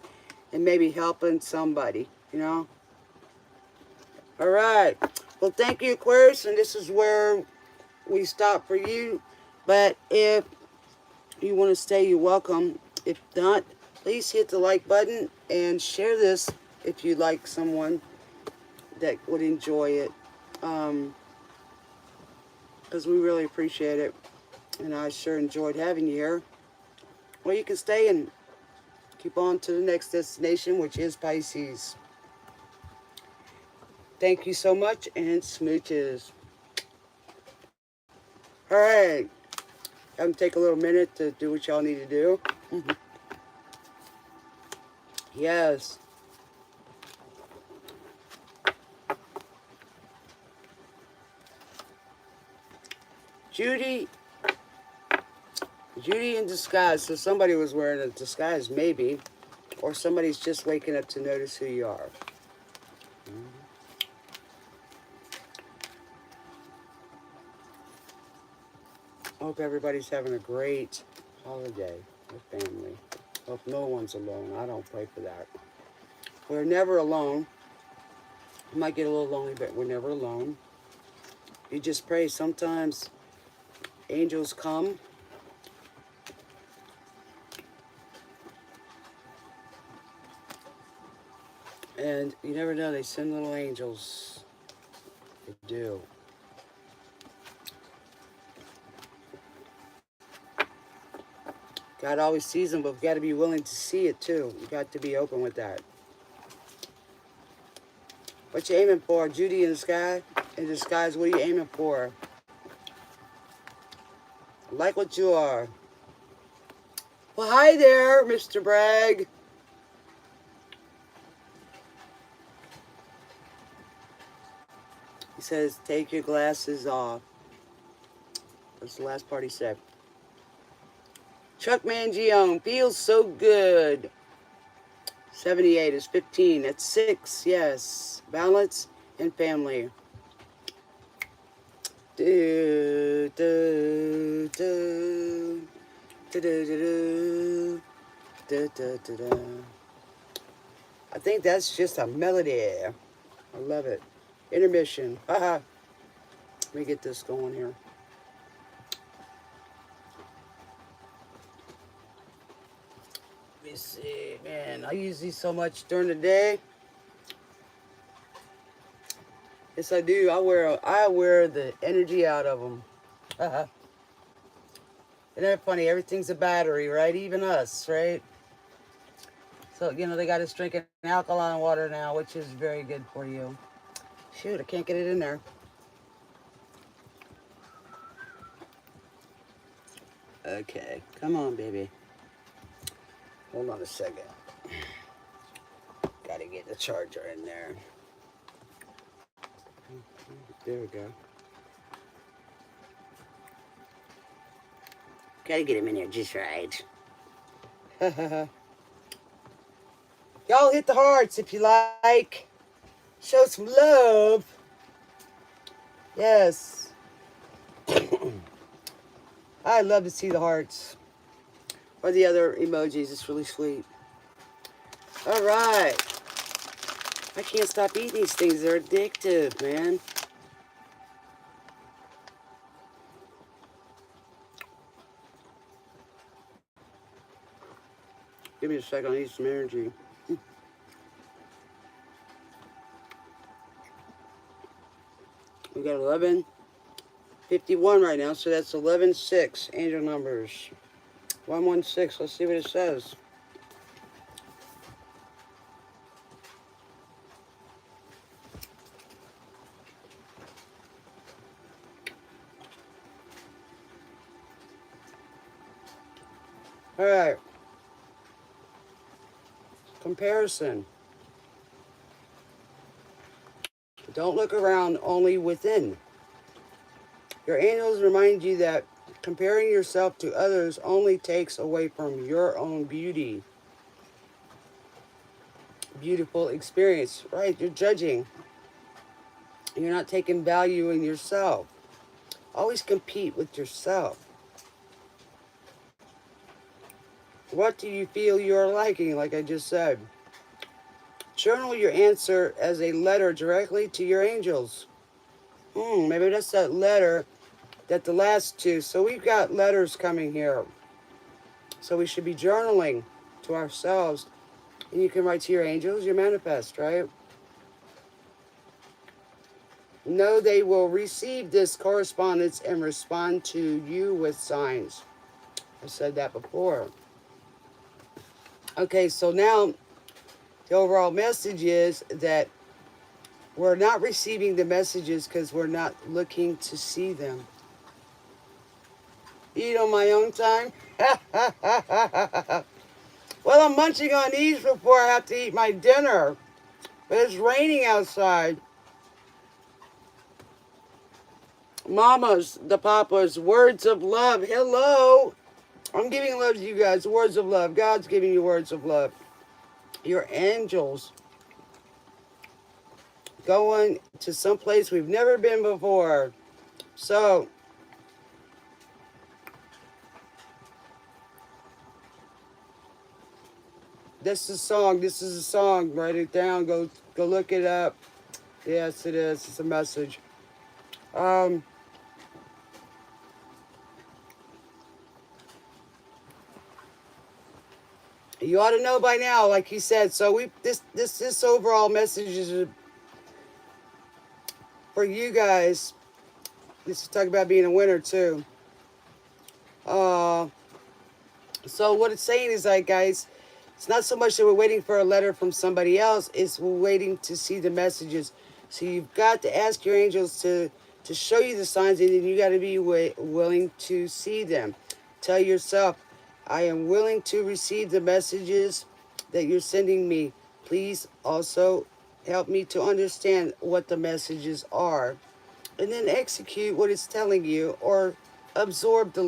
and maybe helping somebody, you know? All right. Well, thank you, Aquarius, and this is where we stop for you. But if you want to stay, you're welcome. If not, please hit the like button and share this if you like someone that would enjoy it. Because we really appreciate it. And I sure enjoyed having you here. Well, you can stay and keep on to the next destination, which is Pisces. Thank you so much, and smooches. All right. I'm going to take a little minute to do what y'all need to do. Yes. Judy in disguise. So somebody was wearing a disguise, maybe. Or somebody's just waking up to notice who you are. I hope everybody's having a great holiday with family. Hope no one's alone. I don't pray for that. We're never alone. You might get a little lonely, but we're never alone. You just pray. Sometimes Angels come. And you never know, they send little angels. They do. God always sees them, but we've got to be willing to see it too. We've got to be open with that. What you aiming for, Judy in the sky? In disguise, what are you aiming for? Like what you are. Well, hi there, Mr. Bragg. He says, take your glasses off. That's the last part he said. Chuck Mangione, feels so good. 78 is 15. That's 6, yes. Balance and family. Do, do, do, do, do, do, do, do, do, do. I think that's just a melody. I love it. Intermission. Haha. Let me get this going here. Let me see. Man, I use these so much during the day. Yes, I do. I wear the energy out of them. Haha. Isn't that funny? Everything's a battery, right? Even us, right? So, you know, they got us drinking alkaline water now, which is very good for you. Shoot, I can't get it in there. Okay, come on, baby. Hold on a second. Gotta get the charger in there. There we go. Gotta get him in there just right. Y'all hit the hearts if you like. Show some love. Yes. I love to see the hearts. Or the other emojis. It's really sweet. All right. I can't stop eating these things. They're addictive, man. Give me a second. I need some energy. We got 11:51 right now, so that's 11-6 angel numbers. 116. Let's see what it says. All right. Comparison. Don't look around, only within. Your angels remind you that comparing yourself to others only takes away from your own beauty. Beautiful experience. Right, you're judging. You're not taking value in yourself. Always compete with yourself. What do you feel you're liking, like I just said? Journal your answer as a letter directly to your angels. Maybe that's that letter that the last two. So we've got letters coming here. So we should be journaling to ourselves. And you can write to your angels, your manifest, right? Know they will receive this correspondence and respond to you with signs. I said that before. Okay, so now the overall message is that we're not receiving the messages because we're not looking to see them. Eat on my own time? Well, I'm munching on these before I have to eat my dinner. But it's raining outside. Mamas, the papas, words of love. Hello. I'm giving love to you guys. Words of love. God's giving you words of love. Your angels. Going to some place we've never been before. So, this is a song. This is a song. Write it down. Go look it up. Yes, it is. It's a message. You ought to know by now, like he said. So this overall message is for you guys. This is talking about being a winner too. Uh, so what it's saying is like, guys, it's not so much that we're waiting for a letter from somebody else. It's we're waiting to see the messages. So you've got to ask your angels to show you the signs, and then you got to be willing to see them. Tell yourself, I am willing to receive the messages that you're sending me. Please also help me to understand what the messages are, and then execute what it's telling you, or absorb the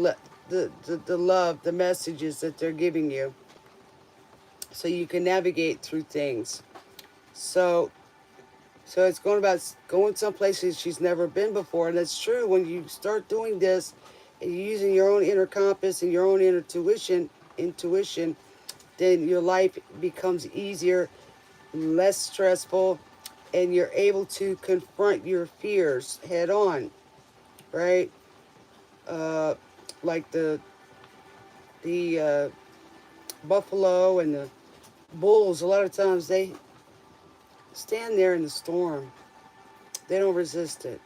love, the messages that they're giving you, so you can navigate through things. So it's going about going some places she's never been before, and that's true. When you start doing this, and you're using your own inner compass and your own intuition, then your life becomes easier, less stressful, and you're able to confront your fears head on, right? Like the buffalo and the bulls. A lot of times they stand there in the storm. They don't resist it.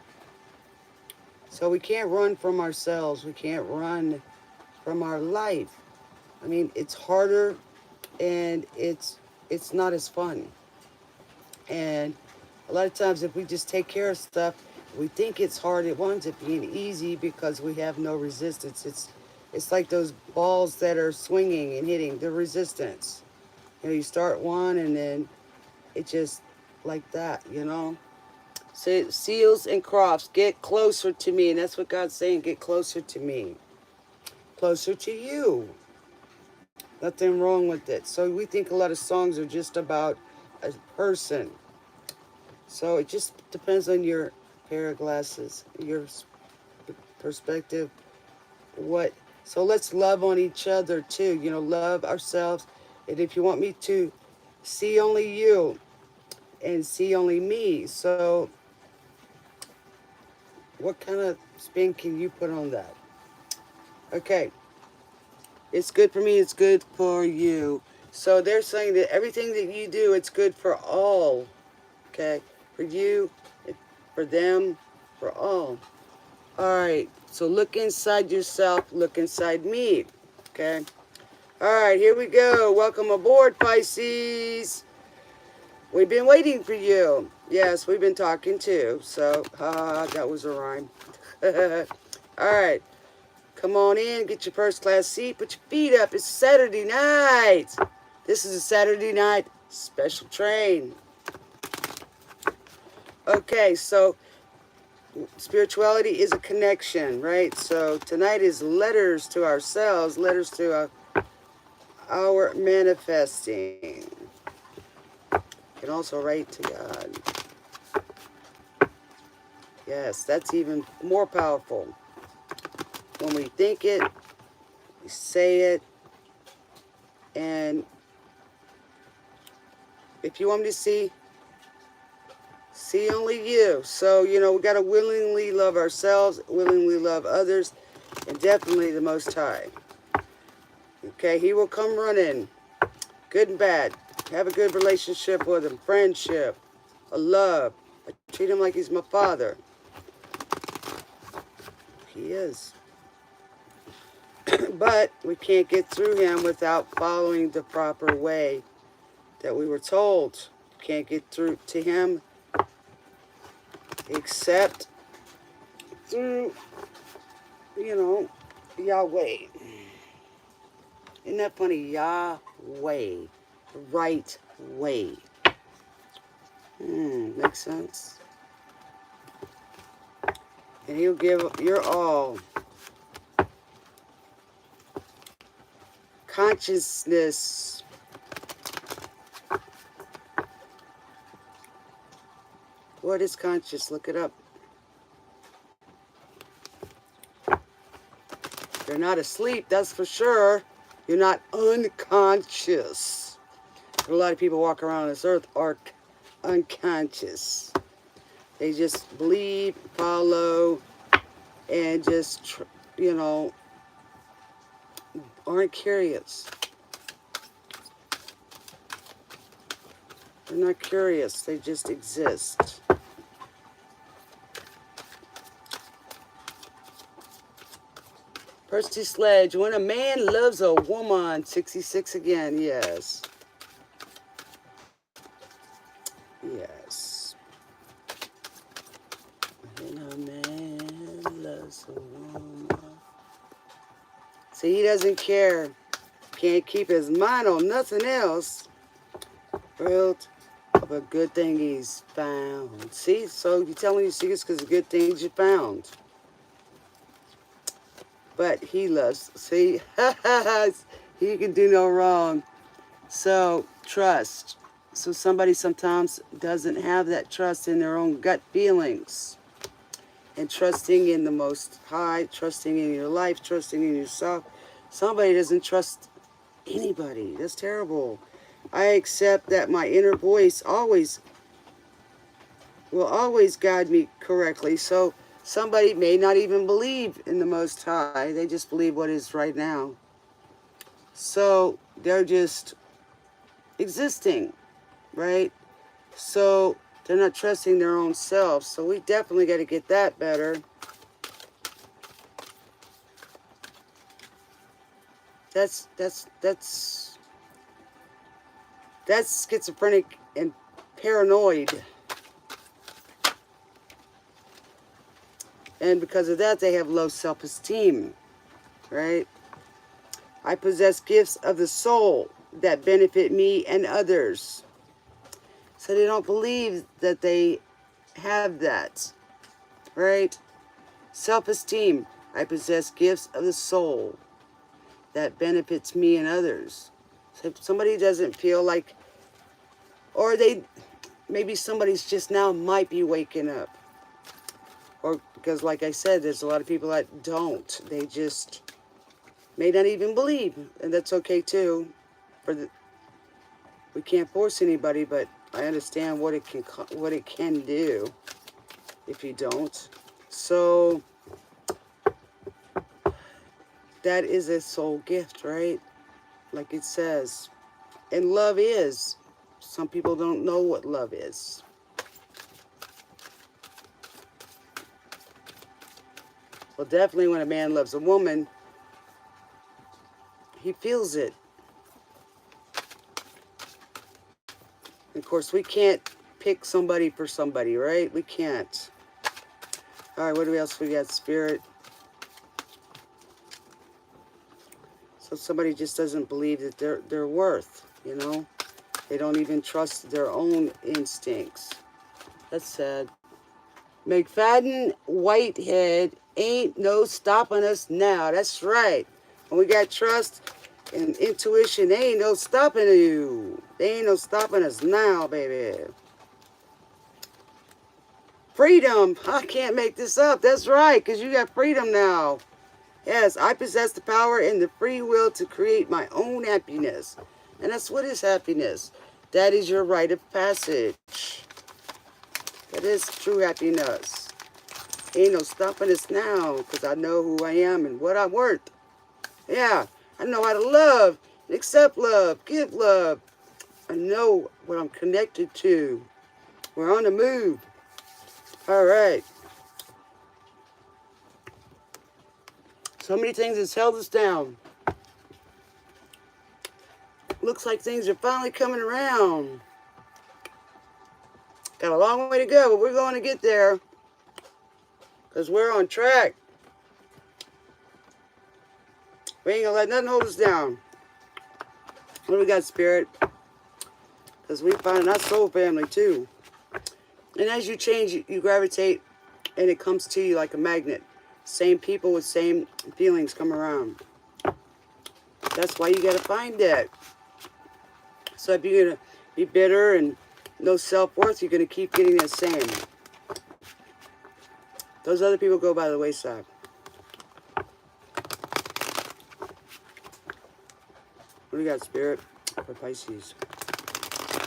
So we can't run from ourselves. We can't run from our life. I mean, it's harder, and it's not as fun. And a lot of times if we just take care of stuff, we think it's hard. It winds up being easy because we have no resistance. It's like those balls that are swinging and hitting, the resistance. You know, you start one and then it just like that, you know. So seals and crofts, get closer to me. And that's what God's saying, get closer to me. Closer to you. Nothing wrong with it. So we think a lot of songs are just about a person. So it just depends on your pair of glasses, your perspective. So let's love on each other too. You know, love ourselves. And if you want me to see only you and see only me, so what kind of spin can you put on that? Okay. It's good for me, it's good for you. So they're saying that everything that you do, it's good for all. Okay? For you, for them, for all. Alright, so look inside yourself, look inside me. Okay? Alright, here we go. Welcome aboard, Pisces. We've been waiting for you. Yes, we've been talking too. So, that was a rhyme. Alright. Come on in, get your first class seat, put your feet up. It's Saturday night. This is a Saturday night special train. Okay, so spirituality is a connection, right? So tonight is letters to ourselves, letters to our manifesting. You can also write to God. Yes, that's even more powerful. When we think it, we say it, and if you want me to see only you. So, you know, we got to willingly love ourselves, willingly love others, and definitely the Most High. Okay, He will come running, good and bad. Have a good relationship with Him, friendship, a love. I treat Him like He's my father. He is. But we can't get through Him without following the proper way that we were told. Can't get through to Him except through, you know, Yahweh. Isn't that funny? Yahweh. Right way. Makes sense. And He'll give your all. Consciousness. What is conscious? Look it up. You're not asleep, that's for sure. You're not unconscious. A lot of people walk around on this earth are unconscious. They just believe, follow, and just, you know, aren't curious. They're not curious. They just exist. Percy Sledge, when a man loves a woman, 66 again, yes. Yes. When a man loves a woman. See, he doesn't care. Can't keep his mind on nothing else. Thrilled of a good thing he's found. See, so you're telling your secrets because of good things you found. But he loves, see, he can do no wrong. So, trust. So somebody sometimes doesn't have that trust in their own gut feelings. And trusting in the Most High, trusting in your life, trusting in yourself. Somebody doesn't trust anybody. That's terrible. I accept that my inner voice will always guide me correctly. So somebody may not even believe in the Most High. They just believe what is right now. So they're just existing, right? So they're not trusting their own selves. So we definitely got to get that better. That's schizophrenic and paranoid. And because of that, they have low self-esteem, right? I possess gifts of the soul that benefit me and others. So they don't believe that they have that, right? Self-esteem. I possess gifts of the soul that benefits me and others. So if somebody doesn't feel like, or maybe somebody's just now might be waking up. Or because like I said, there's a lot of people that don't. They just may not even believe. And that's okay too. We can't force anybody, but I understand what it can do if you don't. So that is a soul gift, right? Like it says. And love is. Some people don't know what love is. Well, definitely when a man loves a woman, he feels it. Of course, we can't pick somebody for somebody, right? We can't. All right, what else we got? Spirit. So somebody just doesn't believe that they're worth, you know? They don't even trust their own instincts. That's sad. McFadden Whitehead, ain't no stopping us now. That's right. When we got trust and intuition, they ain't no stopping you. They ain't no stopping us now, baby. Freedom. I can't make this up. That's right, because you got freedom now. Yes, I possess the power and the free will to create my own happiness. And that's what is happiness. That is your rite of passage. That is true happiness. Ain't no stopping us now, because I know who I am and what I'm worth. Yeah, I know how to love, accept love, give love. I know what I'm connected to. We're on the move. All right. So many things that's held us down. Looks like things are finally coming around. Got a long way to go, but we're going to get there. Because we're on track. We ain't going to let nothing hold us down. What do we got, Spirit? Because we find our soul family, too. And as you change, you gravitate, and it comes to you like a magnet. Same people with same feelings come around. That's why you got to find that. So if you're going to be bitter and no self-worth, you're going to keep getting that same. Those other people go by the wayside. What do you got, Spirit? For Pisces.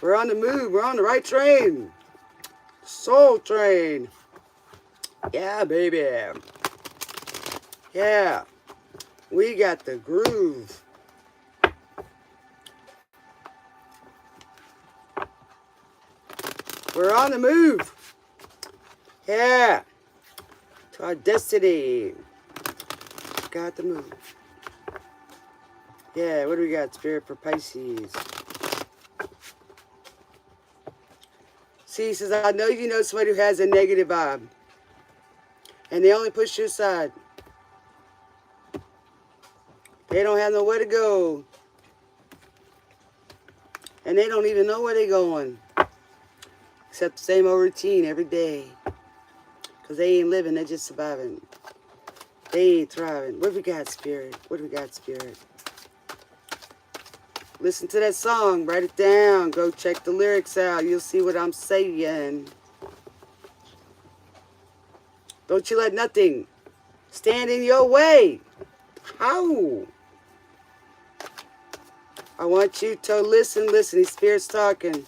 We're on the move. We're on the right train. Soul train. Yeah, baby. Yeah. We got the groove. We're on the move. Yeah. To our destiny. Got the move. Yeah, what do we got, Spirit, for Pisces? See, he says, I know you know somebody who has a negative vibe. And they only push you aside. They don't have nowhere to go. And they don't even know where they're going. Except the same old routine every day. Because they ain't living, they're just surviving. They ain't thriving. What do we got, Spirit? What do we got, Spirit? Listen to that song. Write it down. Go check the lyrics out. You'll see what I'm saying. Don't you let nothing stand in your way. How? I want you to listen. Listen, his Spirit's talking.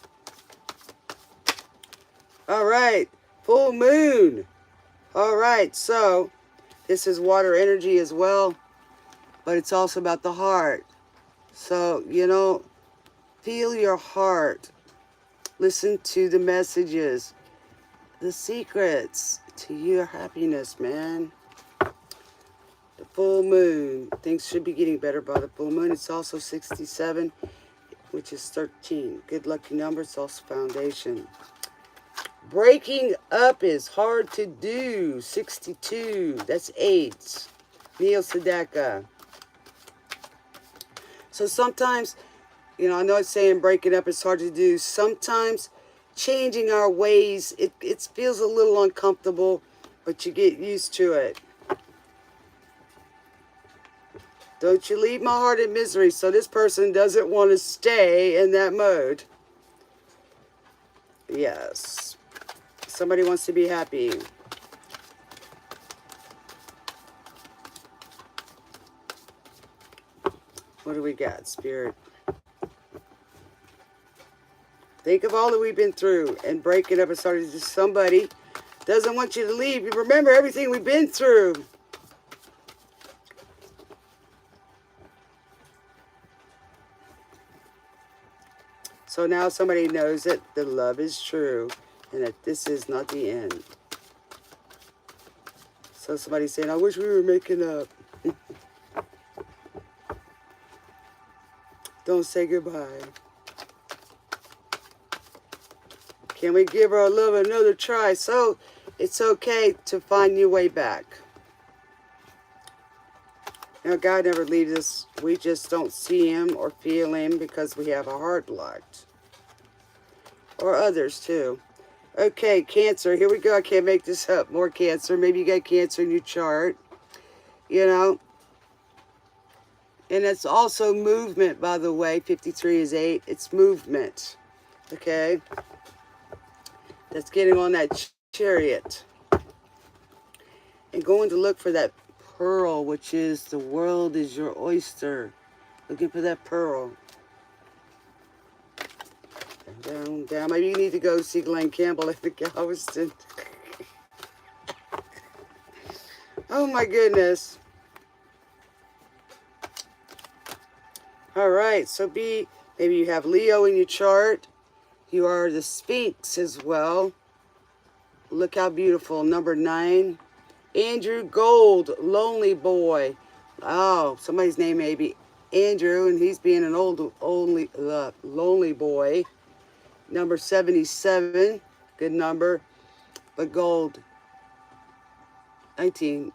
All right. Full moon. All right. So, this is water energy as well. But it's also about the heart. So, you know, feel your heart. Listen to the messages. The secrets to your happiness, man. The full moon. Things should be getting better by the full moon. It's also 67, which is 13. Good lucky number. It's also foundation. Breaking up is hard to do. 62. That's 8. Neil Sedaka. So sometimes, you know, I know it's saying breaking up is hard to do. Sometimes changing our ways, it feels a little uncomfortable, but you get used to it. Don't you leave my heart in misery. So this person doesn't want to stay in that mode. Yes. Somebody wants to be happy. What do we got, Spirit? Think of all that we've been through and breaking up and starting to somebody doesn't want you to leave. You remember everything we've been through. So now somebody knows that the love is true and that this is not the end. So somebody's saying, I wish we were making up. Don't say goodbye. Can we give our love another try? So it's okay to find your way back. You know, God never leaves us. We just don't see him or feel him because we have our heart locked. Or others too. Okay, Cancer. Here we go. I can't make this up. More Cancer. Maybe you got Cancer in your chart. You know. And it's also movement, by the way. 53 is 8. It's movement. Okay. That's getting on that chariot. And going to look for that pearl, which is the world is your oyster. Looking for that pearl. Down, down. Maybe you need to go see Glenn Campbell at the Galveston. Oh my goodness. All right, so maybe you have Leo in your chart. You are the Sphinx as well. Look how beautiful. Number 9. Andrew Gold, Lonely Boy. Oh, somebody's name may be Andrew, and he's being an lonely boy. Number 77, good number, but gold. 19.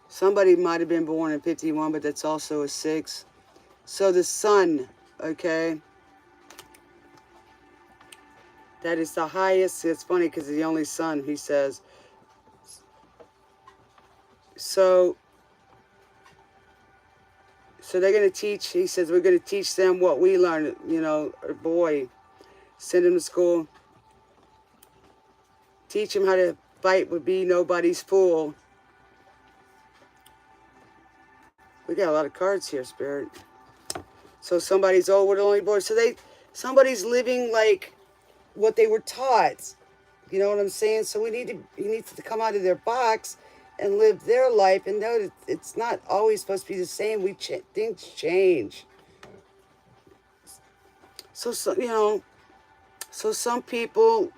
Somebody might have been born in 51, but that's also a 6. So the sun, okay? That is the highest. It's funny because it's the only sun, he says. So they're going to teach, he says, we're going to teach them what we learned, you know, or boy, send him to school. Teach him how to fight would be nobody's fool. We got a lot of cards here, Spirit. So somebody's with only boy. So somebody's living like what they were taught. You know what I'm saying? So you need to come out of their box and live their life and know that it's not always supposed to be the same. Things change. So you know, so some people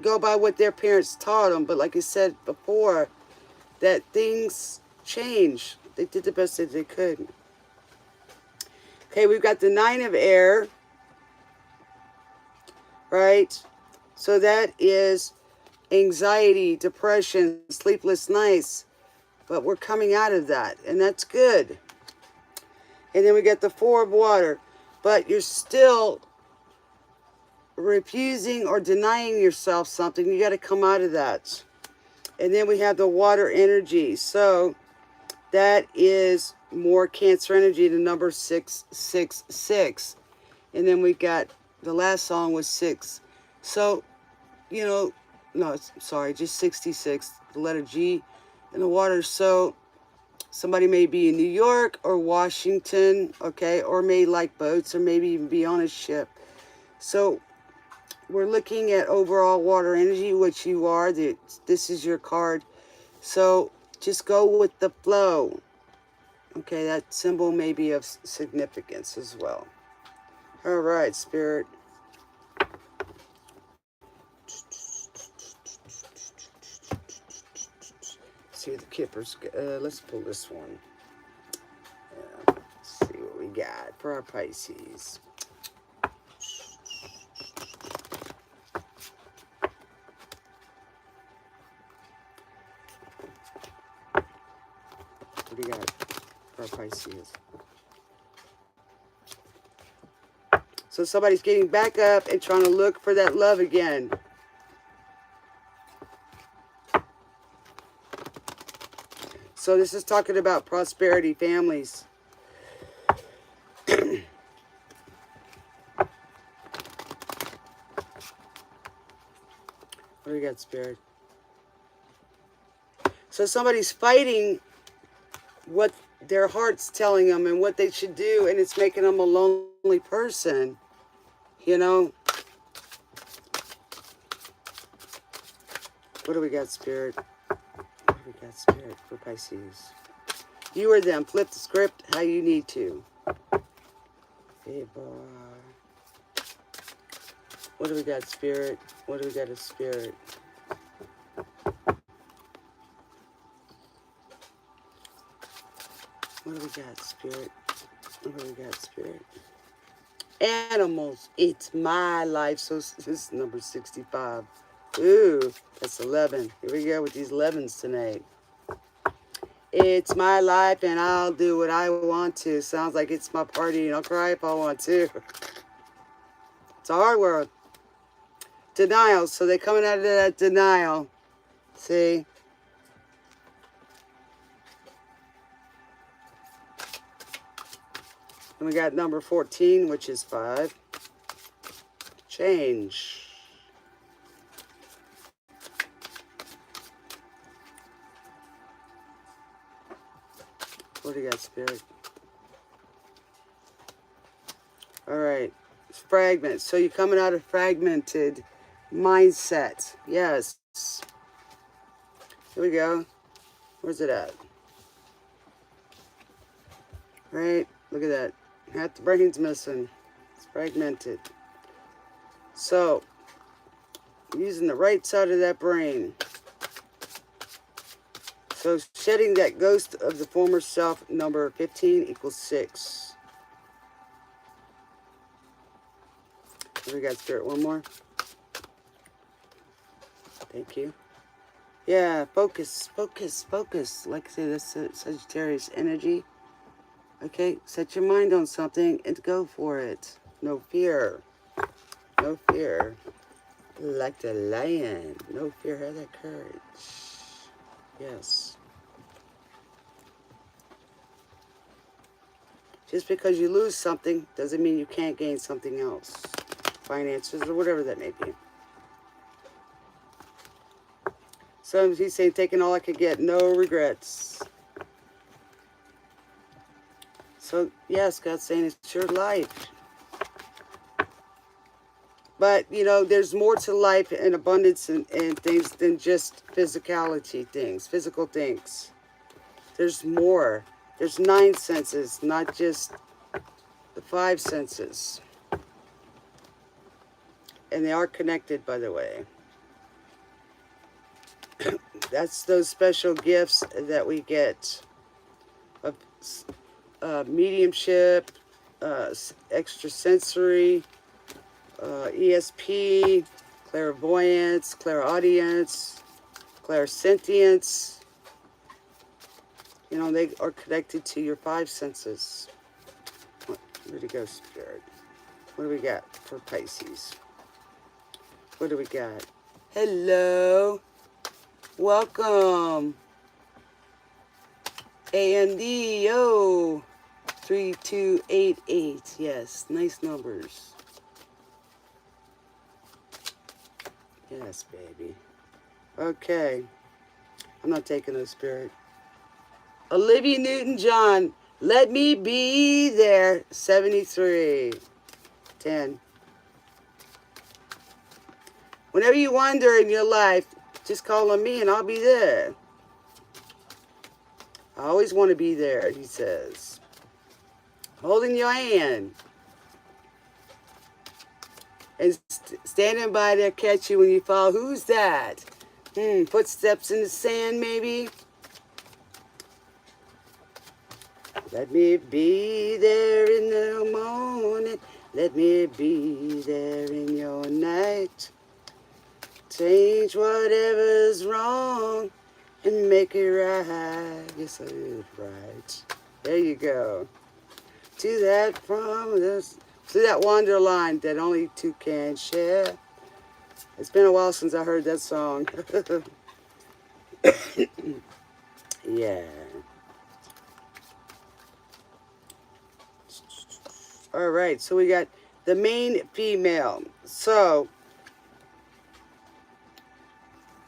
go by what their parents taught them. But like I said before, that things change. They did the best that they could. Okay, we've got the 9 of air, right? So that is anxiety, depression, sleepless nights. But we're coming out of that, and that's good. And then we got the 4 of water. But you're still refusing or denying yourself something. You got to come out of that. And then we have the water energy. So that is more Cancer energy, the number 666. And then we got the last song was 6. So, you know, no, sorry, just 66, the letter G in the water. So somebody may be in New York or Washington, okay, or may like boats or maybe even be on a ship. So we're looking at overall water energy, which you are. This is your card. So just go with the flow. Okay, that symbol may be of significance as well. All right, Spirit. See the Kippers. Let's pull this one. Let's see what we got for our Pisces. What do you got for our Pisces? So somebody's getting back up and trying to look for that love again. So this is talking about prosperity, families. What do we got, Spirit? So somebody's fighting what their heart's telling them and what they should do, and it's making them a lonely person, you know? What do we got, Spirit? What do we got, Spirit, for Pisces? You or them. Flip the script how you need to. Hey, boy. What do we got, Spirit? What do we got as Spirit? What do we got, Spirit? What do we got, Spirit? Animals. It's my life. So this is number 65. Ooh, that's 11. Here we go with these 11s tonight. It's my life and I'll do what I want to. Sounds like it's my party and I'll cry if I want to. It's a hard world. Denial. So they're coming out of that denial. See? And we got number 14, which is 5. Change. What do you got, Spirit? All right. It's fragment. So you're coming out of fragmented mindset. Yes. Here we go. Where's it at? Right. Look at that. Half the brain's missing. It's fragmented. So, using the right side of that brain. So, shedding that ghost of the former self, number 15 equals 6. Here we got, Spirit. One more. Thank you. Yeah, focus, focus, focus. Like I say, that's Sagittarius energy. Okay, set your mind on something and go for it. No fear. No fear. Like the lion. No fear, have that courage. Yes. Just because you lose something doesn't mean you can't gain something else. Finances or whatever that may be. So he's saying, taking all I could get, no regrets. So, yes, God's saying it's your life. But, you know, there's more to life and abundance and things than just physicality things, physical things. There's more. There's 9 senses, not just the 5 senses. And they are connected, by the way. That's those special gifts that we get of mediumship, extrasensory, ESP, clairvoyance, clairaudience, clairsentience. You know, they are connected to your five senses. Where'd it go, Spirit? What do we got for Pisces? What do we got? Hello. Welcome. AMDO 3288. Yes, nice numbers. Yes, baby. Okay. I'm not taking no Spirit. Olivia Newton-John, let me be there. 73. 10. Whenever you wander in your life, just call on me and I'll be there. I always want to be there, he says. Holding your hand. And standing by to catch you when you fall. Who's that? Footsteps in the sand, maybe? Let me be there in the morning. Let me be there in your night. Change whatever's wrong and make it right. Yes, I did right. There you go. To that promise, to that wonderland that only two can share. It's been a while since I heard that song. Yeah. All right, so we got the main female. So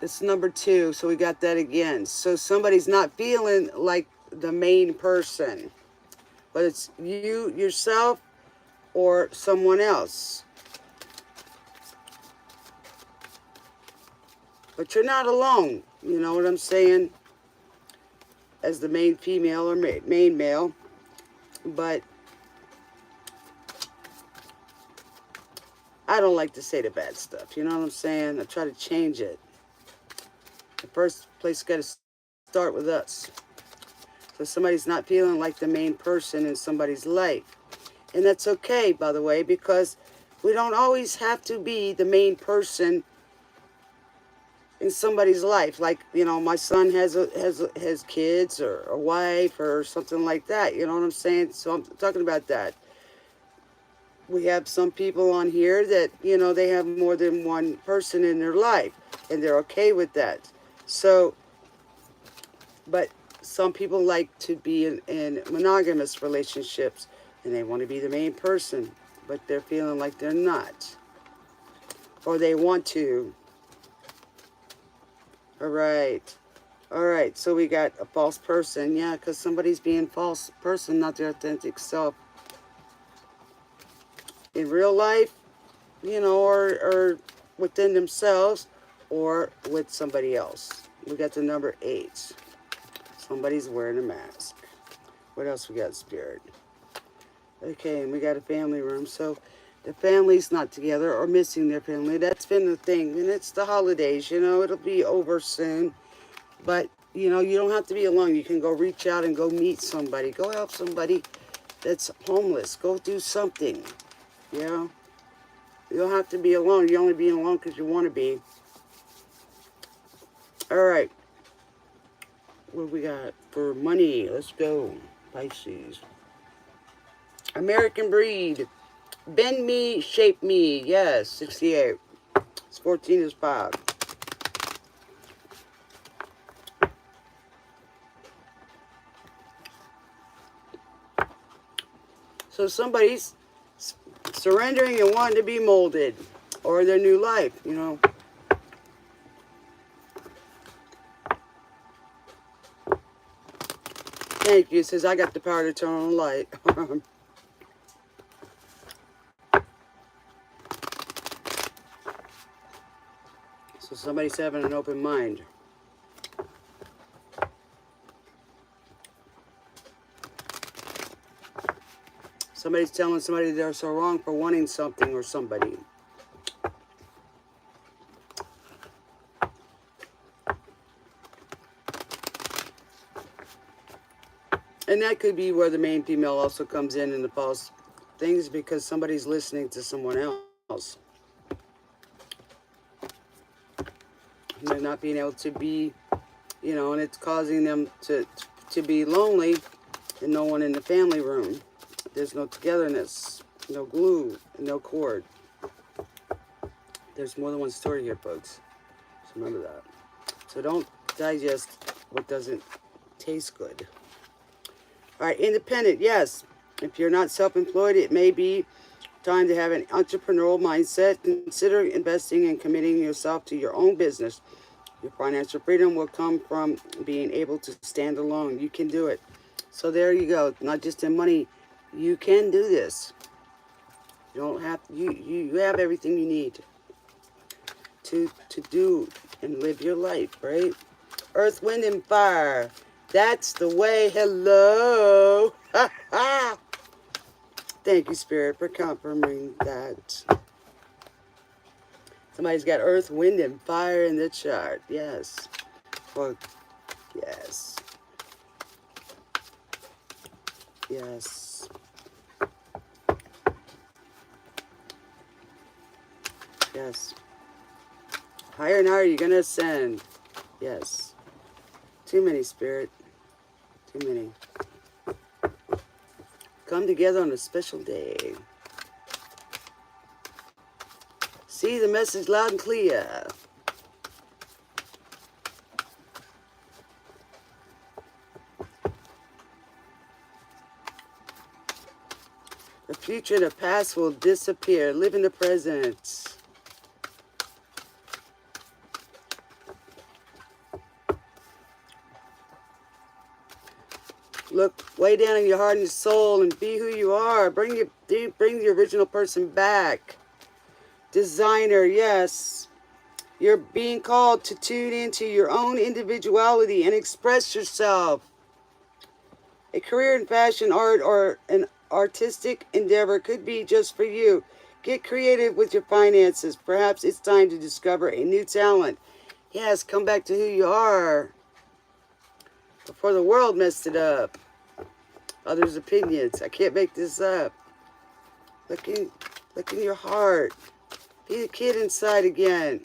it's number 2, so we got that again. So somebody's not feeling like the main person, but it's you, yourself, or someone else. But you're not alone, you know what I'm saying? As the main female or main male. But I don't like to say the bad stuff, you know what I'm saying? I try to change it. The first place got to start with us. So somebody's not feeling like the main person in somebody's life. And that's okay, by the way, because we don't always have to be the main person in somebody's life. Like, you know, my son has kids or a wife or something like that. You know what I'm saying? So I'm talking about that. We have some people on here that, you know, they have more than one person in their life, and they're okay with that. So, but some people like to be in monogamous relationships, and they want to be the main person, but they're feeling like they're not. Or they want to. All right. All right, so we got a false person. Yeah, because somebody's being false person, not their authentic self. In real life, you know, or within themselves, or with somebody else. We got the number 8. Somebody's wearing a mask. What else we got, Spirit? Okay, and we got a family room. So the family's not together or missing their family. That's been the thing. And it's the holidays, you know, it'll be over soon. But, you know, you don't have to be alone. You can go reach out and go meet somebody. Go help somebody that's homeless. Go do something, you know. You don't have to be alone. You're only being alone because you want to be. All right. What do we got for money? Let's go. Pisces. American breed. Bend me, shape me. Yes, 68. It's 14 is 5. So somebody's surrendering and wanting to be molded. Or their new life, you know. Thank you. It says I got the power to turn on the light. So somebody's having an open mind. Somebody's telling somebody they're so wrong for wanting something or somebody. And that could be where the main female also comes in the false things, because somebody's listening to someone else. And they're not being able to be, and it's causing them to be lonely and no one in the family room. There's no togetherness, no glue, no cord. There's more than one story here, folks. So remember that. So don't digest what doesn't taste good. All right, independent, yes. If you're not self-employed, it may be time to have an entrepreneurial mindset. Consider investing and committing yourself to your own business. Your financial freedom will come from being able to stand alone. You can do it. So there you go. Not just in money. You can do this. You don't have you have everything you need to do and live your life, right? Earth, wind, and fire. That's the way. Hello. Thank you, Spirit, for confirming that. Somebody's got earth, wind, and fire in the chart. Yes. Well, yes. Yes. Yes. Higher and higher, you're going to ascend. Yes. Too many, Spirit. Too many. Come together on a special day. See the message loud and clear. The future and the past will disappear. Live in the present. Look way down in your heart and your soul and be who you are. Bring the original person back. Designer, yes. You're being called to tune into your own individuality and express yourself. A career in fashion, art, or an artistic endeavor could be just for you. Get creative with your finances. Perhaps it's time to discover a new talent. Yes, come back to who you are before the world messed it up. Others' opinions. I can't make this up. Look in your heart. Be the kid inside again.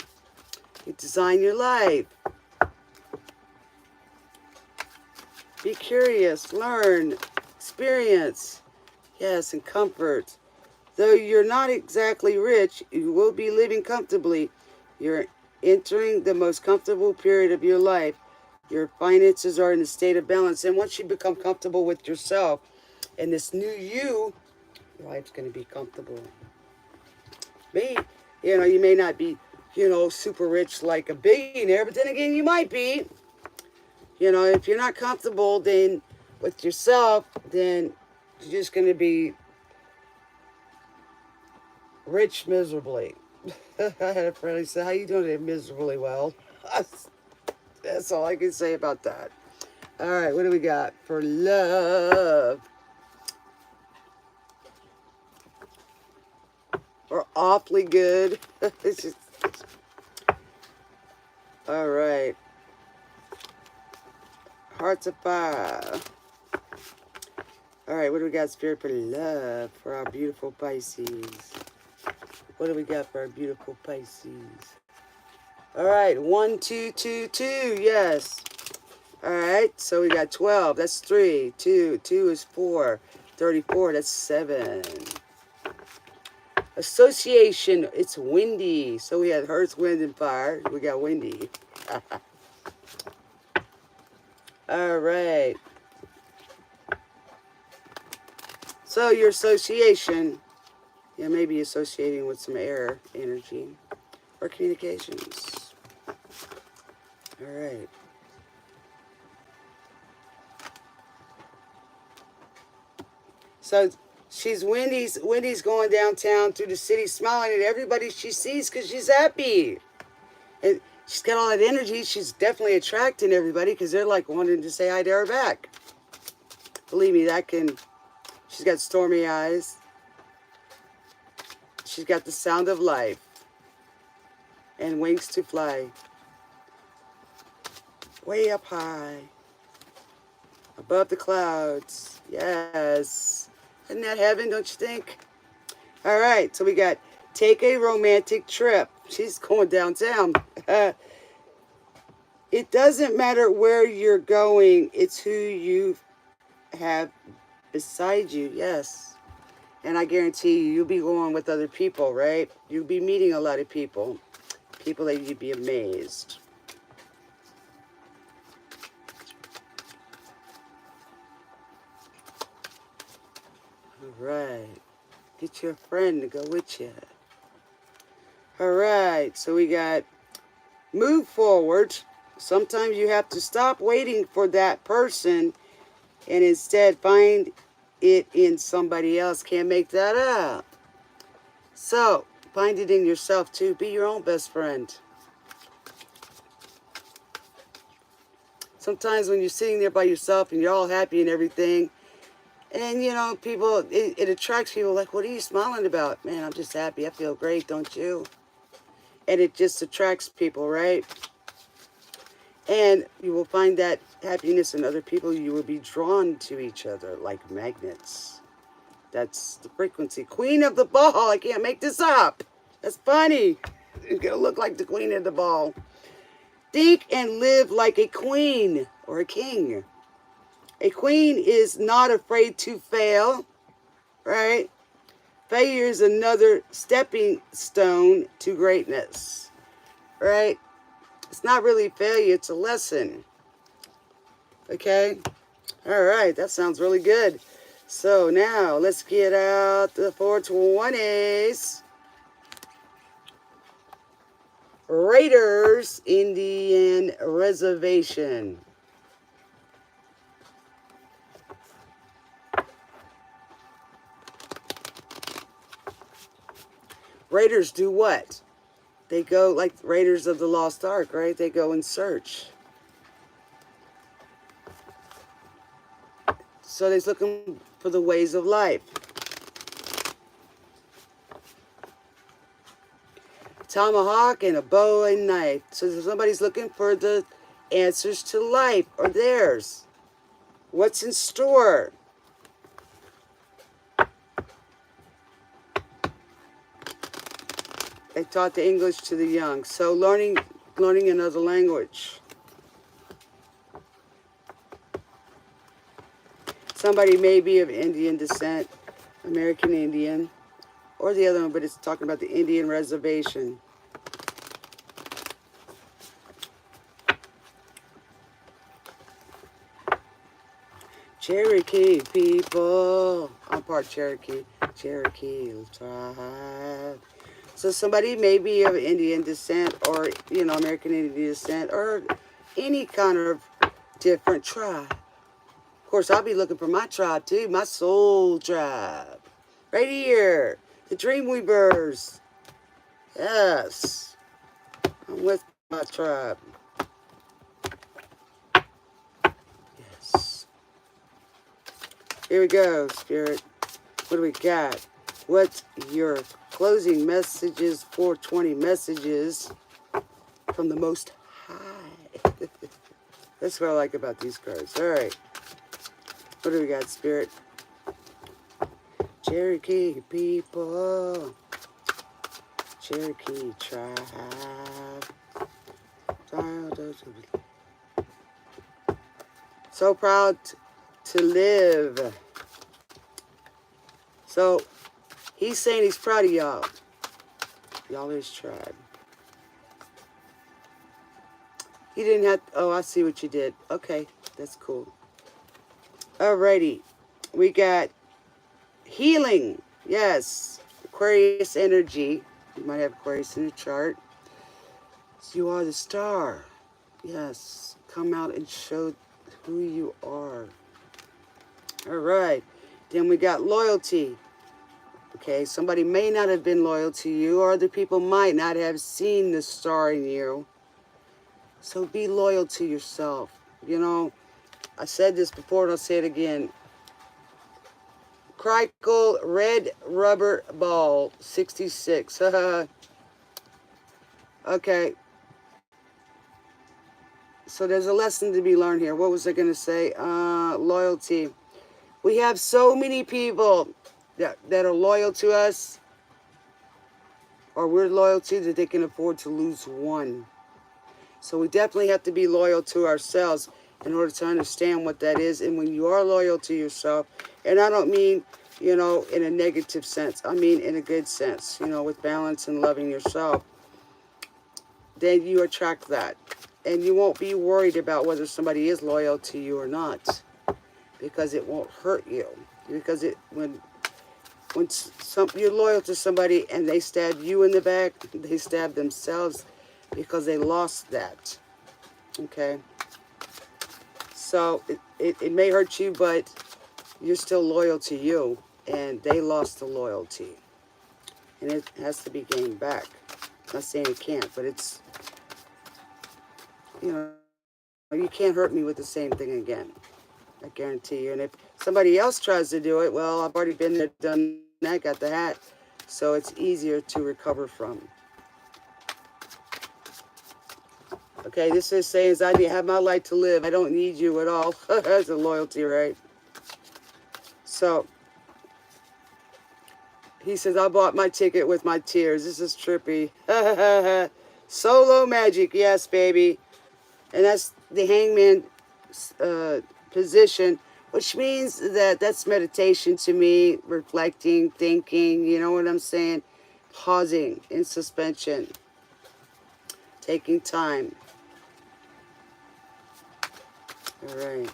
You design your life. Be curious, learn, experience. Yes, and comfort. Though you're not exactly rich, you will be living comfortably. You're entering the most comfortable period of your life. Your finances are in a state of balance. And once you become comfortable with yourself and this new you, your life's going to be comfortable. You may not be, super rich like a billionaire, but then again, you might be. If you're not comfortable then with yourself, then you're just going to be rich miserably. I had a friend who said, how you doing it miserably well? That's all I can say about that. All right, what do we got for love? Or awfully good. All right. Hearts of fire. All right, what do we got, Spirit, for love for our beautiful Pisces? What do we got for our beautiful Pisces? All right, 1, 2, 2, 2, yes. All right, so we got 12, that's 3, 2 is 4, 34, that's 7. Association, it's windy. So we had earth, wind, and fire. We got windy. All right. So your association, you may be associating with some air energy or communications. All right. So she's Wendy's going downtown through the city, smiling at everybody she sees because she's happy. And she's got all that energy. She's definitely attracting everybody because they're like wanting to say hi to her back. Believe me, she's got stormy eyes. She's got the sound of life and wings to fly way up high. Above the clouds. Yes. Isn't that heaven, don't you think? All right, so we got take a romantic trip. She's going downtown. It doesn't matter where you're going. It's who you have beside you. Yes. And I guarantee you, you'll be going with other people, right? You'll be meeting a lot of people. People that you'd be amazed. All right. Get your friend to go with you. All right. So we got move forward. Sometimes you have to stop waiting for that person and instead find it in somebody else. Can't make that up. So find it in yourself too. Be your own best friend. Sometimes when you're sitting there by yourself and you're all happy and everything, and you know, people, it attracts people like, what are you smiling about? Man, I'm just happy. I feel great, don't you? And it just attracts people, right? And you will find that happiness in other people. You will be drawn to each other like magnets. That's the frequency. Queen of the ball. I can't make this up. That's funny. You're going to look like the queen of the ball. Think and live like a queen or a king. A queen is not afraid to fail, right? Failure is another stepping stone to greatness, right? It's not really failure, it's a lesson. Okay? All right, that sounds really good. So now let's get out the 420s. Raiders Indian Reservation. Raiders do what? They go like Raiders of the Lost Ark, right? They go and search. So they're looking for the ways of life. Tomahawk and a bow and knife. So somebody's looking for the answers to life or theirs. What's in store? They taught the English to the young. So learning another language. Somebody may be of Indian descent, American Indian, or the other one, but it's talking about the Indian reservation. Cherokee people. I'm part Cherokee. Cherokee tribe. So somebody may be of Indian descent or, you know, American Indian descent or any kind of different tribe. Of course, I'll be looking for my tribe too, my soul tribe. Right here, the Dreamweavers. Yes, I'm with my tribe. Yes. Here we go, Spirit. What do we got? What's your closing messages, 420 messages from the Most High? That's what I like about these cards. All right. What do we got, Spirit? Cherokee people. Cherokee tribe. So proud to live. So he's saying he's proud of y'all. Y'all his tribe. He didn't have, oh, I see what you did. Okay, that's cool. Alrighty. We got healing. Yes. Aquarius energy. You might have Aquarius in the chart. So you are the star. Yes. Come out and show who you are. Alright. Then we got loyalty. Okay, somebody may not have been loyal to you, or other people might not have seen the star in you. So be loyal to yourself. You know, I said this before and I'll say it again. Crickle Red Rubber Ball 66. Okay. So there's a lesson to be learned here. What was I going to say? Loyalty. We have so many people that are loyal to us, or we're loyal to, that they can afford to lose one. So we definitely have to be loyal to ourselves in order to understand what that is. And when you are loyal to yourself, and I don't mean, you know, in a negative sense, I mean in a good sense, you know, with balance and loving yourself, then you attract that. And you won't be worried about whether somebody is loyal to you or not, because it won't hurt you. Because when you're loyal to somebody and they stab you in the back, they stab themselves because they lost that. Okay? So it may hurt you, but you're still loyal to you, and they lost the loyalty. And it has to be gained back. I'm not saying it can't, but it's, you know, you can't hurt me with the same thing again. I guarantee you. And if somebody else tries to do it, well, I've already been there, done that, got the hat. So it's easier to recover from. Okay, this is saying, I have my life to live. I don't need you at all. That's a loyalty, right? So, he says, I bought my ticket with my tears. This is trippy. Solo magic, yes, baby. And that's the hangman position, which means that's meditation to me, reflecting, thinking, you know what I'm saying? Pausing in suspension, taking time. All right.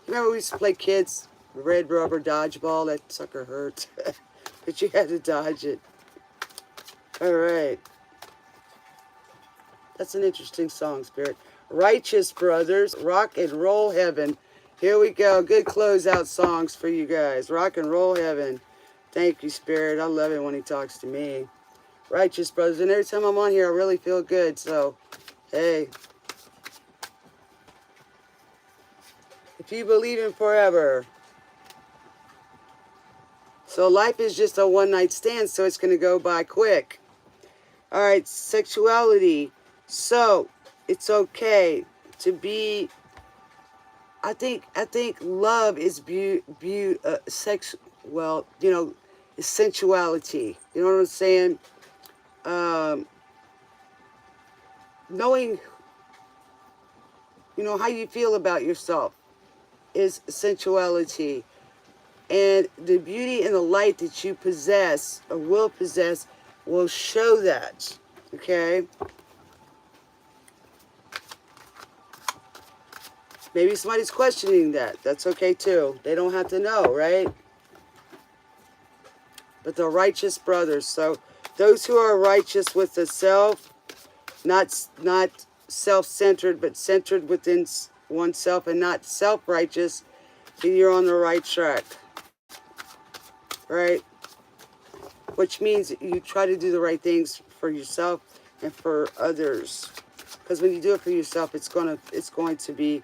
Remember we used to play kids, red rubber dodgeball? That sucker hurt. But you had to dodge it. All right. That's an interesting song, Spirit. Righteous Brothers, Rock and Roll Heaven. Here we go. Good closeout songs for you guys. Rock and Roll Heaven. Thank you, Spirit. I love it when he talks to me. Righteous Brothers. And every time I'm on here, I really feel good. So, hey. If you believe in forever. So life is just a one-night stand, so it's going to go by quick. All right, sexuality. So it's okay to be. I think love is sex. Well, you know, is sensuality. You know what I'm saying? Knowing, you know, how you feel about yourself is sensuality. And the beauty and the light that you possess or will possess will show that. Okay? Maybe somebody's questioning that. That's okay too. They don't have to know, right? But the righteous brothers. So those who are righteous with the self, not self-centered, but centered within oneself and not self-righteous, then you're on the right track. Right? Which means you try to do the right things for yourself and for others. Because when you do it for yourself, it's going to be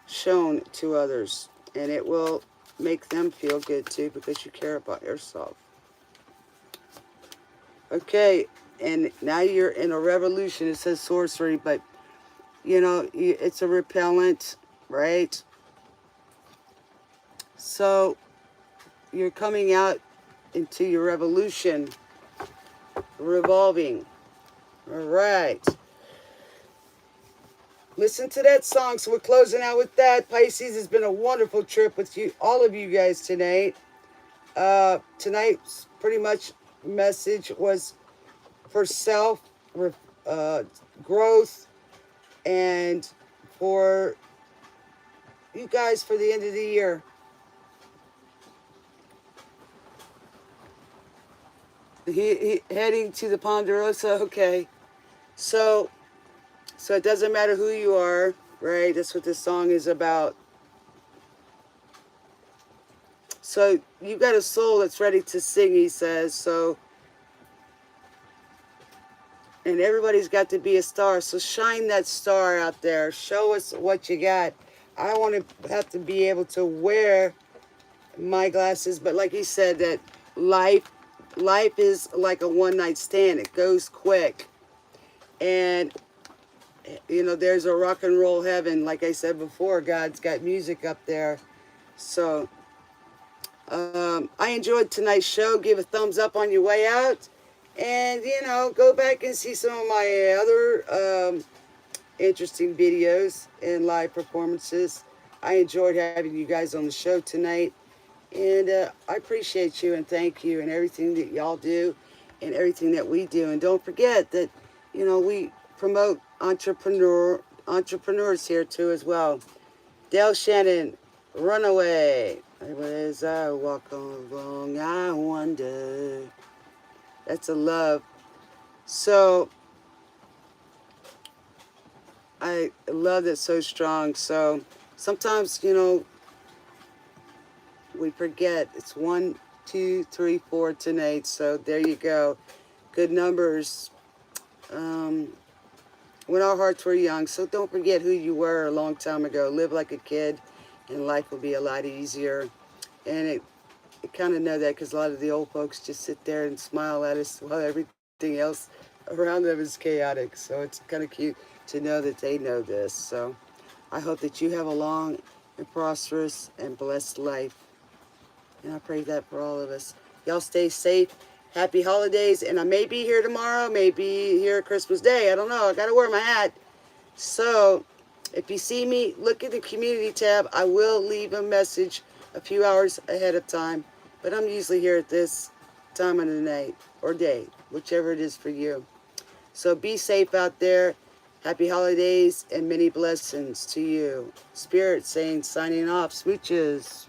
shown to others. And it will make them feel good too, because you care about yourself. Okay, and now you're in a revolution. It says sorcery, but, you know, it's a repellent, right? So you're coming out into your revolution, revolving. All right. Listen to that song. So we're closing out with that. Pisces, has been a wonderful trip with you, all of you guys tonight. Tonight's pretty much message was for self growth, and for you guys for the end of the year. He heading to the Ponderosa. Okay, so it doesn't matter who you are, right? That's what this song is about. So you got a soul that's ready to sing, he says. So, and everybody's got to be a star. So shine that star out there. Show us what you got. I want to have to be able to wear my glasses, but like he said, that life is like a one-night stand. It goes quick. And You know, there's a rock and roll heaven. Like I said before, God's got music up there. So I enjoyed tonight's show. Give a thumbs up on your way out. And, you know, go back and see some of my other interesting videos and live performances. I enjoyed having you guys on the show tonight. And I appreciate you and thank you and everything that y'all do and everything that we do. And don't forget that, you know, we promote entrepreneurs here too as well. Dale Shannon, Runaway. As I walk along, I wonder. That's a love. So I love it so strong. So sometimes, you know, we forget. It's 1, 2, 3, 4 tonight. So there you go. Good numbers. When our hearts were young. So don't forget who you were a long time ago. Live like a kid, and life will be a lot easier. And it kind of know that because a lot of the old folks just sit there and smile at us while everything else around them is chaotic. So it's kind of cute to know that they know this. So I hope that you have a long and prosperous and blessed life. And I pray that for all of us. Y'all stay safe. Happy holidays. And I may be here tomorrow, may be here Christmas Day. I don't know. I got to wear my hat. So if you see me, look at the community tab. I will leave a message a few hours ahead of time. But I'm usually here at this time of the night or day, whichever it is for you. So be safe out there. Happy holidays and many blessings to you. Spirit saying, signing off. Smooches.